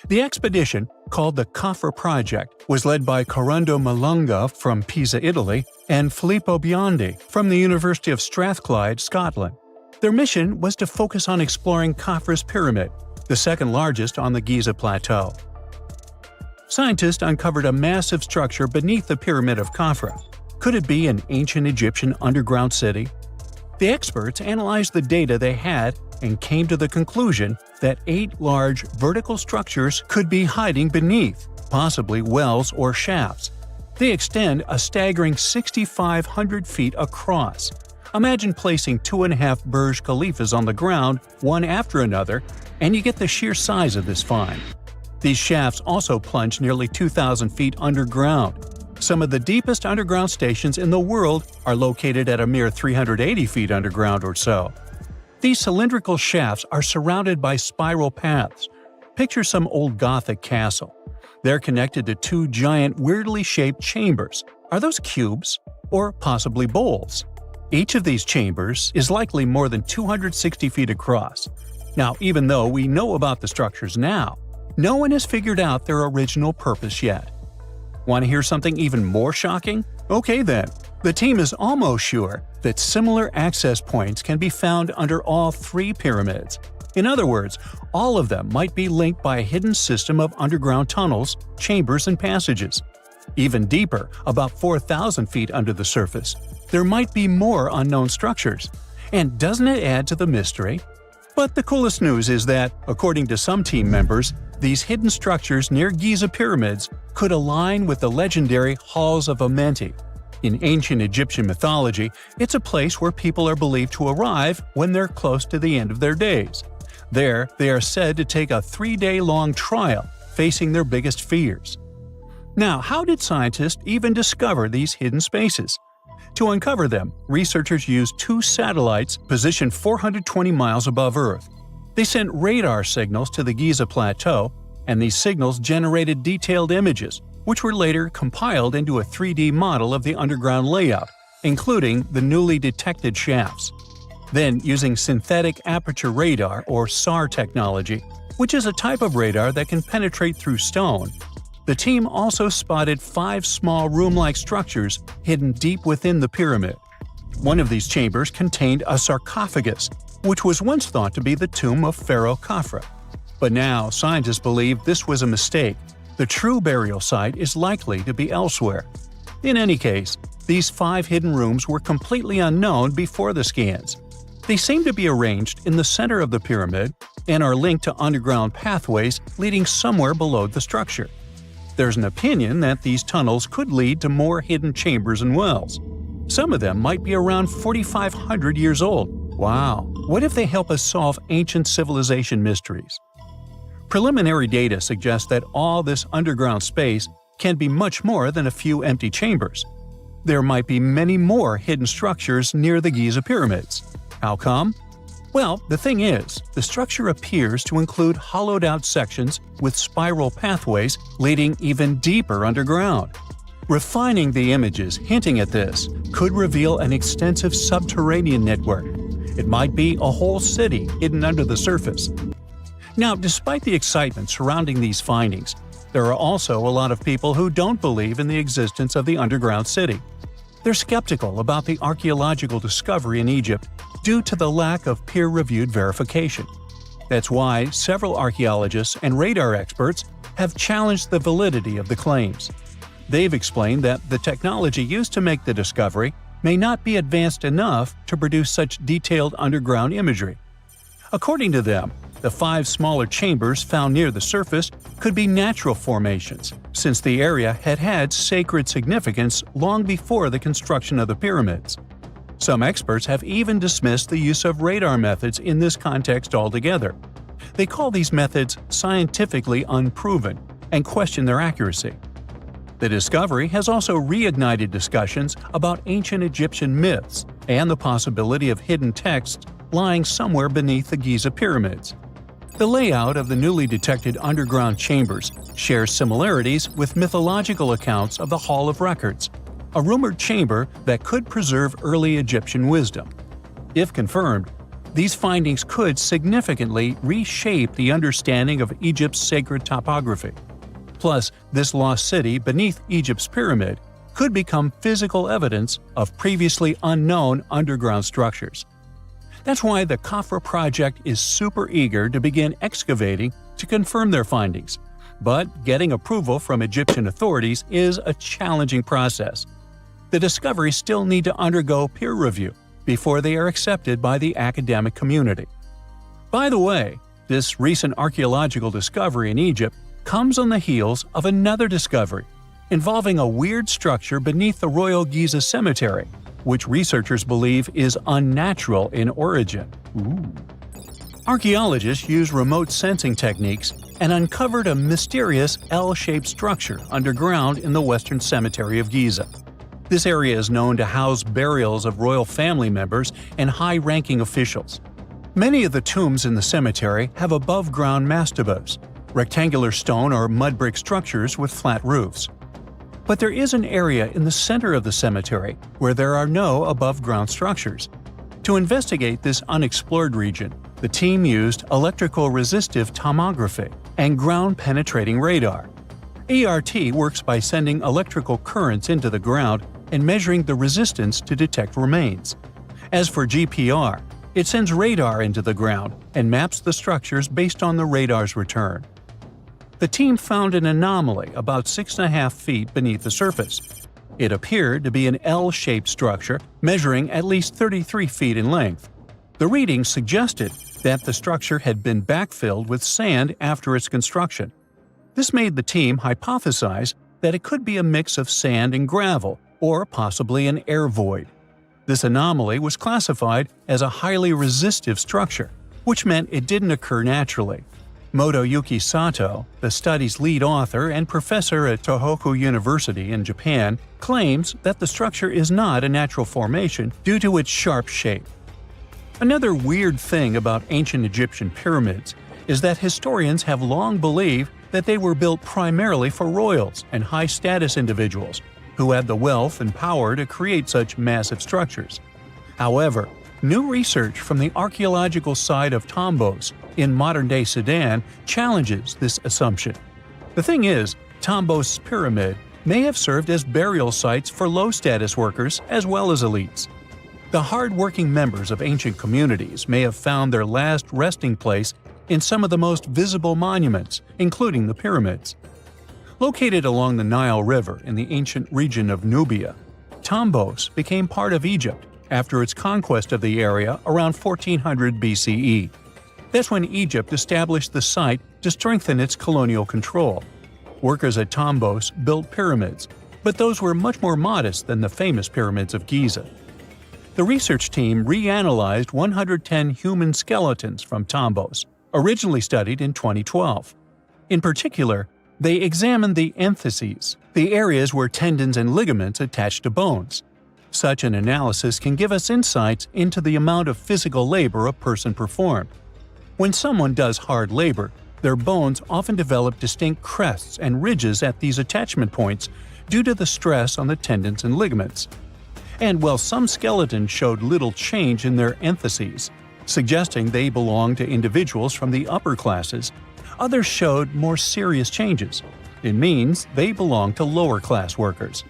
The expedition, called the Khafra Project, was led by Corrado Malunga from Pisa, Italy, and Filippo Biondi from the University of Strathclyde, Scotland. Their mission was to focus on exploring Khafra's pyramid, the second largest on the Giza Plateau. Scientists uncovered a massive structure beneath the Pyramid of Khafra. Could it be an ancient Egyptian underground city? The experts analyzed the data they had and came to the conclusion that 8 large vertical structures could be hiding beneath, possibly wells or shafts. They extend a staggering 6,500 feet across. Imagine placing 2.5 Burj Khalifas on the ground, one after another, and you get the sheer size of this find. These shafts also plunge nearly 2,000 feet underground. Some of the deepest underground stations in the world are located at a mere 380 feet underground or so. These cylindrical shafts are surrounded by spiral paths. Picture some old Gothic castle. They're connected to 2 giant, weirdly shaped chambers. Are those cubes? Or possibly bowls? Each of these chambers is likely more than 260 feet across. Now, even though we know about the structures now, no one has figured out their original purpose yet. Want to hear something even more shocking? Okay then, the team is almost sure that similar access points can be found under all 3 pyramids. In other words, all of them might be linked by a hidden system of underground tunnels, chambers, and passages. Even deeper, about 4,000 feet under the surface, there might be more unknown structures. And doesn't it add to the mystery? But the coolest news is that, according to some team members, these hidden structures near Giza pyramids could align with the legendary Halls of Amenti. In ancient Egyptian mythology, it's a place where people are believed to arrive when they're close to the end of their days. There, they are said to take a 3-day-long trial, facing their biggest fears. Now, how did scientists even discover these hidden spaces? To uncover them, researchers used 2 satellites positioned 420 miles above Earth. They sent radar signals to the Giza Plateau, and these signals generated detailed images, which were later compiled into a 3D model of the underground layout, including the newly detected shafts. Then, using synthetic aperture radar or SAR technology, which is a type of radar that can penetrate through stone, the team also spotted 5 small room-like structures hidden deep within the pyramid. One of these chambers contained a sarcophagus, which was once thought to be the tomb of Pharaoh Khafra. But now, scientists believe this was a mistake. The true burial site is likely to be elsewhere. In any case, these 5 hidden rooms were completely unknown before the scans. They seem to be arranged in the center of the pyramid and are linked to underground pathways leading somewhere below the structure. There's an opinion that these tunnels could lead to more hidden chambers and wells. Some of them might be around 4,500 years old. Wow! What if they help us solve ancient civilization mysteries? Preliminary data suggests that all this underground space can be much more than a few empty chambers. There might be many more hidden structures near the Giza pyramids. How come? Well, the thing is, the structure appears to include hollowed-out sections with spiral pathways leading even deeper underground. Refining the images hinting at this could reveal an extensive subterranean network. It might be a whole city hidden under the surface. Now, despite the excitement surrounding these findings, there are also a lot of people who don't believe in the existence of the underground city. They're skeptical about the archaeological discovery in Egypt due to the lack of peer-reviewed verification. That's why several archaeologists and radar experts have challenged the validity of the claims. They've explained that the technology used to make the discovery may not be advanced enough to produce such detailed underground imagery. According to them, the 5 smaller chambers found near the surface could be natural formations, since the area had had sacred significance long before the construction of the pyramids. Some experts have even dismissed the use of radar methods in this context altogether. They call these methods scientifically unproven and question their accuracy. The discovery has also reignited discussions about ancient Egyptian myths and the possibility of hidden texts lying somewhere beneath the Giza pyramids. The layout of the newly detected underground chambers shares similarities with mythological accounts of the Hall of Records, a rumored chamber that could preserve early Egyptian wisdom. If confirmed, these findings could significantly reshape the understanding of Egypt's sacred topography. Plus, this lost city beneath Egypt's pyramid could become physical evidence of previously unknown underground structures. That's why the Khafra project is super eager to begin excavating to confirm their findings. But getting approval from Egyptian authorities is a challenging process. The discoveries still need to undergo peer review before they are accepted by the academic community. By the way, this recent archaeological discovery in Egypt comes on the heels of another discovery involving a weird structure beneath the Royal Giza Cemetery, which researchers believe is unnatural in origin. Archaeologists used remote sensing techniques and uncovered a mysterious L-shaped structure underground in the Western Cemetery of Giza. This area is known to house burials of royal family members and high-ranking officials. Many of the tombs in the cemetery have above-ground mastabas, rectangular stone or mud brick structures with flat roofs. But there is an area in the center of the cemetery where there are no above-ground structures. To investigate this unexplored region, the team used electrical resistive tomography and ground-penetrating radar. ERT works by sending electrical currents into the ground and measuring the resistance to detect remains. As for GPR, it sends radar into the ground and maps the structures based on the radar's return. The team found an anomaly about 6.5 feet beneath the surface. It appeared to be an L-shaped structure measuring at least 33 feet in length. The readings suggested that the structure had been backfilled with sand after its construction. This made the team hypothesize that it could be a mix of sand and gravel, or possibly an air void. This anomaly was classified as a highly resistive structure, which meant it didn't occur naturally. Motoyuki Sato, the study's lead author and professor at Tohoku University in Japan, claims that the structure is not a natural formation due to its sharp shape. Another weird thing about ancient Egyptian pyramids is that historians have long believed that they were built primarily for royals and high-status individuals who had the wealth and power to create such massive structures. However, new research from the archaeological site of Tombos in modern-day Sudan challenges this assumption. The thing is, Tombos' pyramid may have served as burial sites for low-status workers as well as elites. The hard-working members of ancient communities may have found their last resting place in some of the most visible monuments, including the pyramids. Located along the Nile River in the ancient region of Nubia, Tombos became part of Egypt after its conquest of the area around 1400 BCE. That's when Egypt established the site to strengthen its colonial control. Workers at Tombos built pyramids, but those were much more modest than the famous pyramids of Giza. The research team reanalyzed 110 human skeletons from tombos, originally studied in 2012. In particular, they examined the entheses, the areas where tendons and ligaments attach to bones. Such an analysis can give us insights into the amount of physical labor a person performed. When someone does hard labor, their bones often develop distinct crests and ridges at these attachment points due to the stress on the tendons and ligaments. And while some skeletons showed little change in their entheses, suggesting they belonged to individuals from the upper classes, others showed more serious changes. It means they belong to lower-class workers.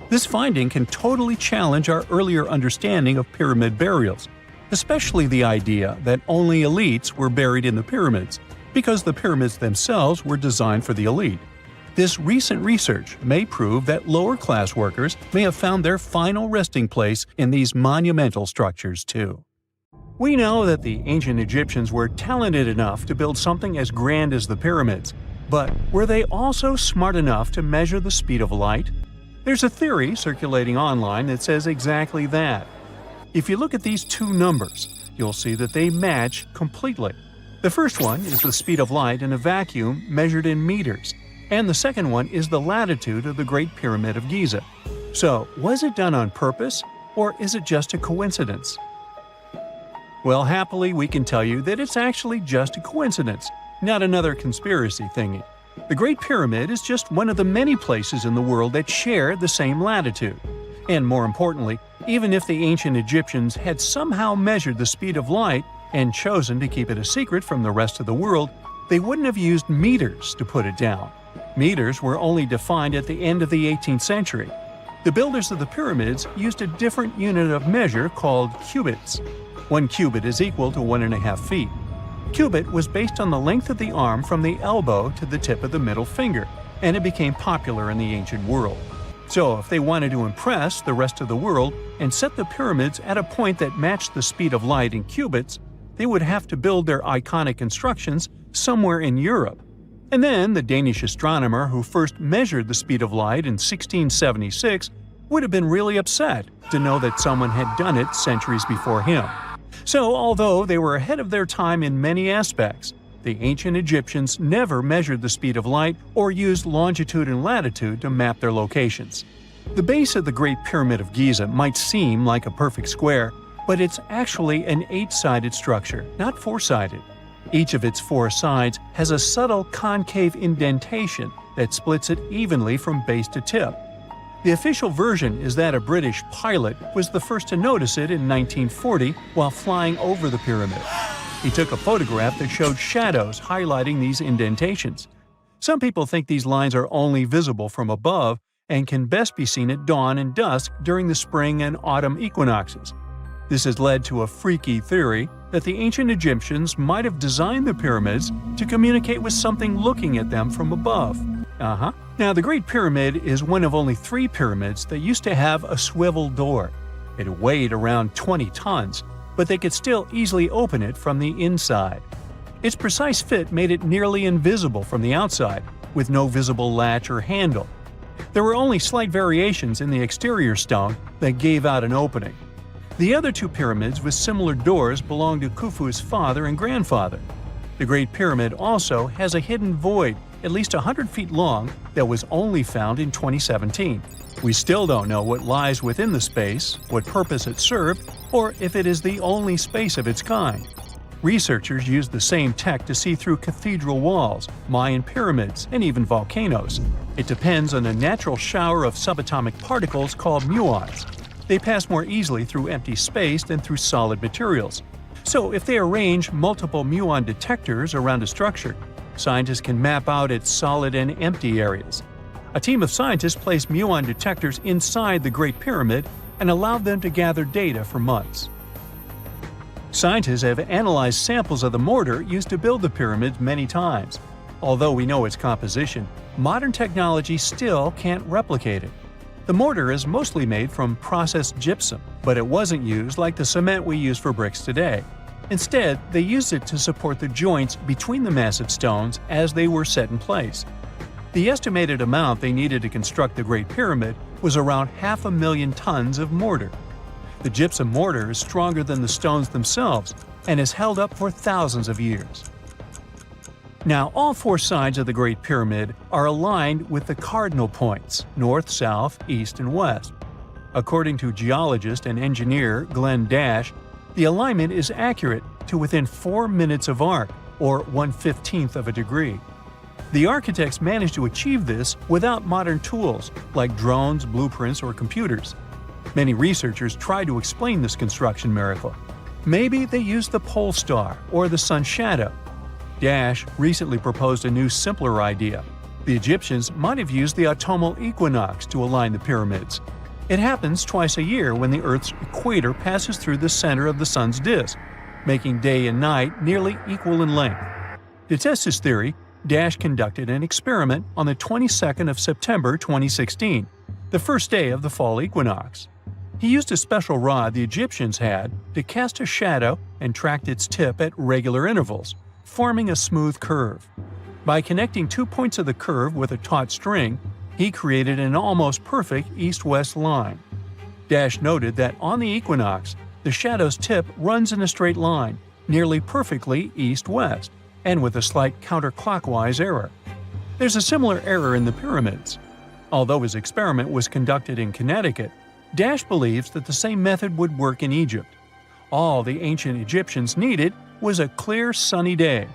This finding can totally challenge our earlier understanding of pyramid burials, especially the idea that only elites were buried in the pyramids, because the pyramids themselves were designed for the elite. This recent research may prove that lower-class workers may have found their final resting place in these monumental structures too. We know that the ancient Egyptians were talented enough to build something as grand as the pyramids, but were they also smart enough to measure the speed of light? There's a theory circulating online that says exactly that. If you look at these two numbers, you'll see that they match completely. The first one is the speed of light in a vacuum measured in meters, and the second one is the latitude of the Great Pyramid of Giza. So, was it done on purpose, or is it just a coincidence? Well, happily, we can tell you that it's actually just a coincidence, not another conspiracy thingy. The Great Pyramid is just one of the many places in the world that share the same latitude. And more importantly, even if the ancient Egyptians had somehow measured the speed of light and chosen to keep it a secret from the rest of the world, they wouldn't have used meters to put it down. Meters were only defined at the end of the 18th century. The builders of the pyramids used a different unit of measure called cubits. 1 cubit is equal to 1.5 feet. Cubit was based on the length of the arm from the elbow to the tip of the middle finger, and it became popular in the ancient world. So if they wanted to impress the rest of the world and set the pyramids at a point that matched the speed of light in cubits, they would have to build their iconic constructions somewhere in Europe. And then the Danish astronomer who first measured the speed of light in 1676 would have been really upset to know that someone had done it centuries before him. So, although they were ahead of their time in many aspects, the ancient Egyptians never measured the speed of light or used longitude and latitude to map their locations. The base of the Great Pyramid of Giza might seem like a perfect square, but it's actually an 8-sided structure, not 4-sided. Each of its 4 sides has a subtle concave indentation that splits it evenly from base to tip. The official version is that a British pilot was the first to notice it in 1940 while flying over the pyramid. He took a photograph that showed shadows highlighting these indentations. Some people think these lines are only visible from above and can best be seen at dawn and dusk during the spring and autumn equinoxes. This has led to a freaky theory that the ancient Egyptians might have designed the pyramids to communicate with something looking at them from above. Now, the Great Pyramid is one of only 3 pyramids that used to have a swivel door. It weighed around 20 tons, but they could still easily open it from the inside. Its precise fit made it nearly invisible from the outside, with no visible latch or handle. There were only slight variations in the exterior stone that gave out an opening. The other 2 pyramids with similar doors belonged to Khufu's father and grandfather. The Great Pyramid also has a hidden void at least 100 feet long that was only found in 2017. We still don't know what lies within the space, what purpose it served, or if it is the only space of its kind. Researchers used the same tech to see through cathedral walls, Mayan pyramids, and even volcanoes. It depends on a natural shower of subatomic particles called muons. They pass more easily through empty space than through solid materials. So if they arrange multiple muon detectors around a structure, scientists can map out its solid and empty areas. A team of scientists placed muon detectors inside the Great Pyramid and allowed them to gather data for months. Scientists have analyzed samples of the mortar used to build the pyramids many times. Although we know its composition, modern technology still can't replicate it. The mortar is mostly made from processed gypsum, but it wasn't used like the cement we use for bricks today. Instead, they used it to support the joints between the massive stones as they were set in place. The estimated amount they needed to construct the Great Pyramid was around 500,000 tons of mortar. The gypsum mortar is stronger than the stones themselves and has held up for thousands of years. Now, all four sides of the Great Pyramid are aligned with the cardinal points – north, south, east, and west. According to geologist and engineer Glenn Dash, the alignment is accurate to within 4 minutes of arc, or 1/15th of a degree. The architects managed to achieve this without modern tools like drones, blueprints, or computers. Many researchers try to explain this construction miracle. Maybe they used the pole star or the sun's shadow. Dash recently proposed a new, simpler idea. The Egyptians might have used the autumnal equinox to align the pyramids. It happens twice a year when the Earth's equator passes through the center of the sun's disk, making day and night nearly equal in length. To test his theory, Dash conducted an experiment on the 22nd of September 2016, the first day of the fall equinox. He used a special rod the Egyptians had to cast a shadow and tracked its tip at regular intervals, forming a smooth curve. By connecting 2 points of the curve with a taut string, he created an almost perfect east-west line. Dash noted that on the equinox, the shadow's tip runs in a straight line, nearly perfectly east-west, and with a slight counterclockwise error. There's a similar error in the pyramids. Although his experiment was conducted in Connecticut, Dash believes that the same method would work in Egypt. All the ancient Egyptians needed was a clear, sunny day.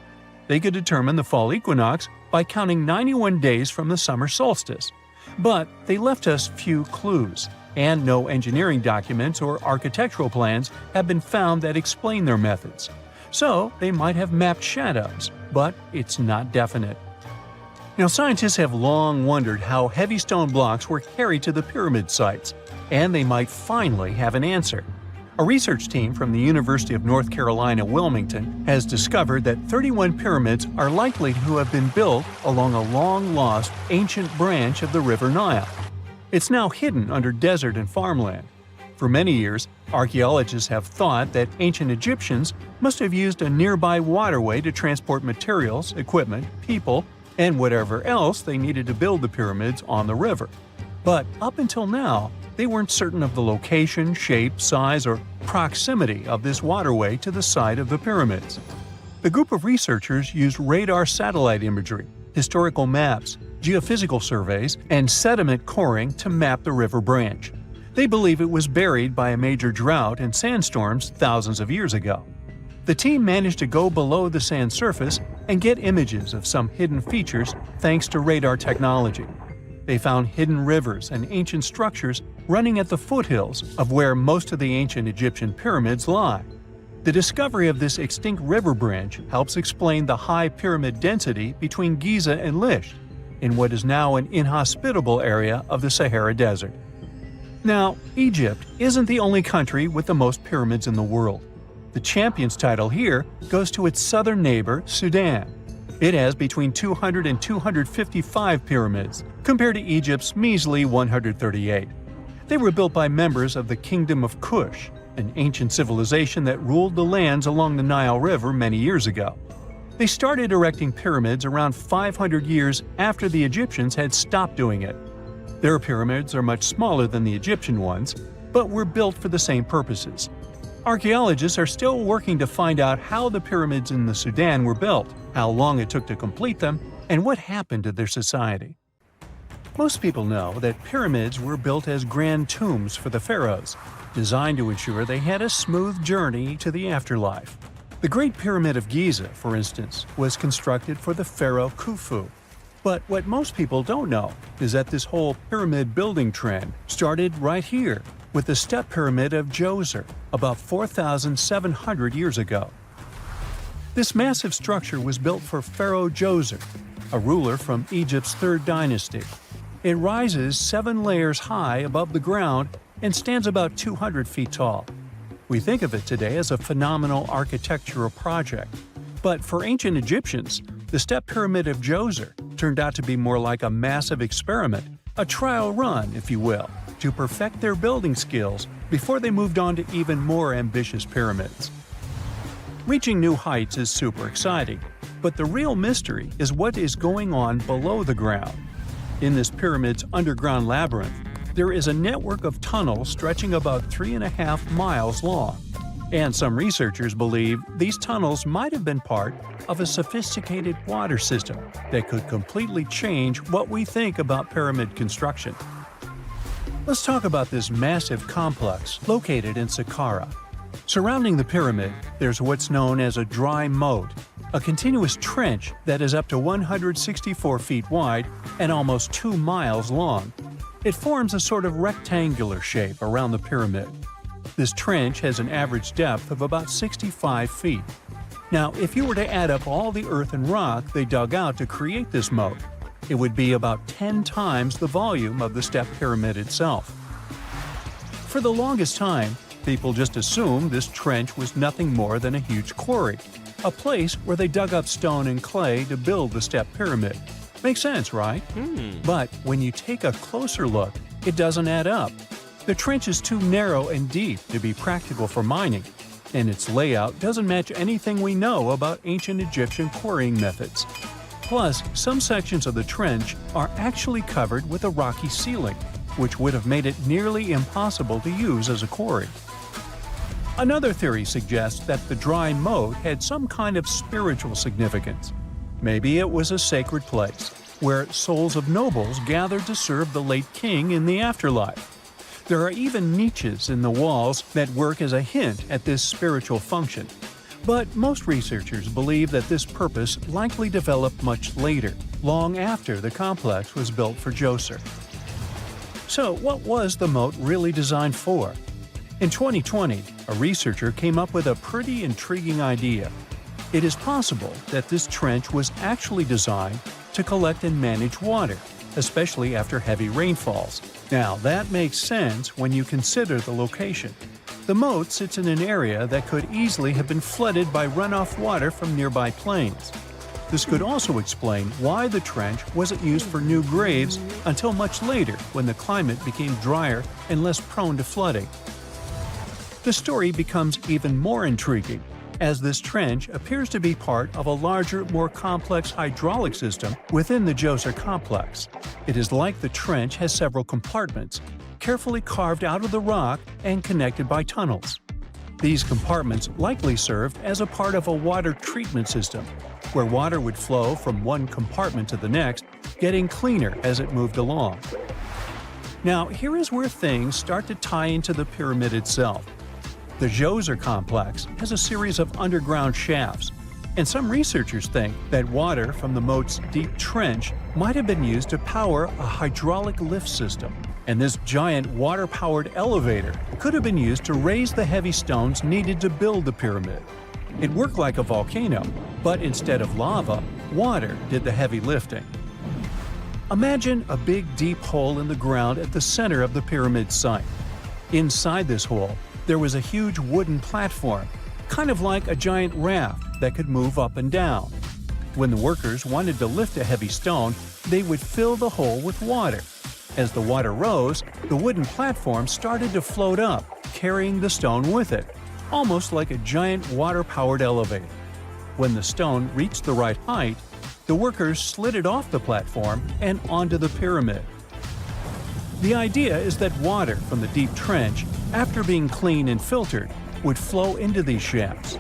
They could determine the fall equinox by counting 91 days from the summer solstice. But they left us few clues, and no engineering documents or architectural plans have been found that explain their methods. So they might have mapped shadows, but it's not definite. Now, scientists have long wondered how heavy stone blocks were carried to the pyramid sites, and they might finally have an answer. A research team from the University of North Carolina, Wilmington, has discovered that 31 pyramids are likely to have been built along a long-lost ancient branch of the River Nile. It's now hidden under desert and farmland. For many years, archaeologists have thought that ancient Egyptians must have used a nearby waterway to transport materials, equipment, people, and whatever else they needed to build the pyramids on the river. But up until now, they weren't certain of the location, shape, size, or proximity of this waterway to the site of the pyramids. The group of researchers used radar satellite imagery, historical maps, geophysical surveys, and sediment coring to map the river branch. They believe it was buried by a major drought and sandstorms thousands of years ago. The team managed to go below the sand surface and get images of some hidden features thanks to radar technology. They found hidden rivers and ancient structures running at the foothills of where most of the ancient Egyptian pyramids lie. The discovery of this extinct river branch helps explain the high pyramid density between Giza and Lisht, in what is now an inhospitable area of the Sahara Desert. Now, Egypt isn't the only country with the most pyramids in the world. The champion's title here goes to its southern neighbor, Sudan. It has between 200 and 255 pyramids, compared to Egypt's measly 138. They were built by members of the Kingdom of Kush, an ancient civilization that ruled the lands along the Nile River many years ago. They started erecting pyramids around 500 years after the Egyptians had stopped doing it. Their pyramids are much smaller than the Egyptian ones, but were built for the same purposes. Archaeologists are still working to find out how the pyramids in the Sudan were built, how long it took to complete them, and what happened to their society. Most people know that pyramids were built as grand tombs for the pharaohs, designed to ensure they had a smooth journey to the afterlife. The Great Pyramid of Giza, for instance, was constructed for the pharaoh Khufu. But what most people don't know is that this whole pyramid building trend started right here, with the step pyramid of Djoser, about 4,700 years ago. This massive structure was built for Pharaoh Djoser, a ruler from Egypt's 3rd dynasty. It rises 7 layers high above the ground and stands about 200 feet tall. We think of it today as a phenomenal architectural project, but for ancient Egyptians, the step pyramid of Djoser turned out to be more like a massive experiment, a trial run, if you will, to perfect their building skills before they moved on to even more ambitious pyramids. Reaching new heights is super exciting, But the real mystery is what is going on below the ground. In this pyramid's underground labyrinth, there is a network of tunnels stretching about 3.5 miles long. And some researchers believe these tunnels might have been part of a sophisticated water system that could completely change what we think about pyramid construction. Let's talk about this massive complex located in Saqqara. Surrounding the pyramid, there's what's known as a dry moat, a continuous trench that is up to 164 feet wide and almost 2 miles long. It forms a sort of rectangular shape around the pyramid. This trench has an average depth of about 65 feet. Now, if you were to add up all the earth and rock they dug out to create this moat, it would be about 10 times the volume of the step pyramid itself. For the longest time, people just assumed this trench was nothing more than a huge quarry, a place where they dug up stone and clay to build the step pyramid. Makes sense, right? But when you take a closer look, it doesn't add up. The trench is too narrow and deep to be practical for mining, and its layout doesn't match anything we know about ancient Egyptian quarrying methods. Plus, some sections of the trench are actually covered with a rocky ceiling, which would have made it nearly impossible to use as a quarry. Another theory suggests that the dry moat had some kind of spiritual significance. Maybe it was a sacred place, where souls of nobles gathered to serve the late king in the afterlife. There are even niches in the walls that work as a hint at this spiritual function. But most researchers believe that this purpose likely developed much later, long after the complex was built for Djoser. So, what was the moat really designed for? In 2020, a researcher came up with a pretty intriguing idea. It is possible that this trench was actually designed to collect and manage water, especially after heavy rainfalls. Now, that makes sense when you consider the location. The moat sits in an area that could easily have been flooded by runoff water from nearby plains. This could also explain why the trench wasn't used for new graves until much later when the climate became drier and less prone to flooding. The story becomes even more intriguing as this trench appears to be part of a larger, more complex hydraulic system within the Djoser complex. It is like the trench has several compartments, carefully carved out of the rock and connected by tunnels. These compartments likely served as a part of a water treatment system, where water would flow from one compartment to the next, getting cleaner as it moved along. Now, here is where things start to tie into the pyramid itself. The Djoser complex has a series of underground shafts, and some researchers think that water from the moat's deep trench might have been used to power a hydraulic lift system, and this giant water-powered elevator could have been used to raise the heavy stones needed to build the pyramid. It worked like a volcano, but instead of lava, water did the heavy lifting. Imagine a big deep hole in the ground at the center of the pyramid site. Inside this hole, there was a huge wooden platform, kind of like a giant raft that could move up and down. When the workers wanted to lift a heavy stone, they would fill the hole with water. As the water rose, the wooden platform started to float up, carrying the stone with it, almost like a giant water-powered elevator. When the stone reached the right height, the workers slid it off the platform and onto the pyramid. The idea is that water from the deep trench, after being cleaned and filtered, would flow into these shafts.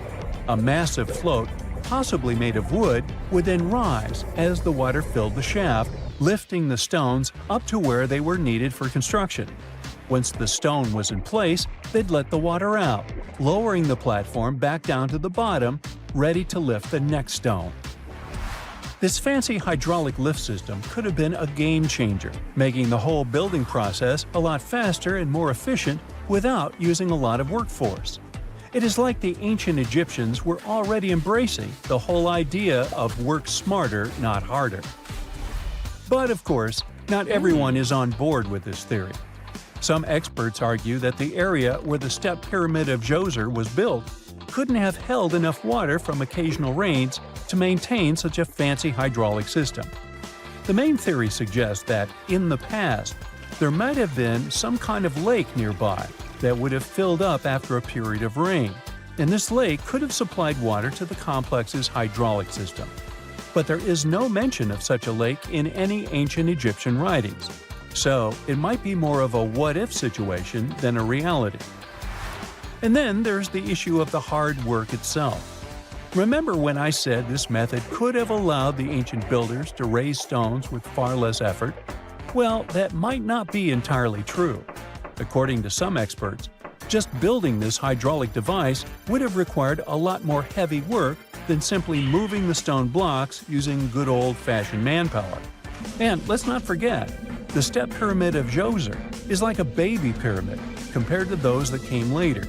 A massive float, possibly made of wood, would then rise as the water filled the shaft, lifting the stones up to where they were needed for construction. Once the stone was in place, they'd let the water out, lowering the platform back down to the bottom, ready to lift the next stone. This fancy hydraulic lift system could have been a game changer, making the whole building process a lot faster and more efficient without using a lot of workforce. It is like the ancient Egyptians were already embracing the whole idea of work smarter, not harder. But of course, not everyone is on board with this theory. Some experts argue that the area where the step pyramid of Djoser was built couldn't have held enough water from occasional rains to maintain such a fancy hydraulic system. The main theory suggests that, in the past, there might have been some kind of lake nearby that would have filled up after a period of rain, and this lake could have supplied water to the complex's hydraulic system. but there is no mention of such a lake in any ancient Egyptian writings. So it might be more of a what-if situation than a reality. And then there's the issue of the hard work itself. Remember when I said this method could have allowed the ancient builders to raise stones with far less effort? Well, that might not be entirely true. According to some experts, just building this hydraulic device would have required a lot more heavy work than simply moving the stone blocks using good old-fashioned manpower. And let's not forget, the step pyramid of Djoser is like a baby pyramid compared to those that came later.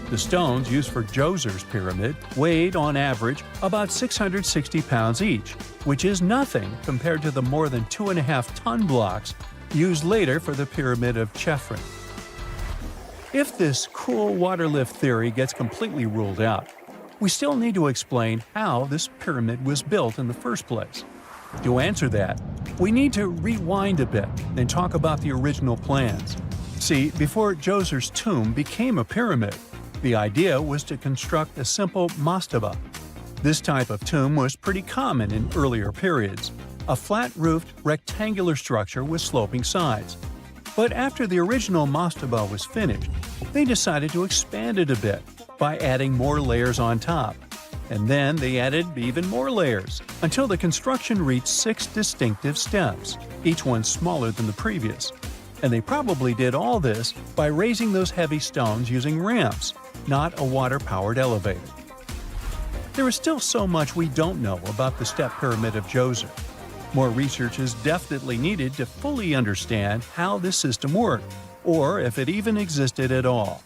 The stones used for Djoser's pyramid weighed, on average, about 660 pounds each, which is nothing compared to the more than 2.5-ton blocks used later for the pyramid of Chephren. If this cool water lift theory gets completely ruled out, we still need to explain how this pyramid was built in the first place. To answer that, we need to rewind a bit and talk about the original plans. See, before Djoser's tomb became a pyramid, the idea was to construct a simple mastaba. This type of tomb was pretty common in earlier periods, a flat-roofed, rectangular structure with sloping sides. But after the original mastaba was finished, they decided to expand it a bit by adding more layers on top. And then they added even more layers, until the construction reached 6 distinctive steps, each one smaller than the previous. And they probably did all this by raising those heavy stones using ramps, not a water-powered elevator. There is still so much we don't know about the step pyramid of Djoser. More research is definitely needed to fully understand how this system worked, or if it even existed at all.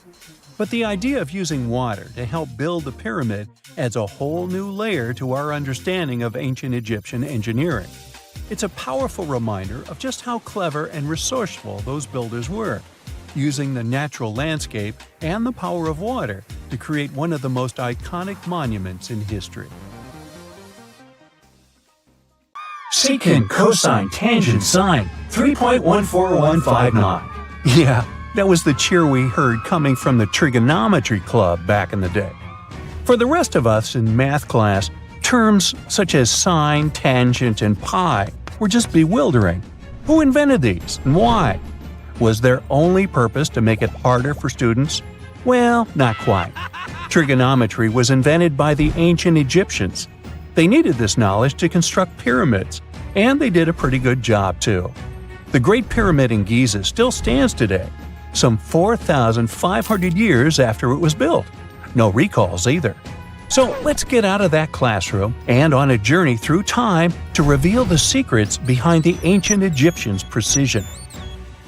But the idea of using water to help build the pyramid adds a whole new layer to our understanding of ancient Egyptian engineering. It's a powerful reminder of just how clever and resourceful those builders were, using the natural landscape and the power of water to create one of the most iconic monuments in history. Secant, cosine, tangent, sine, 3.14159. Yeah, that was the cheer we heard coming from the trigonometry club back in the day. For the rest of us in math class, terms such as sine, tangent, and pi were just bewildering. Who invented these and why? Was their only purpose to make it harder for students? Well, not quite. Trigonometry was invented by the ancient Egyptians. They needed this knowledge to construct pyramids, and they did a pretty good job too. The Great Pyramid in Giza still stands today, some 4,500 years after it was built. No recalls either. So let's get out of that classroom and on a journey through time to reveal the secrets behind the ancient Egyptians' precision.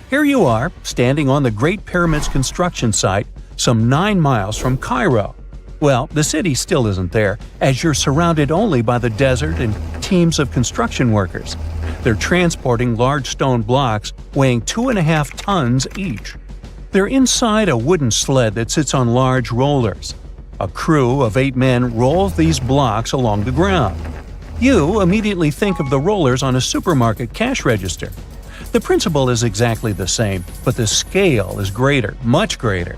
Here you are, standing on the Great Pyramid's construction site, some 9 miles from Cairo. Well, the city still isn't there, as you're surrounded only by the desert and teams of construction workers. They're transporting large stone blocks weighing 2.5 tons each. They're inside a wooden sled that sits on large rollers. A crew of 8 men rolls these blocks along the ground. You immediately think of the rollers on a supermarket cash register. The principle is exactly the same, but the scale is greater, much greater.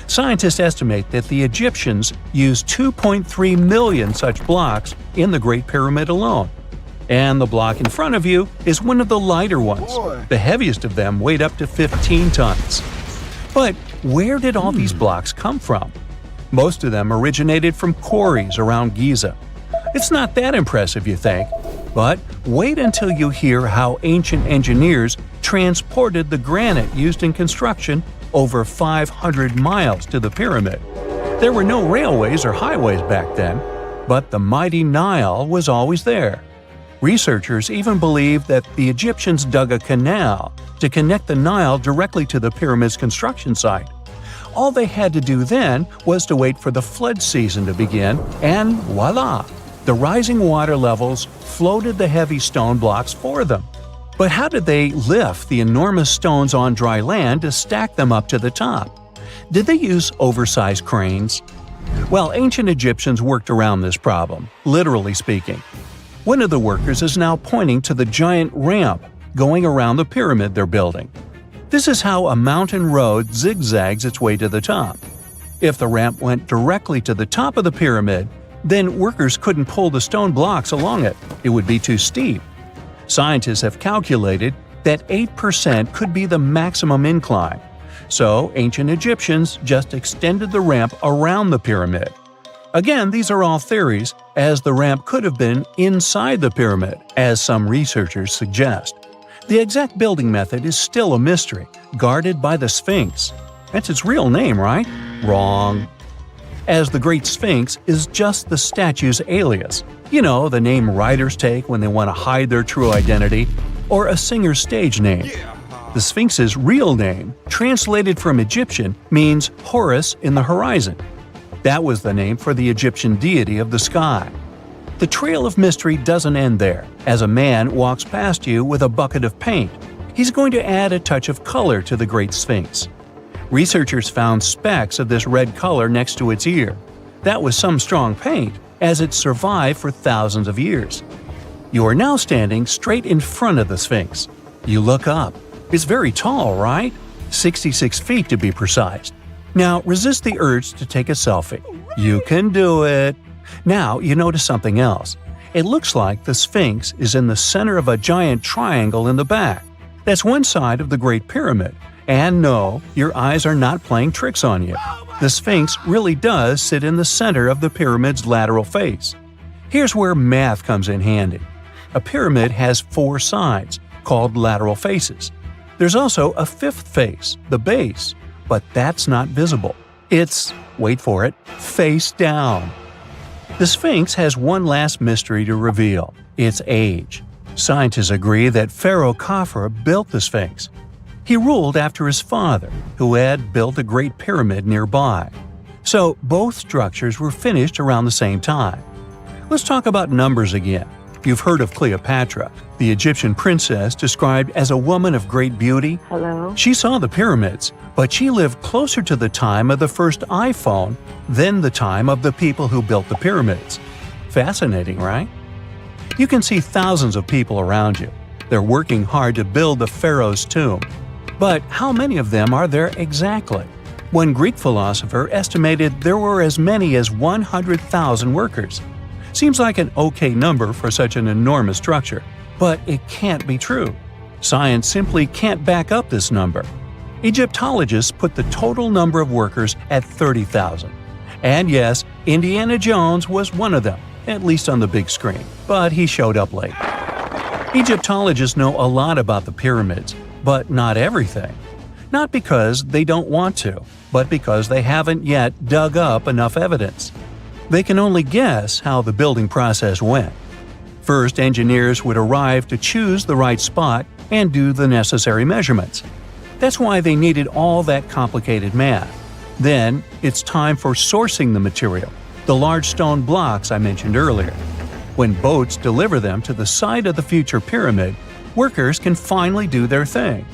Scientists estimate that the Egyptians used 2.3 million such blocks in the Great Pyramid alone. And the block in front of you is one of the lighter ones. The heaviest of them weighed up to 15 tons. But where did all these blocks come from? Most of them originated from quarries around Giza. It's not that impressive, you think, but wait until you hear how ancient engineers transported the granite used in construction over 500 miles to the pyramid. There were no railways or highways back then, but the mighty Nile was always there. Researchers even believe that the Egyptians dug a canal to connect the Nile directly to the pyramid's construction site. All they had to do then was to wait for the flood season to begin, and voila! The rising water levels floated the heavy stone blocks for them. But how did they lift the enormous stones on dry land to stack them up to the top? Did they use oversized cranes? Well, ancient Egyptians worked around this problem, literally speaking. One of the workers is now pointing to the giant ramp going around the pyramid they're building. This is how a mountain road zigzags its way to the top. If the ramp went directly to the top of the pyramid, Then workers couldn't pull the stone blocks along it. It would be too steep. Scientists have calculated that 8% could be the maximum incline. So ancient Egyptians just extended the ramp around the pyramid. Again, these are all theories, as the ramp could have been inside the pyramid, as some researchers suggest. The exact building method is still a mystery, guarded by the Sphinx. That's its real name, right? Wrong. As the Great Sphinx is just the statue's alias. You know, the name writers take when they want to hide their true identity, or a singer's stage name. The Sphinx's real name, translated from Egyptian, means Horus in the horizon. That was the name for the Egyptian deity of the sky. The trail of mystery doesn't end there. As a man walks past you with a bucket of paint, he's going to add a touch of color to the Great Sphinx. Researchers found specks of this red color next to its ear. That was some strong paint, as it survived for thousands of years. You are now standing straight in front of the Sphinx. You look up. It's very tall, right? 66 feet to be precise. Now resist the urge to take a selfie. You can do it. Now you notice something else. It looks like the Sphinx is in the center of a giant triangle in the back. That's one side of the Great Pyramid. And no, your eyes are not playing tricks on you. The Sphinx really does sit in the center of the pyramid's lateral face. Here's where math comes in handy. A pyramid has 4 sides, called lateral faces. There's also a 5th face, the base, but that's not visible. It's, wait for it, face down. The Sphinx has one last mystery to reveal: its age. Scientists agree that Pharaoh Khafre built the Sphinx. He ruled after his father, who had built a great pyramid nearby. So both structures were finished around the same time. Let's talk about numbers again. You've heard of Cleopatra, the Egyptian princess described as a woman of great beauty. Hello? She saw the pyramids, but she lived closer to the time of the first iPhone than the time of the people who built the pyramids. Fascinating, right? You can see thousands of people around you. They're working hard to build the pharaoh's tomb. But how many of them are there exactly? One Greek philosopher estimated there were as many as 100,000 workers. Seems like an okay number for such an enormous structure, but it can't be true. Science simply can't back up this number. Egyptologists put the total number of workers at 30,000. And yes, Indiana Jones was one of them, at least on the big screen, but he showed up late. Egyptologists know a lot about the pyramids, but not everything. Not because they don't want to, but because they haven't yet dug up enough evidence. They can only guess how the building process went. First, engineers would arrive to choose the right spot and do the necessary measurements. That's why they needed all that complicated math. Then, it's time for sourcing the material, the large stone blocks I mentioned earlier. When boats deliver them to the site of the future pyramid, workers can finally do their thing.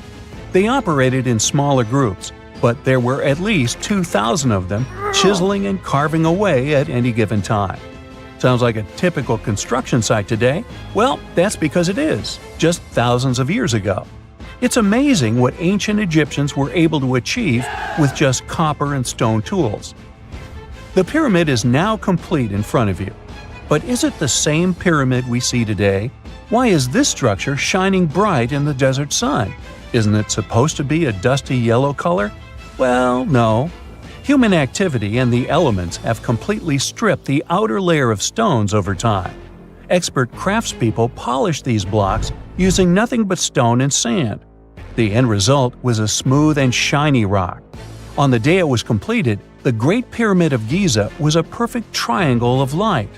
They operated in smaller groups, but there were at least 2,000 of them chiseling and carving away at any given time. Sounds like a typical construction site today? Well, that's because it is, just thousands of years ago. It's amazing what ancient Egyptians were able to achieve with just copper and stone tools. The pyramid is now complete in front of you. But is it the same pyramid we see today? Why is this structure shining bright in the desert sun? Isn't it supposed to be a dusty yellow color? Well, no. Human activity and the elements have completely stripped the outer layer of stones over time. Expert craftspeople polished these blocks using nothing but stone and sand. The end result was a smooth and shiny rock. On the day it was completed, the Great Pyramid of Giza was a perfect triangle of light.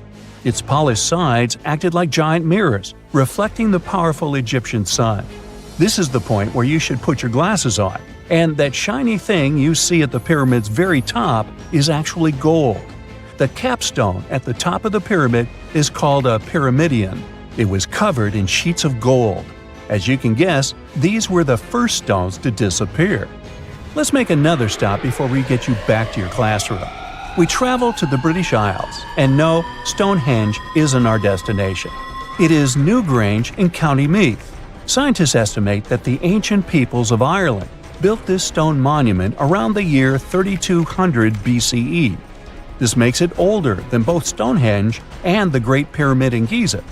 Its polished sides acted like giant mirrors, reflecting the powerful Egyptian sun. This is the point where you should put your glasses on, and that shiny thing you see at the pyramid's very top is actually gold. The capstone at the top of the pyramid is called a pyramidion. It was covered in sheets of gold. As you can guess, these were the first stones to disappear. Let's make another stop before we get you back to your classroom. We travel to the British Isles, and no, Stonehenge isn't our destination. It is Newgrange in County Meath. Scientists estimate that the ancient peoples of Ireland built this stone monument around the year 3200 BCE. This makes it older than both Stonehenge and the Great Pyramid in Giza.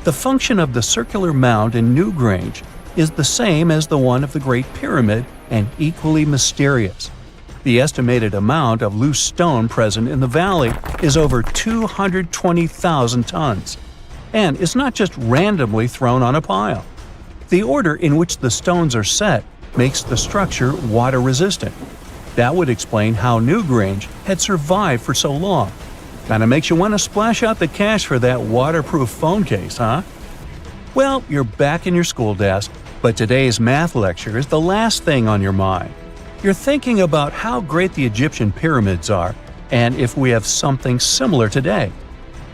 The function of the circular mound in Newgrange is the same as the one of the Great Pyramid and equally mysterious. The estimated amount of loose stone present in the valley is over 220,000 tons. And it's not just randomly thrown on a pile. The order in which the stones are set makes the structure water-resistant. That would explain how Newgrange had survived for so long. Kinda makes you want to splash out the cash for that waterproof phone case, huh? Well, you're back in your school desk, but today's math lecture is the last thing on your mind. You're thinking about how great the Egyptian pyramids are, and if we have something similar today.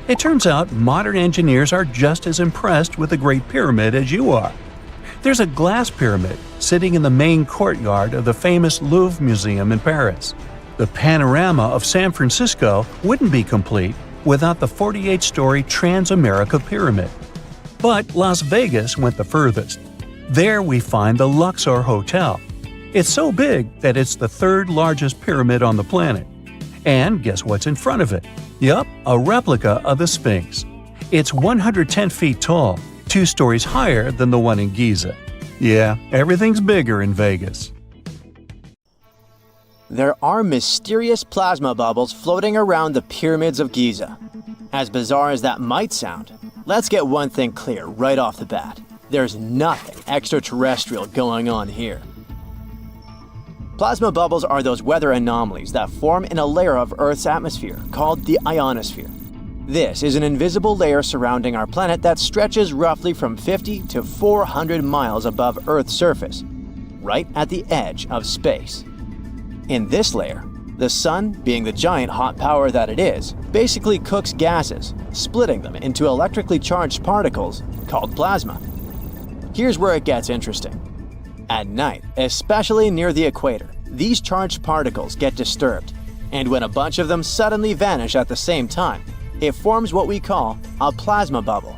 It turns out modern engineers are just as impressed with the Great Pyramid as you are. There's a glass pyramid sitting in the main courtyard of the famous Louvre Museum in Paris. The panorama of San Francisco wouldn't be complete without the 48-story Transamerica Pyramid. But Las Vegas went the furthest. There we find the Luxor Hotel. It's so big that it's the third largest pyramid on the planet. And guess what's in front of it? Yup, a replica of the Sphinx. It's 110 feet tall, 2 stories higher than the one in Giza. Yeah, everything's bigger in Vegas. There are mysterious plasma bubbles floating around the pyramids of Giza. As bizarre as that might sound, let's get one thing clear right off the bat. There's nothing extraterrestrial going on here. Plasma bubbles are those weather anomalies that form in a layer of Earth's atmosphere called the ionosphere. This is an invisible layer surrounding our planet that stretches roughly from 50 to 400 miles above Earth's surface, right at the edge of space. In this layer, the sun, being the giant hot power that it is, basically cooks gases, splitting them into electrically charged particles called plasma. Here's where it gets interesting. At night, especially near the equator, these charged particles get disturbed, and when a bunch of them suddenly vanish at the same time, it forms what we call a plasma bubble.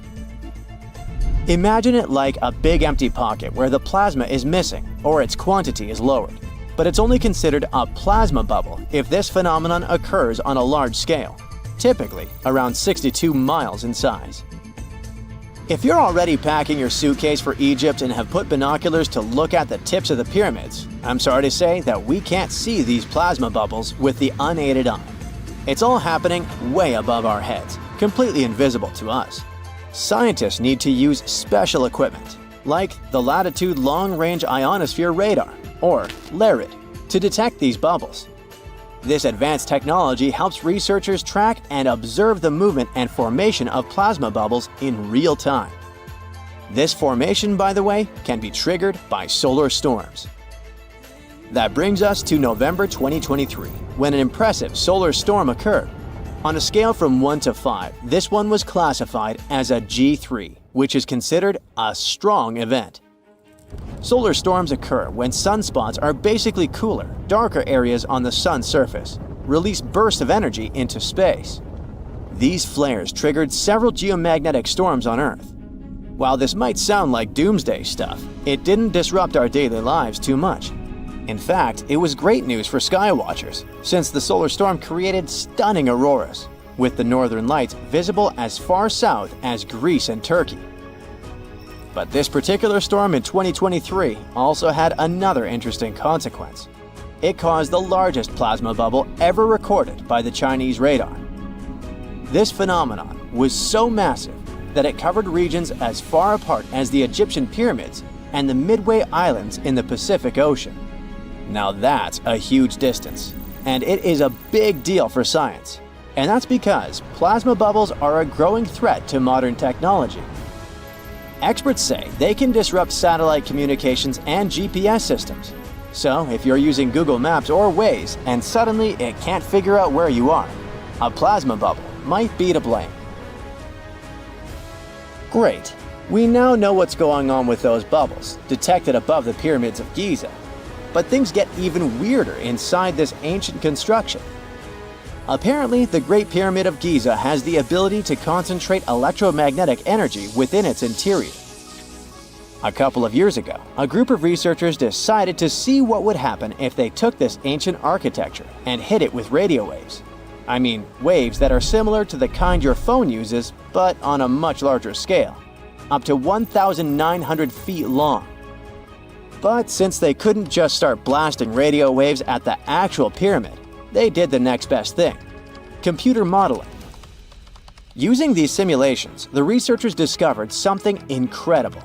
Imagine it like a big empty pocket where the plasma is missing or its quantity is lowered. But it's only considered a plasma bubble if this phenomenon occurs on a large scale, typically around 62 miles in size. If you're already packing your suitcase for Egypt and have put binoculars to look at the tips of the pyramids, I'm sorry to say that we can't see these plasma bubbles with the unaided eye. It's all happening way above our heads, completely invisible to us. Scientists need to use special equipment, like the Latitude Long-Range Ionosphere Radar, or LARID, to detect these bubbles. This advanced technology helps researchers track and observe the movement and formation of plasma bubbles in real time. This formation, by the way, can be triggered by solar storms. That brings us to November 2023, when an impressive solar storm occurred. On a scale from 1 to 5, this one was classified as a G3, which is considered a strong event. Solar storms occur when sunspots are basically cooler, darker areas on the sun's surface, release bursts of energy into space. These flares triggered several geomagnetic storms on Earth. While this might sound like doomsday stuff, it didn't disrupt our daily lives too much. In fact, it was great news for skywatchers, since the solar storm created stunning auroras, with the northern lights visible as far south as Greece and Turkey. But this particular storm in 2023 also had another interesting consequence. It caused the largest plasma bubble ever recorded by the Chinese radar. This phenomenon was so massive that it covered regions as far apart as the Egyptian pyramids and the Midway Islands in the Pacific Ocean. Now that's a huge distance, and it is a big deal for science. And that's because plasma bubbles are a growing threat to modern technology. Experts say they can disrupt satellite communications and GPS systems. So if you're using Google Maps or Waze and suddenly it can't figure out where you are, a plasma bubble might be to blame. Great. We now know what's going on with those bubbles, detected above the pyramids of Giza. But things get even weirder inside this ancient construction. Apparently, the Great Pyramid of Giza has the ability to concentrate electromagnetic energy within its interior. A couple of years ago, a group of researchers decided to see what would happen if they took this ancient architecture and hit it with radio waves. I mean, waves that are similar to the kind your phone uses, but on a much larger scale, up to 1,900 feet long. But since they couldn't just start blasting radio waves at the actual pyramid, they did the next best thing: computer modeling. Using these simulations, the researchers discovered something incredible.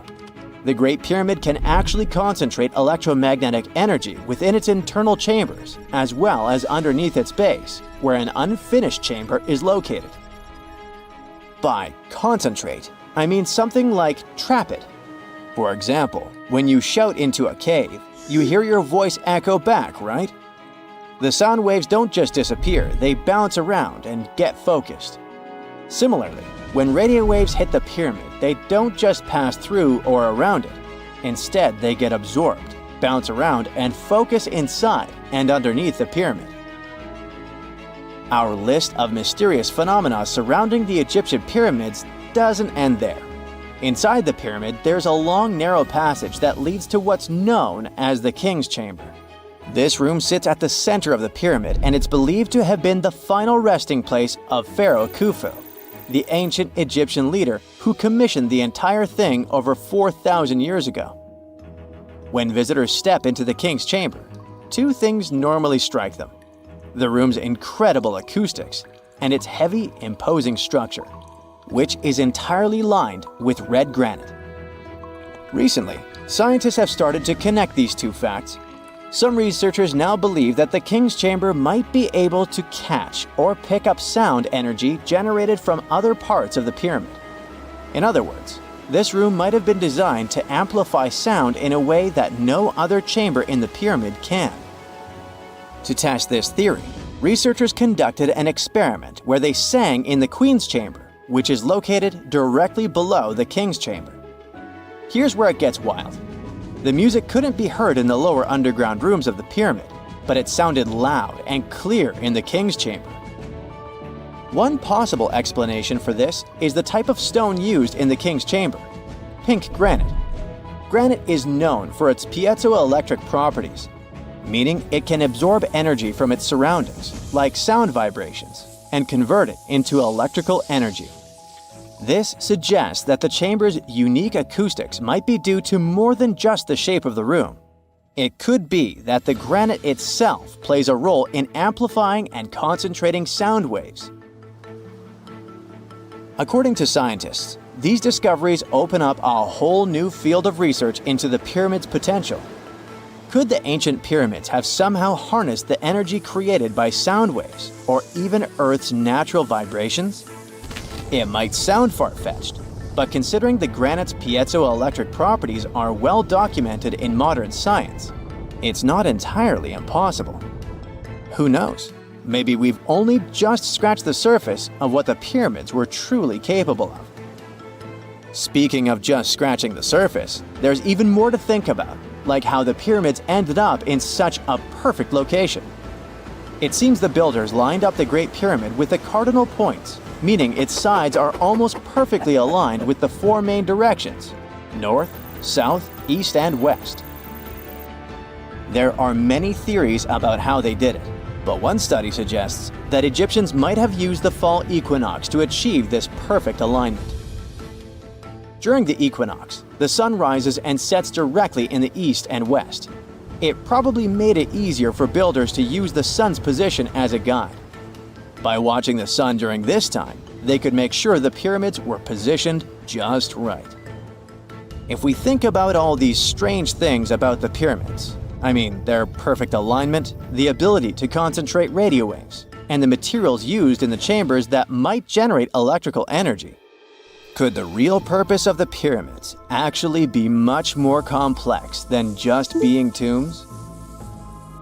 The Great Pyramid can actually concentrate electromagnetic energy within its internal chambers, as well as underneath its base, where an unfinished chamber is located. By concentrate, I mean something like trap it. For example, when you shout into a cave, you hear your voice echo back, right? The sound waves don't just disappear, they bounce around and get focused. Similarly, when radio waves hit the pyramid, they don't just pass through or around it. Instead, they get absorbed, bounce around, and focus inside and underneath the pyramid. Our list of mysterious phenomena surrounding the Egyptian pyramids doesn't end there. Inside the pyramid, there's a long, narrow passage that leads to what's known as the King's Chamber. This room sits at the center of the pyramid, and it's believed to have been the final resting place of Pharaoh Khufu, the ancient Egyptian leader who commissioned the entire thing over 4,000 years ago. When visitors step into the King's Chamber, two things normally strike them: the room's incredible acoustics and its heavy, imposing structure, which is entirely lined with red granite. Recently, scientists have started to connect these two facts. Some researchers now believe that the King's Chamber might be able to catch or pick up sound energy generated from other parts of the pyramid. In other words, this room might have been designed to amplify sound in a way that no other chamber in the pyramid can. To test this theory, researchers conducted an experiment where they sang in the Queen's Chamber, which is located directly below the King's Chamber. Here's where it gets wild. The music couldn't be heard in the lower underground rooms of the pyramid, but it sounded loud and clear in the King's Chamber. One possible explanation for this is the type of stone used in the King's Chamber: pink granite. Granite is known for its piezoelectric properties, meaning it can absorb energy from its surroundings, like sound vibrations, and convert it into electrical energy. This suggests that the chamber's unique acoustics might be due to more than just the shape of the room. It could be that the granite itself plays a role in amplifying and concentrating sound waves. According to scientists, these discoveries open up a whole new field of research into the pyramid's potential. Could the ancient pyramids have somehow harnessed the energy created by sound waves, or even Earth's natural vibrations? It might sound far-fetched, but considering the granite's piezoelectric properties are well documented in modern science, it's not entirely impossible. Who knows? Maybe we've only just scratched the surface of what the pyramids were truly capable of. Speaking of just scratching the surface, there's even more to think about, like how the pyramids ended up in such a perfect location. It seems the builders lined up the Great Pyramid with the cardinal points, meaning its sides are almost perfectly aligned with the four main directions: north, south, east, and west. There are many theories about how they did it, but one study suggests that Egyptians might have used the fall equinox to achieve this perfect alignment. During the equinox, the sun rises and sets directly in the east and west. It probably made it easier for builders to use the sun's position as a guide. By watching the sun during this time, they could make sure the pyramids were positioned just right. If we think about all these strange things about the pyramids, I mean their perfect alignment, the ability to concentrate radio waves, and the materials used in the chambers that might generate electrical energy, could the real purpose of the pyramids actually be much more complex than just being tombs?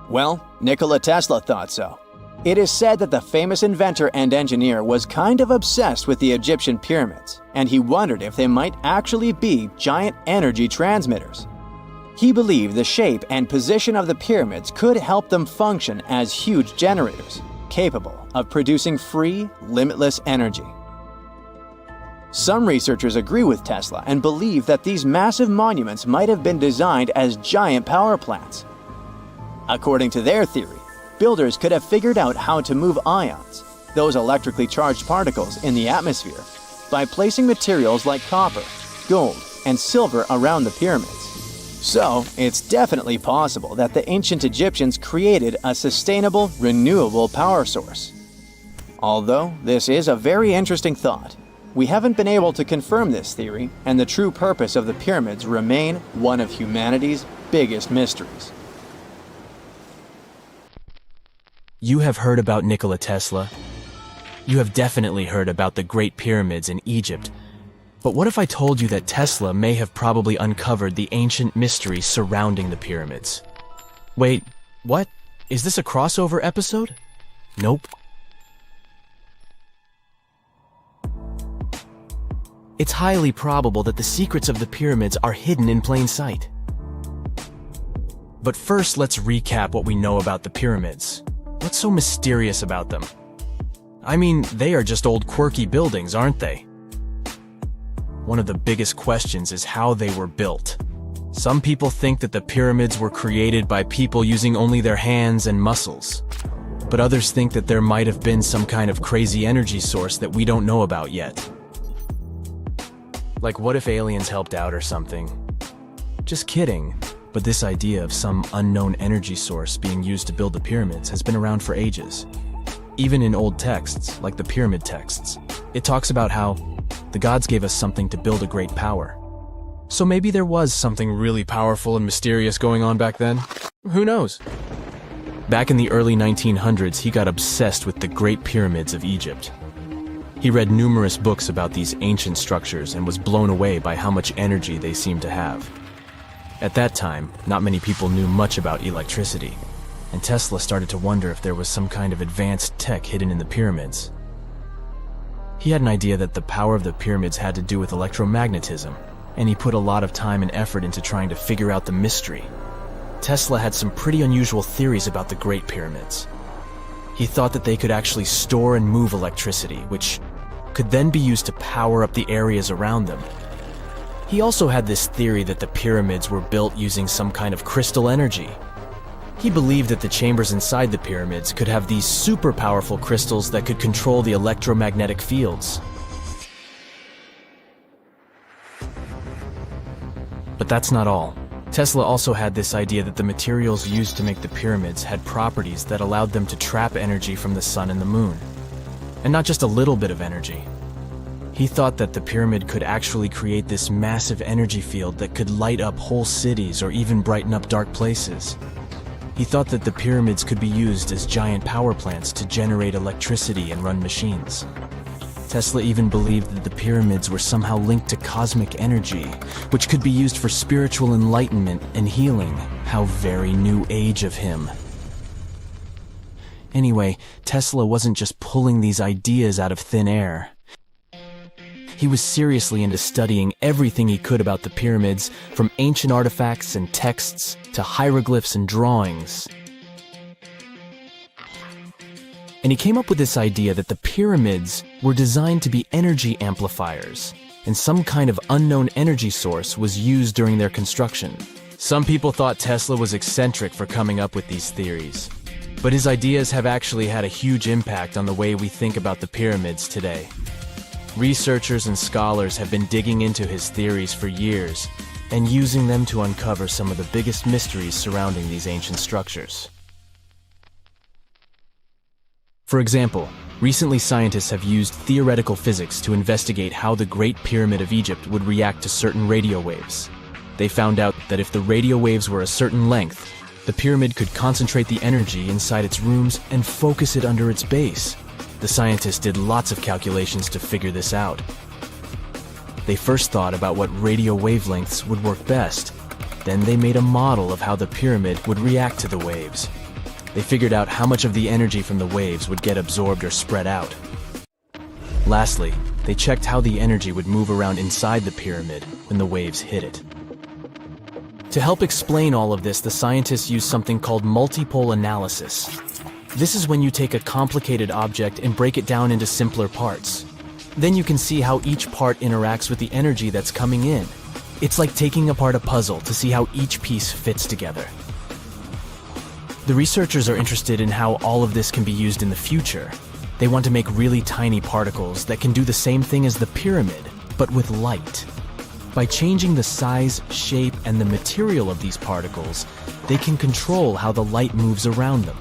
Well, Nikola Tesla thought so. It is said that the famous inventor and engineer was kind of obsessed with the Egyptian pyramids, and he wondered if they might actually be giant energy transmitters. He believed the shape and position of the pyramids could help them function as huge generators, capable of producing free, limitless energy. Some researchers agree with Tesla and believe that these massive monuments might have been designed as giant power plants. According to their theory, builders could have figured out how to move ions, those electrically charged particles in the atmosphere by placing materials like copper, gold, and silver around the pyramids. So, it's definitely possible that the ancient Egyptians created a sustainable, renewable power source. Although this is a very interesting thought, we haven't been able to confirm this theory, and the true purpose of the pyramids remain one of humanity's biggest mysteries. You have heard about Nikola Tesla. You have definitely heard about the Great Pyramids in Egypt. But what if I told you that Tesla may have probably uncovered the ancient mysteries surrounding the pyramids? Wait, what? Is this a crossover episode? Nope. It's highly probable that the secrets of the pyramids are hidden in plain sight. But first, let's recap what we know about the pyramids. What's so mysterious about them? I mean, they are just old quirky buildings, aren't they? One of the biggest questions is how they were built. Some people think that the pyramids were created by people using only their hands and muscles. But others think that there might have been some kind of crazy energy source that we don't know about yet. Like, what if aliens helped out or something? Just kidding. But this idea of some unknown energy source being used to build the pyramids has been around for ages. Even in old texts, like the pyramid texts, it talks about how the gods gave us something to build a great power. So maybe there was something really powerful and mysterious going on back then? Who knows? Back in the early 1900s, he got obsessed with the Great Pyramids of Egypt. He read numerous books about these ancient structures and was blown away by how much energy they seemed to have. At that time, not many people knew much about electricity, and Tesla started to wonder if there was some kind of advanced tech hidden in the pyramids. He had an idea that the power of the pyramids had to do with electromagnetism, and he put a lot of time and effort into trying to figure out the mystery. Tesla had some pretty unusual theories about the Great Pyramids. He thought that they could actually store and move electricity, which could then be used to power up the areas around them. He also had this theory that the pyramids were built using some kind of crystal energy. He believed that the chambers inside the pyramids could have these super powerful crystals that could control the electromagnetic fields. But that's not all. Tesla also had this idea that the materials used to make the pyramids had properties that allowed them to trap energy from the sun and the moon. And not just a little bit of energy. He thought that the pyramid could actually create this massive energy field that could light up whole cities or even brighten up dark places. He thought that the pyramids could be used as giant power plants to generate electricity and run machines. Tesla even believed that the pyramids were somehow linked to cosmic energy, which could be used for spiritual enlightenment and healing. How very new age of him. Anyway, Tesla wasn't just pulling these ideas out of thin air. He was seriously into studying everything he could about the pyramids, from ancient artifacts and texts to hieroglyphs and drawings. And he came up with this idea that the pyramids were designed to be energy amplifiers, and some kind of unknown energy source was used during their construction. Some people thought Tesla was eccentric for coming up with these theories, but his ideas have actually had a huge impact on the way we think about the pyramids today. Researchers and scholars have been digging into his theories for years and using them to uncover some of the biggest mysteries surrounding these ancient structures. For example, recently scientists have used theoretical physics to investigate how the Great Pyramid of Egypt would react to certain radio waves. They found out that if the radio waves were a certain length, the pyramid could concentrate the energy inside its rooms and focus it under its base. The scientists did lots of calculations to figure this out. They first thought about what radio wavelengths would work best. Then they made a model of how the pyramid would react to the waves. They figured out how much of the energy from the waves would get absorbed or spread out. Lastly, they checked how the energy would move around inside the pyramid when the waves hit it. To help explain all of this, the scientists used something called multipole analysis. This is when you take a complicated object and break it down into simpler parts. Then you can see how each part interacts with the energy that's coming in. It's like taking apart a puzzle to see how each piece fits together. The researchers are interested in how all of this can be used in the future. They want to make really tiny particles that can do the same thing as the pyramid, but with light. By changing the size, shape, and the material of these particles, they can control how the light moves around them.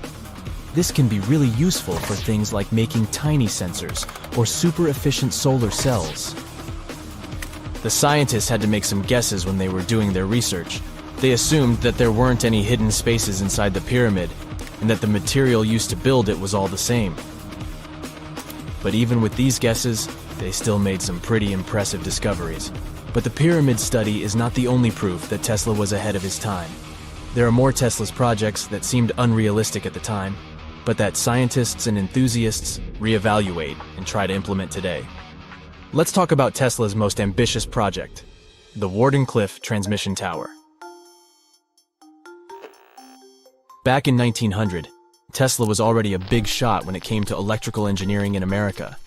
This can be really useful for things like making tiny sensors or super efficient solar cells. The scientists had to make some guesses when they were doing their research. They assumed that there weren't any hidden spaces inside the pyramid, and that the material used to build it was all the same. But even with these guesses, they still made some pretty impressive discoveries. But the pyramid study is not the only proof that Tesla was ahead of his time. There are more Tesla's projects that seemed unrealistic at the time, but that scientists and enthusiasts reevaluate and try to implement today. Let's talk about Tesla's most ambitious project, the Wardenclyffe Transmission Tower. Back in 1900, Tesla was already a big shot when it came to electrical engineering in America.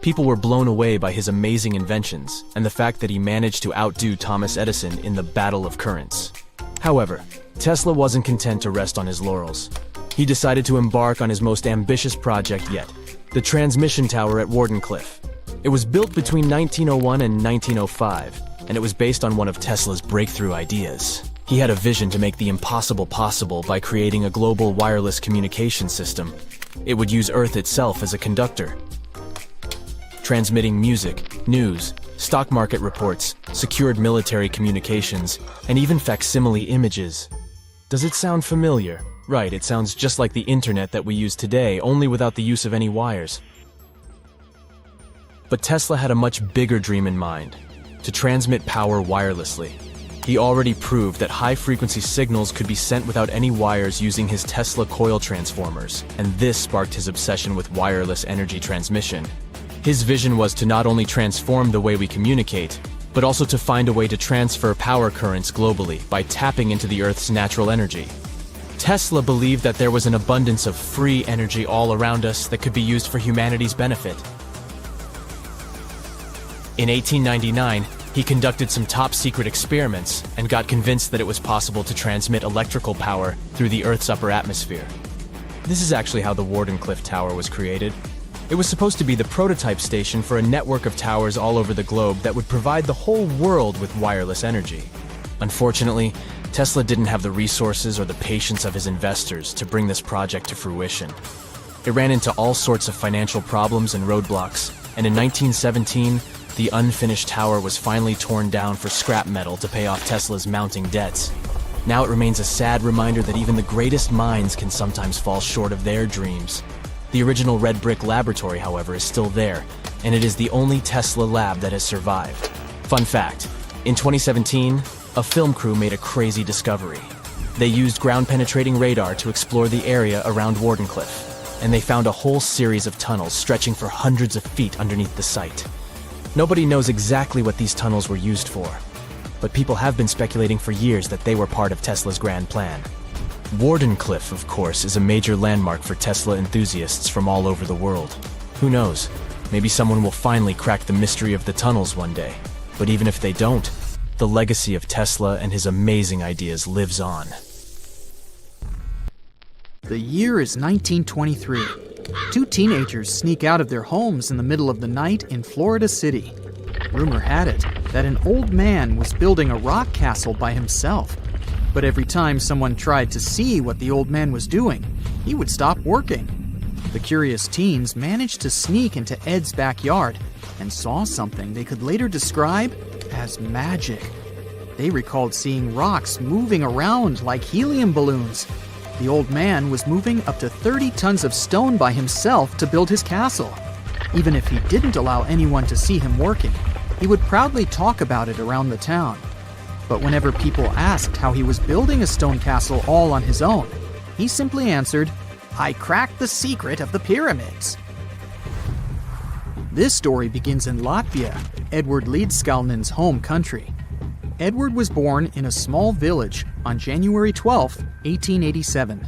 People were blown away by his amazing inventions and the fact that he managed to outdo Thomas Edison in the battle of currents. However, Tesla wasn't content to rest on his laurels. He decided to embark on his most ambitious project yet, the transmission tower at Wardenclyffe. It was built between 1901 and 1905, and it was based on one of Tesla's breakthrough ideas. He had a vision to make the impossible possible by creating a global wireless communication system. It would use Earth itself as a conductor, transmitting music, news, stock market reports, secured military communications, and even facsimile images. Does it sound familiar? Right, it sounds just like the internet that we use today, only without the use of any wires. But Tesla had a much bigger dream in mind: to transmit power wirelessly. He already proved that high-frequency signals could be sent without any wires using his Tesla coil transformers, and this sparked his obsession with wireless energy transmission. His vision was to not only transform the way we communicate, but also to find a way to transfer power currents globally by tapping into the Earth's natural energy. Tesla believed that there was an abundance of free energy all around us that could be used for humanity's benefit. In 1899, he conducted some top-secret experiments and got convinced that it was possible to transmit electrical power through the Earth's upper atmosphere. This is actually how the Wardenclyffe Tower was created. It was supposed to be the prototype station for a network of towers all over the globe that would provide the whole world with wireless energy. Unfortunately, Tesla didn't have the resources or the patience of his investors to bring this project to fruition. It ran into all sorts of financial problems and roadblocks, and in 1917, the unfinished tower was finally torn down for scrap metal to pay off Tesla's mounting debts. Now it remains a sad reminder that even the greatest minds can sometimes fall short of their dreams. The original red brick laboratory, however, is still there, and it is the only Tesla lab that has survived. Fun fact, in 2017, a film crew made a crazy discovery. They used ground-penetrating radar to explore the area around Wardenclyffe, and they found a whole series of tunnels stretching for hundreds of feet underneath the site. Nobody knows exactly what these tunnels were used for, but people have been speculating for years that they were part of Tesla's grand plan. Wardenclyffe, of course, is a major landmark for Tesla enthusiasts from all over the world. Who knows? Maybe someone will finally crack the mystery of the tunnels one day. But even if they don't, the legacy of Tesla and his amazing ideas lives on. The year is 1923. Two teenagers sneak out of their homes in the middle of the night in Florida City. Rumor had it that an old man was building a rock castle by himself. But every time someone tried to see what the old man was doing, he would stop working. The curious teens managed to sneak into Ed's backyard and saw something they could later describe as magic. They recalled seeing rocks moving around like helium balloons. The old man was moving up to 30 tons of stone by himself to build his castle. Even if he didn't allow anyone to see him working, he would proudly talk about it around the town. But whenever people asked how he was building a stone castle all on his own, he simply answered, "I cracked the secret of the pyramids." This story begins in Latvia, Edward Leedskalnin's home country. Edward was born in a small village on January 12, 1887.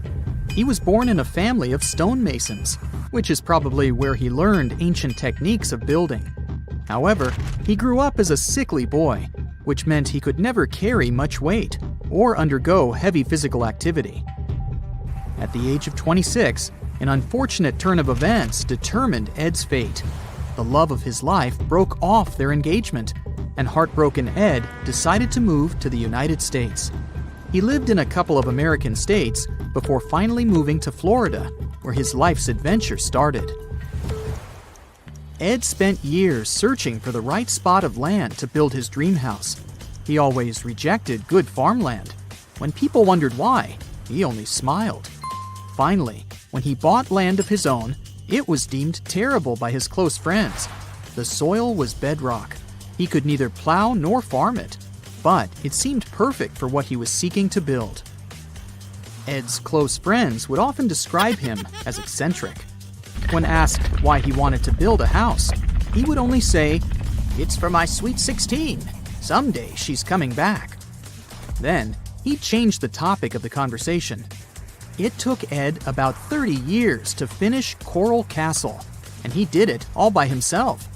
He was born in a family of stonemasons, which is probably where he learned ancient techniques of building. However, he grew up as a sickly boy, which meant he could never carry much weight or undergo heavy physical activity. At the age of 26, An unfortunate turn of events determined Ed's fate. The love of his life broke off their engagement, and heartbroken Ed decided to move to the United States. He lived in a couple of American states before finally moving to Florida, where his life's adventure started. Ed spent years searching for the right spot of land to build his dream house. He always rejected good farmland. When people wondered why, he only smiled. Finally, when he bought land of his own, it was deemed terrible by his close friends. The soil was bedrock. He could neither plow nor farm it, but it seemed perfect for what he was seeking to build. Ed's close friends would often describe him as eccentric. When asked why he wanted to build a house, he would only say, "It's for my sweet 16. Someday she's coming back." Then, he changed the topic of the conversation. It took Ed about 30 years to finish Coral Castle, and he did it all by himself.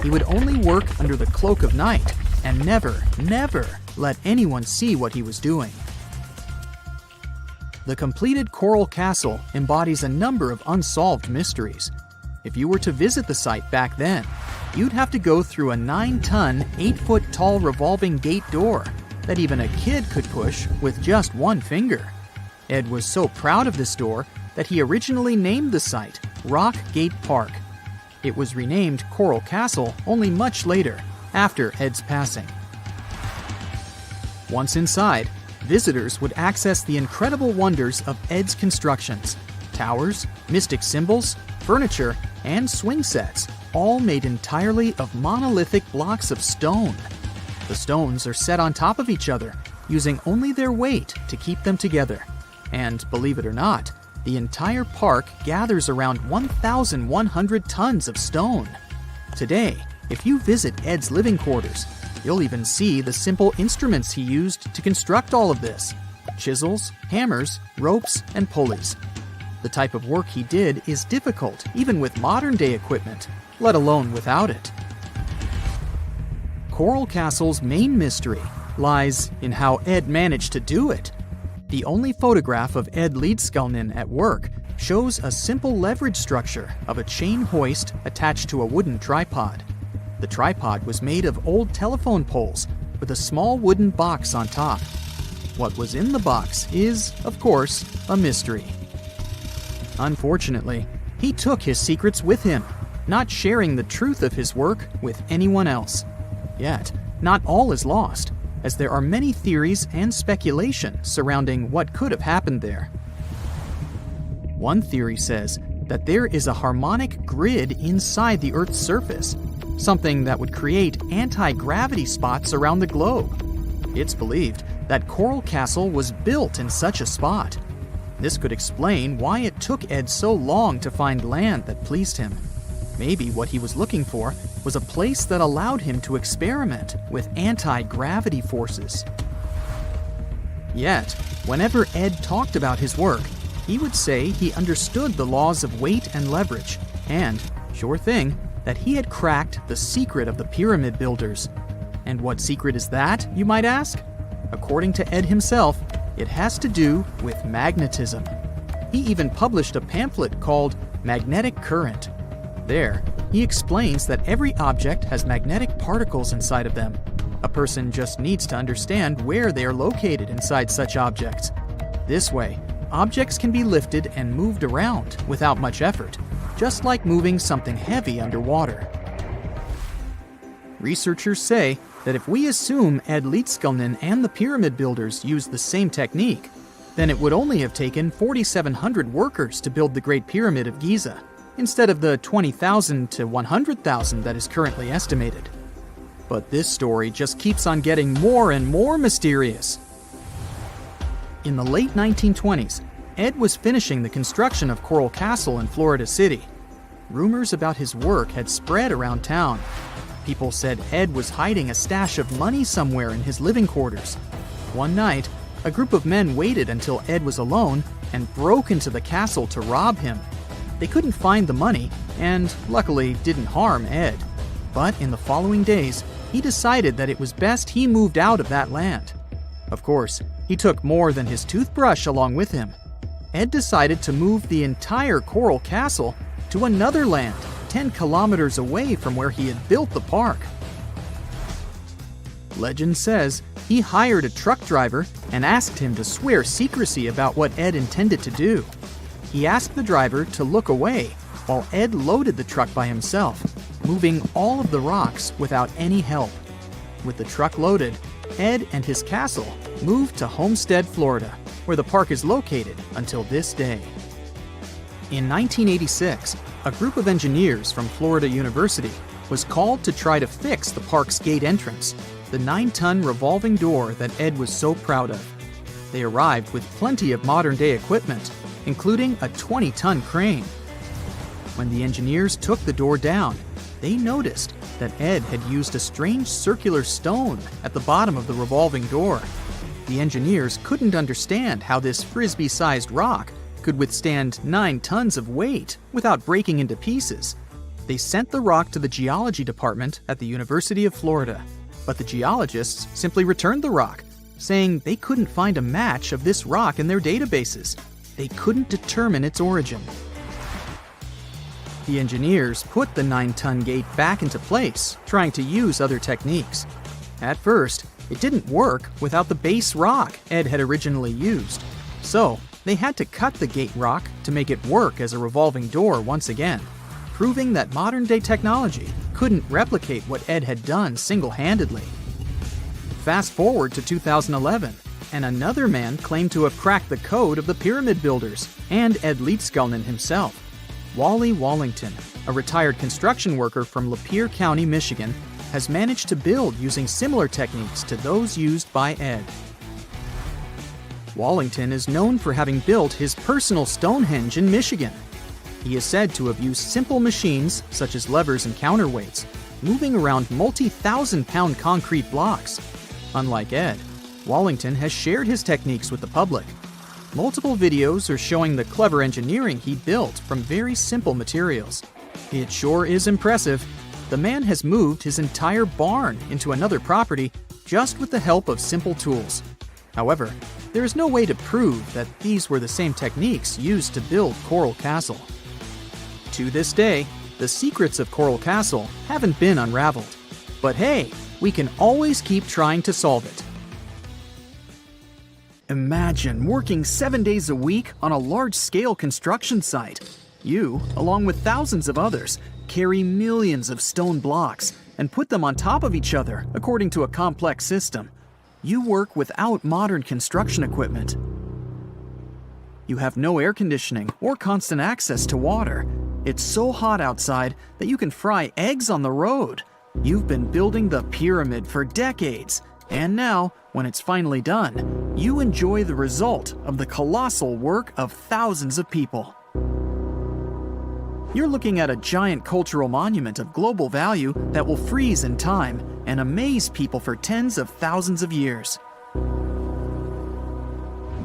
He would only work under the cloak of night and never let anyone see what he was doing. The completed Coral Castle embodies a number of unsolved mysteries. If you were to visit the site back then, you'd have to go through a 9-ton, 8-foot-tall revolving gate door that even a kid could push with just one finger. Ed was so proud of this door that he originally named the site Rock Gate Park. It was renamed Coral Castle only much later, after Ed's passing. Once inside, visitors would access the incredible wonders of Ed's constructions. Towers, mystic symbols, furniture, and swing sets, all made entirely of monolithic blocks of stone. The stones are set on top of each other, using only their weight to keep them together. And believe it or not, the entire park gathers around 1,100 tons of stone. Today, if you visit Ed's living quarters, you'll even see the simple instruments he used to construct all of this: chisels, hammers, ropes, and pulleys. The type of work he did is difficult even with modern-day equipment, let alone without it. Coral Castle's main mystery lies in how Ed managed to do it. The only photograph of Ed Leedskalnin at work shows a simple leverage structure of a chain hoist attached to a wooden tripod. The tripod was made of old telephone poles with a small wooden box on top. What was in the box is, of course, a mystery. Unfortunately, he took his secrets with him, not sharing the truth of his work with anyone else. Yet, not all is lost, as there are many theories and speculation surrounding what could have happened there. One theory says that there is a harmonic grid inside the Earth's surface, something that would create anti-gravity spots around the globe. It's believed that Coral Castle was built in such a spot. This could explain why it took Ed so long to find land that pleased him. Maybe what he was looking for was a place that allowed him to experiment with anti-gravity forces. Yet, whenever Ed talked about his work, he would say he understood the laws of weight and leverage, and, sure thing, that he had cracked the secret of the pyramid builders. And what secret is that, you might ask? According to Ed himself, it has to do with magnetism. He even published a pamphlet called Magnetic Current. There, he explains that every object has magnetic particles inside of them. A person just needs to understand where they are located inside such objects. This way, objects can be lifted and moved around without much effort, just like moving something heavy underwater. Researchers say that if we assume Ed Leedskalnin and the pyramid builders used the same technique, then it would only have taken 4,700 workers to build the Great Pyramid of Giza, instead of the 20,000 to 100,000 that is currently estimated. But this story just keeps on getting more and more mysterious. In the late 1920s, Ed was finishing the construction of Coral Castle in Florida City. Rumors about his work had spread around town. People said Ed was hiding a stash of money somewhere in his living quarters. One night, a group of men waited until Ed was alone and broke into the castle to rob him. They couldn't find the money, and luckily didn't harm Ed. But in the following days, he decided that it was best he moved out of that land. Of course, he took more than his toothbrush along with him. Ed decided to move the entire coral castle to another land 10 kilometers away from where he had built the park. Legend says he hired a truck driver and asked him to swear secrecy about what Ed intended to do. He asked the driver to look away while Ed loaded the truck by himself, moving all of the rocks without any help. With the truck loaded, Ed and his castle moved to Homestead, Florida, where the park is located until this day. In 1986, a group of engineers from Florida University was called to try to fix the park's gate entrance, the 9-ton revolving door that Ed was so proud of. They arrived with plenty of modern-day equipment, including a 20-ton crane. When the engineers took the door down, they noticed that Ed had used a strange circular stone at the bottom of the revolving door. The engineers couldn't understand how this frisbee-sized rock could withstand 9 tons of weight without breaking into pieces. They sent the rock to the geology department at the University of Florida, but the geologists simply returned the rock, saying they couldn't find a match of this rock in their databases. They couldn't determine its origin. The engineers put the 9-ton gate back into place, trying to use other techniques. At first, it didn't work without the base rock Ed had originally used. So, they had to cut the gate rock to make it work as a revolving door once again, proving that modern-day technology couldn't replicate what Ed had done single-handedly. Fast forward to 2011, and another man claimed to have cracked the code of the pyramid builders and Ed Leedskalnin himself. Wally Wallington, a retired construction worker from Lapeer County, Michigan, has managed to build using similar techniques to those used by Ed. Wallington is known for having built his personal Stonehenge in Michigan. He is said to have used simple machines, such as levers and counterweights, moving around multi-thousand-pound concrete blocks. Unlike Ed, Wallington has shared his techniques with the public. Multiple videos are showing the clever engineering he built from very simple materials. It sure is impressive. The man has moved his entire barn into another property just with the help of simple tools. However, there is no way to prove that these were the same techniques used to build Coral Castle. To this day, the secrets of Coral Castle haven't been unraveled. But hey, we can always keep trying to solve it. Imagine working 7 days a week on a large-scale construction site. You, along with thousands of others, carry millions of stone blocks and put them on top of each other according to a complex system. You work without modern construction equipment. You have no air conditioning or constant access to water. It's so hot outside that you can fry eggs on the road. You've been building the pyramid for decades, and now, when it's finally done, you enjoy the result of the colossal work of thousands of people. You're looking at a giant cultural monument of global value that will freeze in time and amaze people for tens of thousands of years.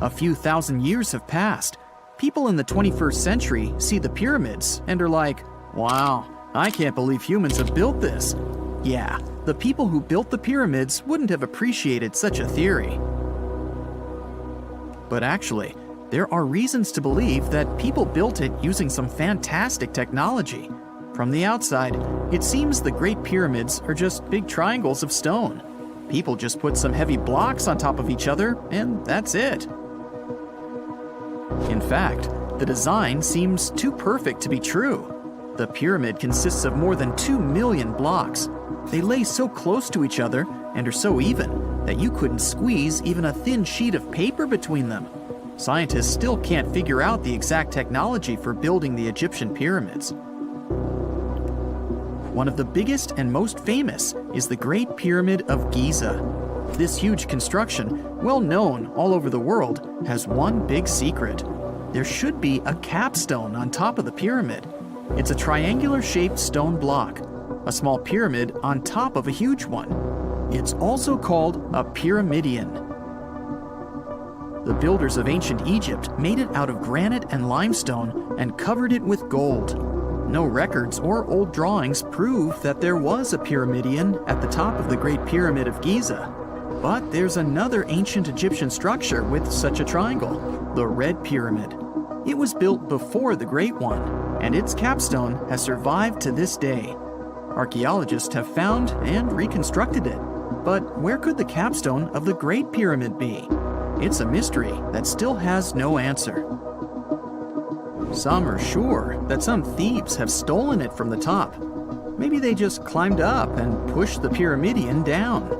A few thousand years have passed. People in the 21st century see the pyramids and are like, wow, I can't believe humans have built this. Yeah, the people who built the pyramids wouldn't have appreciated such a theory. But actually, there are reasons to believe that people built it using some fantastic technology. From the outside, it seems the Great Pyramids are just big triangles of stone. People just put some heavy blocks on top of each other, and that's it. In fact, the design seems too perfect to be true. The pyramid consists of more than 2 million blocks. They lay so close to each other and are so even that you couldn't squeeze even a thin sheet of paper between them. Scientists still can't figure out the exact technology for building the Egyptian pyramids. One of the biggest and most famous is the Great Pyramid of Giza. This huge construction, well known all over the world, has one big secret. There should be a capstone on top of the pyramid. It's a triangular-shaped stone block, a small pyramid on top of a huge one. It's also called a pyramidion. The builders of ancient Egypt made it out of granite and limestone and covered it with gold. No records or old drawings prove that there was a pyramidion at the top of the Great Pyramid of Giza. But there's another ancient Egyptian structure with such a triangle, the Red Pyramid. It was built before the Great One, and its capstone has survived to this day. Archaeologists have found and reconstructed it. But where could the capstone of the Great Pyramid be? It's a mystery that still has no answer. Some are sure that some thieves have stolen it from the top. Maybe they just climbed up and pushed the pyramidion down.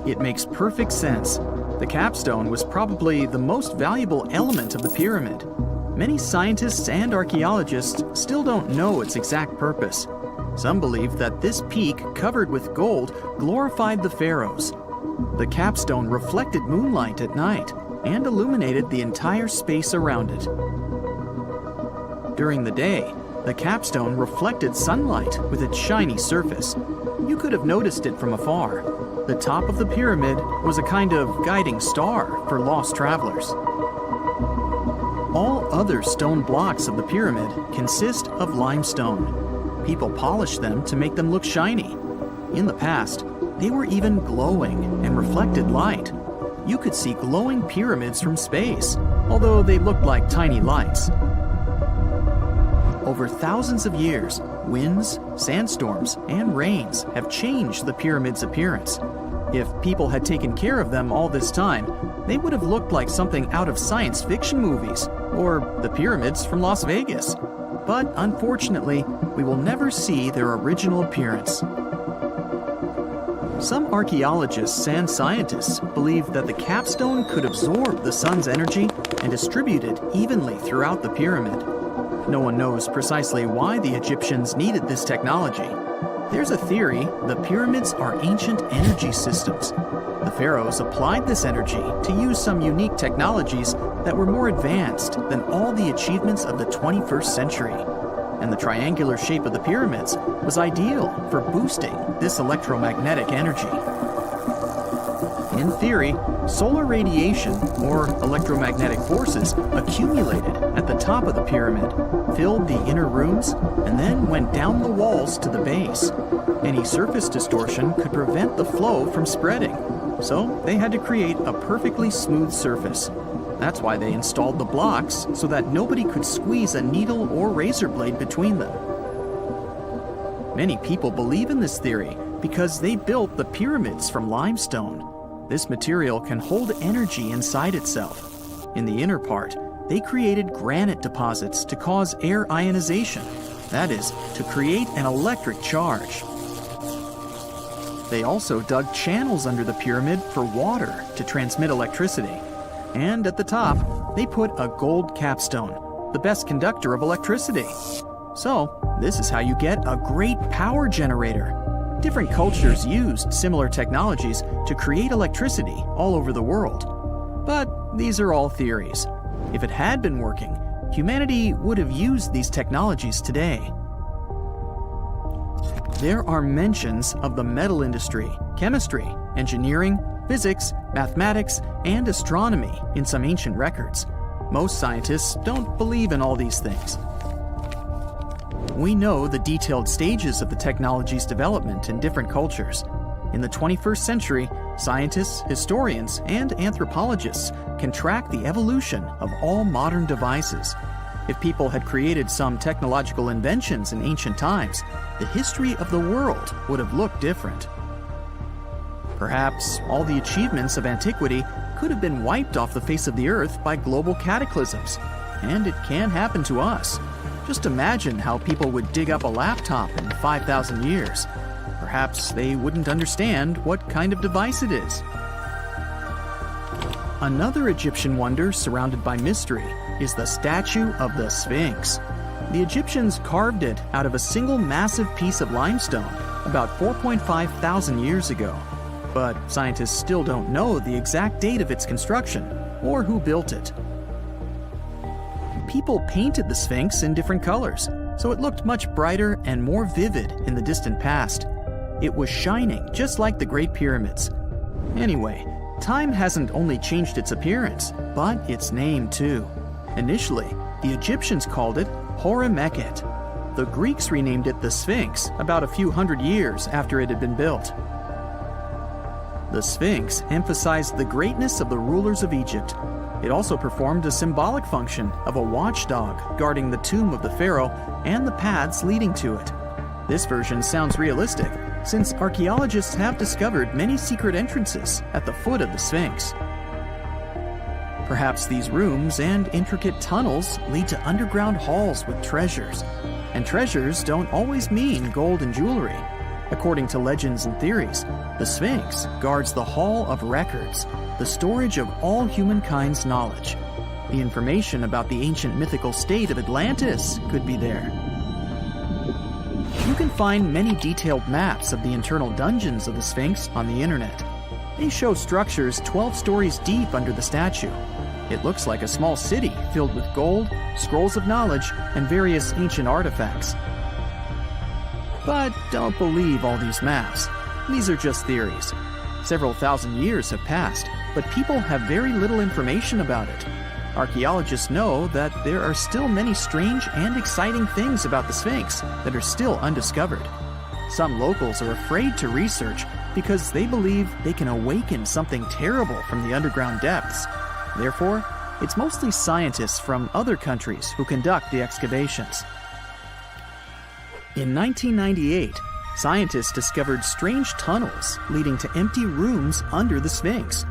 It makes perfect sense. The capstone was probably the most valuable element of the pyramid. Many scientists and archaeologists still don't know its exact purpose. Some believe that this peak covered with gold glorified the pharaohs. The capstone reflected moonlight at night and illuminated the entire space around it. During the day, the capstone reflected sunlight with its shiny surface. You could have noticed it from afar. The top of the pyramid was a kind of guiding star for lost travelers. All other stone blocks of the pyramid consist of limestone. People polished them to make them look shiny. In the past, they were even glowing and reflected light. You could see glowing pyramids from space, although they looked like tiny lights. Over thousands of years, winds, sandstorms, and rains have changed the pyramid's appearance. If people had taken care of them all this time, they would have looked like something out of science fiction movies, or the pyramids from Las Vegas. But unfortunately, we will never see their original appearance. Some archaeologists and scientists believe that the capstone could absorb the sun's energy and distribute it evenly throughout the pyramid. No one knows precisely why the Egyptians needed this technology. There's a theory the pyramids are ancient energy systems. The pharaohs applied this energy to use some unique technologies that were more advanced than all the achievements of the 21st century. And the triangular shape of the pyramids was ideal for boosting this electromagnetic energy. In theory, solar radiation, or electromagnetic forces, accumulated at the top of the pyramid, filled the inner rooms, and then went down the walls to the base. Any surface distortion could prevent the flow from spreading, so they had to create a perfectly smooth surface. That's why they installed the blocks so that nobody could squeeze a needle or razor blade between them. Many people believe in this theory because they built the pyramids from limestone. This material can hold energy inside itself. In the inner part, they created granite deposits to cause air ionization, that is, to create an electric charge. They also dug channels under the pyramid for water to transmit electricity. And at the top, they put a gold capstone, the best conductor of electricity. So, this is how you get a great power generator. Different cultures used similar technologies to create electricity all over the world. But these are all theories. If it had been working, humanity would have used these technologies today. There are mentions of the metal industry, chemistry, engineering, physics, mathematics, and astronomy in some ancient records. Most scientists don't believe in all these things. We know the detailed stages of the technology's development in different cultures. In the 21st century, scientists, historians, and anthropologists can track the evolution of all modern devices. If people had created some technological inventions in ancient times, the history of the world would have looked different. Perhaps all the achievements of antiquity could have been wiped off the face of the earth by global cataclysms. And it can happen to us. Just imagine how people would dig up a laptop in 5,000 years. Perhaps they wouldn't understand what kind of device it is. Another Egyptian wonder surrounded by mystery is the statue of the Sphinx. The Egyptians carved it out of a single massive piece of limestone about 4.5 thousand years ago. But scientists still don't know the exact date of its construction or who built it. People painted the Sphinx in different colors, so it looked much brighter and more vivid in the distant past. It was shining just like the Great Pyramids. Anyway, time hasn't only changed its appearance, but its name too. Initially, the Egyptians called it Horemheb. The Greeks renamed it the Sphinx about a few hundred years after it had been built. The Sphinx emphasized the greatness of the rulers of Egypt. It also performed a symbolic function of a watchdog guarding the tomb of the pharaoh and the paths leading to it. This version sounds realistic, since archaeologists have discovered many secret entrances at the foot of the Sphinx. Perhaps these rooms and intricate tunnels lead to underground halls with treasures. And treasures don't always mean gold and jewelry. According to legends and theories, the Sphinx guards the Hall of Records, the storage of all humankind's knowledge. The information about the ancient mythical state of Atlantis could be there. You can find many detailed maps of the internal dungeons of the Sphinx on the internet. They show structures 12 stories deep under the statue. It looks like a small city filled with gold, scrolls of knowledge, and various ancient artifacts. But don't believe all these maps. These are just theories. Several thousand years have passed, but people have very little information about it. Archaeologists know that there are still many strange and exciting things about the Sphinx that are still undiscovered. Some locals are afraid to research because they believe they can awaken something terrible from the underground depths. Therefore, it's mostly scientists from other countries who conduct the excavations. In 1998, scientists discovered strange tunnels leading to empty rooms under the Sphinx.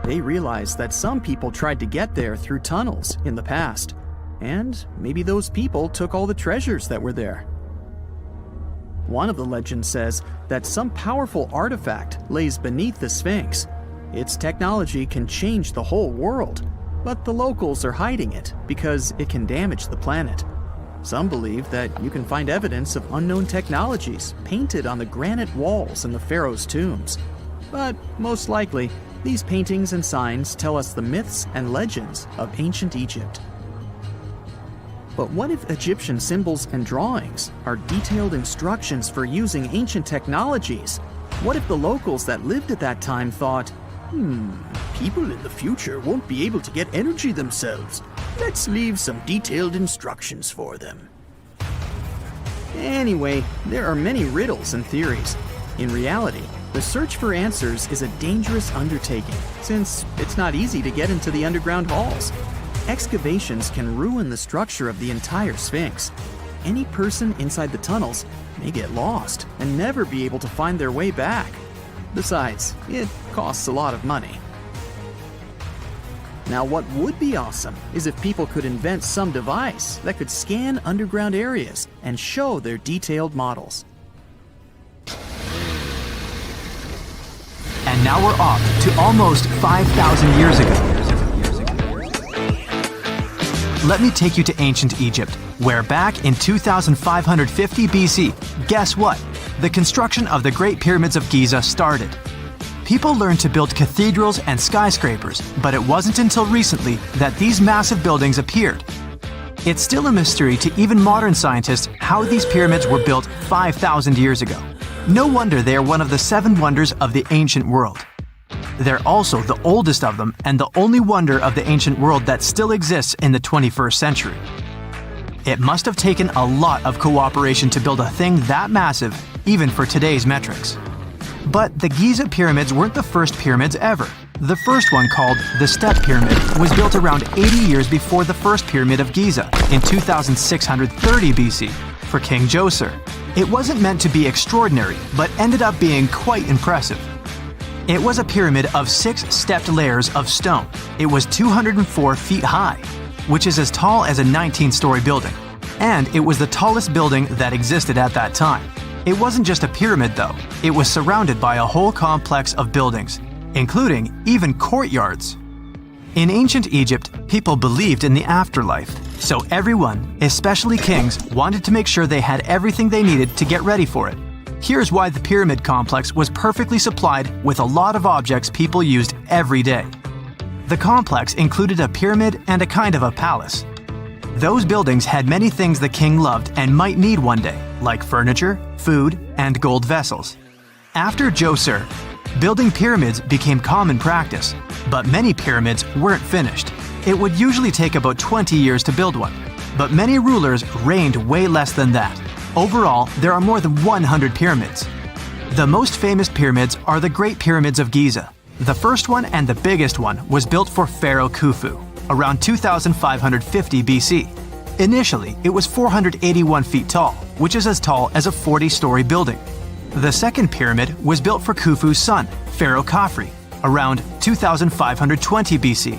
They realized that some people tried to get there through tunnels in the past, and maybe those people took all the treasures that were there. One of the legends says that some powerful artifact lays beneath the Sphinx. Its technology can change the whole world, but the locals are hiding it because it can damage the planet. Some believe that you can find evidence of unknown technologies painted on the granite walls in the pharaoh's tombs. But most likely, these paintings and signs tell us the myths and legends of ancient Egypt. But what if Egyptian symbols and drawings are detailed instructions for using ancient technologies? What if the locals that lived at that time thought, people in the future won't be able to get energy themselves. Let's leave some detailed instructions for them. Anyway, there are many riddles and theories. In reality, the search for answers is a dangerous undertaking, since it's not easy to get into the underground halls. Excavations can ruin the structure of the entire Sphinx. Any person inside the tunnels may get lost and never be able to find their way back. Besides, it costs a lot of money. Now, what would be awesome is if people could invent some device that could scan underground areas and show their detailed models. And now we're off to almost 5,000 years ago. Let me take you to ancient Egypt, where back in 2550 BC, guess what? The construction of the Great Pyramids of Giza started. People learned to build cathedrals and skyscrapers, but it wasn't until recently that these massive buildings appeared. It's still a mystery to even modern scientists how these pyramids were built 5,000 years ago. No wonder they are one of the 7 wonders of the ancient world. They're also the oldest of them and the only wonder of the ancient world that still exists in the 21st century. It must have taken a lot of cooperation to build a thing that massive, even for today's metrics. But the Giza pyramids weren't the first pyramids ever. The first one, called the Step Pyramid, was built around 80 years before the first pyramid of Giza in 2630 BC for King Djoser. It wasn't meant to be extraordinary, but ended up being quite impressive. It was a pyramid of 6 stepped layers of stone. It was 204 feet high, which is as tall as a 19-story building. And it was the tallest building that existed at that time. It wasn't just a pyramid though, it was surrounded by a whole complex of buildings, including even courtyards. In ancient Egypt, people believed in the afterlife, so everyone, especially kings, wanted to make sure they had everything they needed to get ready for it. Here's why the pyramid complex was perfectly supplied with a lot of objects people used every day. The complex included a pyramid and a kind of a palace. Those buildings had many things the king loved and might need one day, like furniture, food, and gold vessels. After Djoser, building pyramids became common practice, but many pyramids weren't finished. It would usually take about 20 years to build one, but many rulers reigned way less than that. Overall, there are more than 100 pyramids. The most famous pyramids are the Great Pyramids of Giza. The first one and the biggest one was built for Pharaoh Khufu, around 2550 BC. Initially, it was 481 feet tall, which is as tall as a 40-story building. The second pyramid was built for Khufu's son, Pharaoh Khafre, around 2520 BC.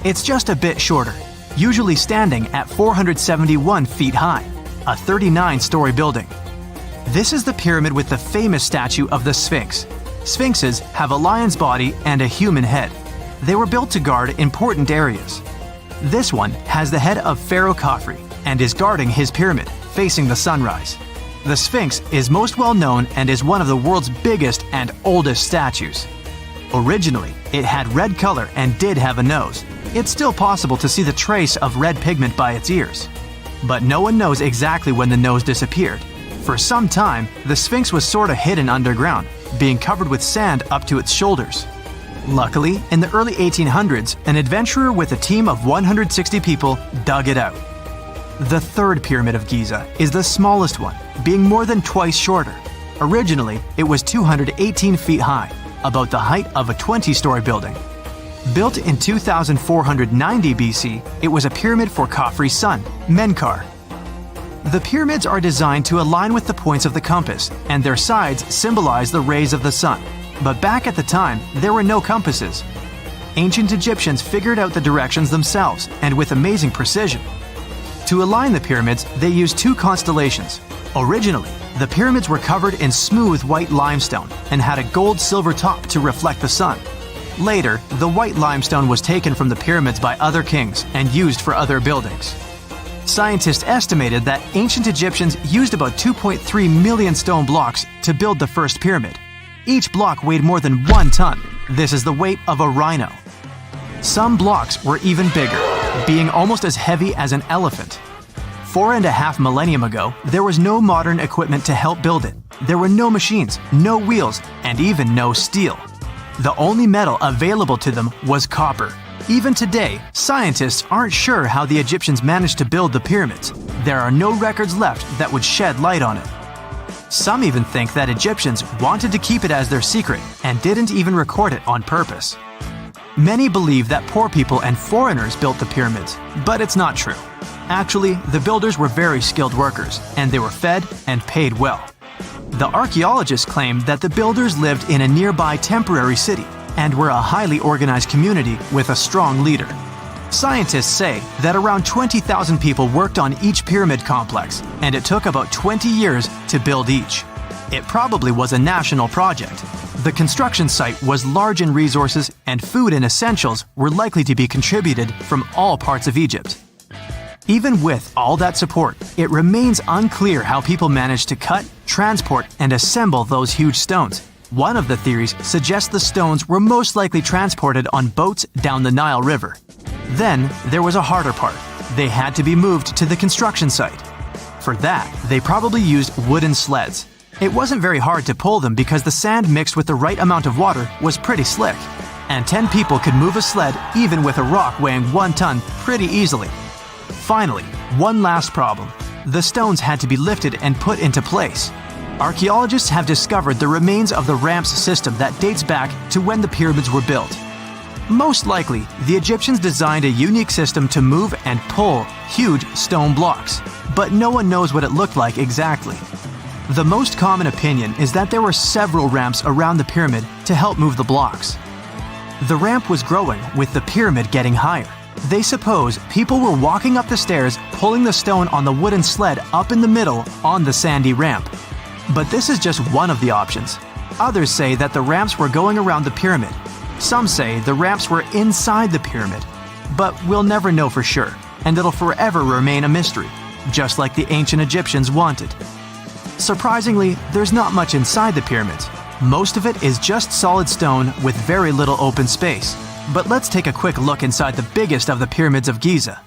It's just a bit shorter, usually standing at 471 feet high, a 39-story building. This is the pyramid with the famous statue of the Sphinx. Sphinxes have a lion's body and a human head. They were built to guard important areas. This one has the head of Pharaoh Khafre and is guarding his pyramid, facing the sunrise. The Sphinx is most well known and is one of the world's biggest and oldest statues. Originally, it had red color and did have a nose. It's still possible to see the trace of red pigment by its ears. But no one knows exactly when the nose disappeared. For some time, the Sphinx was sort of hidden underground, being covered with sand up to its shoulders. Luckily, in the early 1800s, an adventurer with a team of 160 people dug it out. The third pyramid of Giza is the smallest one, being more than twice shorter. Originally, it was 218 feet high, about the height of a 20-story building. Built in 2490 BC, it was a pyramid for Khafre's son, Menkaure. The pyramids are designed to align with the points of the compass, and their sides symbolize the rays of the sun. But back at the time, there were no compasses. Ancient Egyptians figured out the directions themselves, and with amazing precision. To align the pyramids, they used two constellations. Originally, the pyramids were covered in smooth white limestone and had a gold-silver top to reflect the sun. Later, the white limestone was taken from the pyramids by other kings and used for other buildings. Scientists estimated that ancient Egyptians used about 2.3 million stone blocks to build the first pyramid. Each block weighed more than 1 ton. This is the weight of a rhino. Some blocks were even bigger, being almost as heavy as an elephant. 4.5 millennia ago, there was no modern equipment to help build it. There were no machines, no wheels, and even no steel. The only metal available to them was copper. Even today, scientists aren't sure how the Egyptians managed to build the pyramids. There are no records left that would shed light on it. Some even think that Egyptians wanted to keep it as their secret and didn't even record it on purpose. Many believe that poor people and foreigners built the pyramids, but it's not true. Actually, the builders were very skilled workers, and they were fed and paid well. The archaeologists claim that the builders lived in a nearby temporary city and were a highly organized community with a strong leader. Scientists say that around 20,000 people worked on each pyramid complex, and it took about 20 years to build each. It probably was a national project. The construction site was large in resources, and food and essentials were likely to be contributed from all parts of Egypt. Even with all that support, it remains unclear how people managed to cut, transport, and assemble those huge stones. One of the theories suggests the stones were most likely transported on boats down the Nile River. Then, there was a harder part. They had to be moved to the construction site. For that, they probably used wooden sleds. It wasn't very hard to pull them because the sand mixed with the right amount of water was pretty slick. And 10 people could move a sled even with a rock weighing 1 ton pretty easily. Finally, one last problem. The stones had to be lifted and put into place. Archaeologists have discovered the remains of the ramps system that dates back to when the pyramids were built. Most likely, the Egyptians designed a unique system to move and pull huge stone blocks, but no one knows what it looked like exactly. The most common opinion is that there were several ramps around the pyramid to help move the blocks. The ramp was growing with the pyramid getting higher. They suppose people were walking up the stairs, pulling the stone on the wooden sled up in the middle on the sandy ramp. But this is just one of the options. Others say that the ramps were going around the pyramid. Some say the ramps were inside the pyramid. But we'll never know for sure, and it'll forever remain a mystery, just like the ancient Egyptians wanted. Surprisingly, there's not much inside the pyramids. Most of it is just solid stone with very little open space. But let's take a quick look inside the biggest of the pyramids of Giza.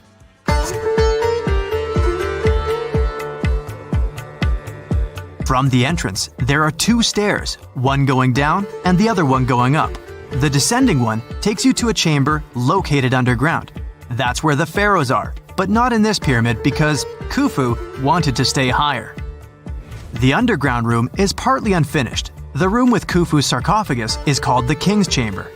From the entrance, there are 2 stairs, one going down and the other one going up. The descending one takes you to a chamber located underground. That's where the pharaohs are, but not in this pyramid because Khufu wanted to stay higher. The underground room is partly unfinished, The room with Khufu's sarcophagus is called the King's Chamber.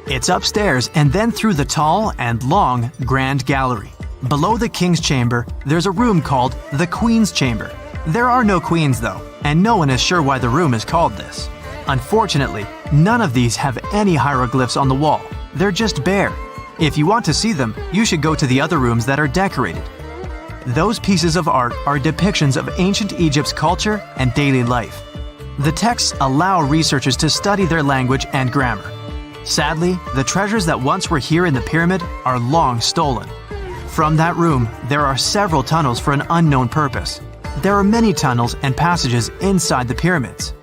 It's upstairs and then through the tall and long Grand Gallery. Below the King's Chamber, there's a room called the Queen's Chamber. There are no queens though, and no one is sure why the room is called this. Unfortunately, none of these have any hieroglyphs on the wall. They're just bare. If you want to see them, you should go to the other rooms that are decorated. Those pieces of art are depictions of ancient Egypt's culture and daily life. The texts allow researchers to study their language and grammar. Sadly, the treasures that once were here in the pyramid are long stolen. From that room, there are several tunnels for an unknown purpose. There are many tunnels and passages inside the pyramids.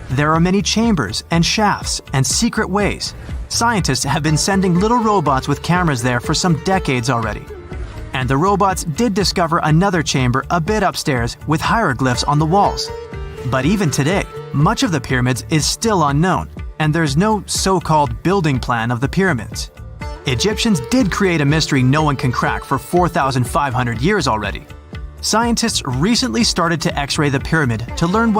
There are many chambers and shafts and secret ways. Scientists have been sending little robots with cameras there for some decades already. And the robots did discover another chamber a bit upstairs with hieroglyphs on the walls. But even today, much of the pyramids is still unknown, and there's no so-called building plan of the pyramids. Egyptians did create a mystery no one can crack for 4,500 years already. Scientists recently started to X-ray the pyramid to learn what's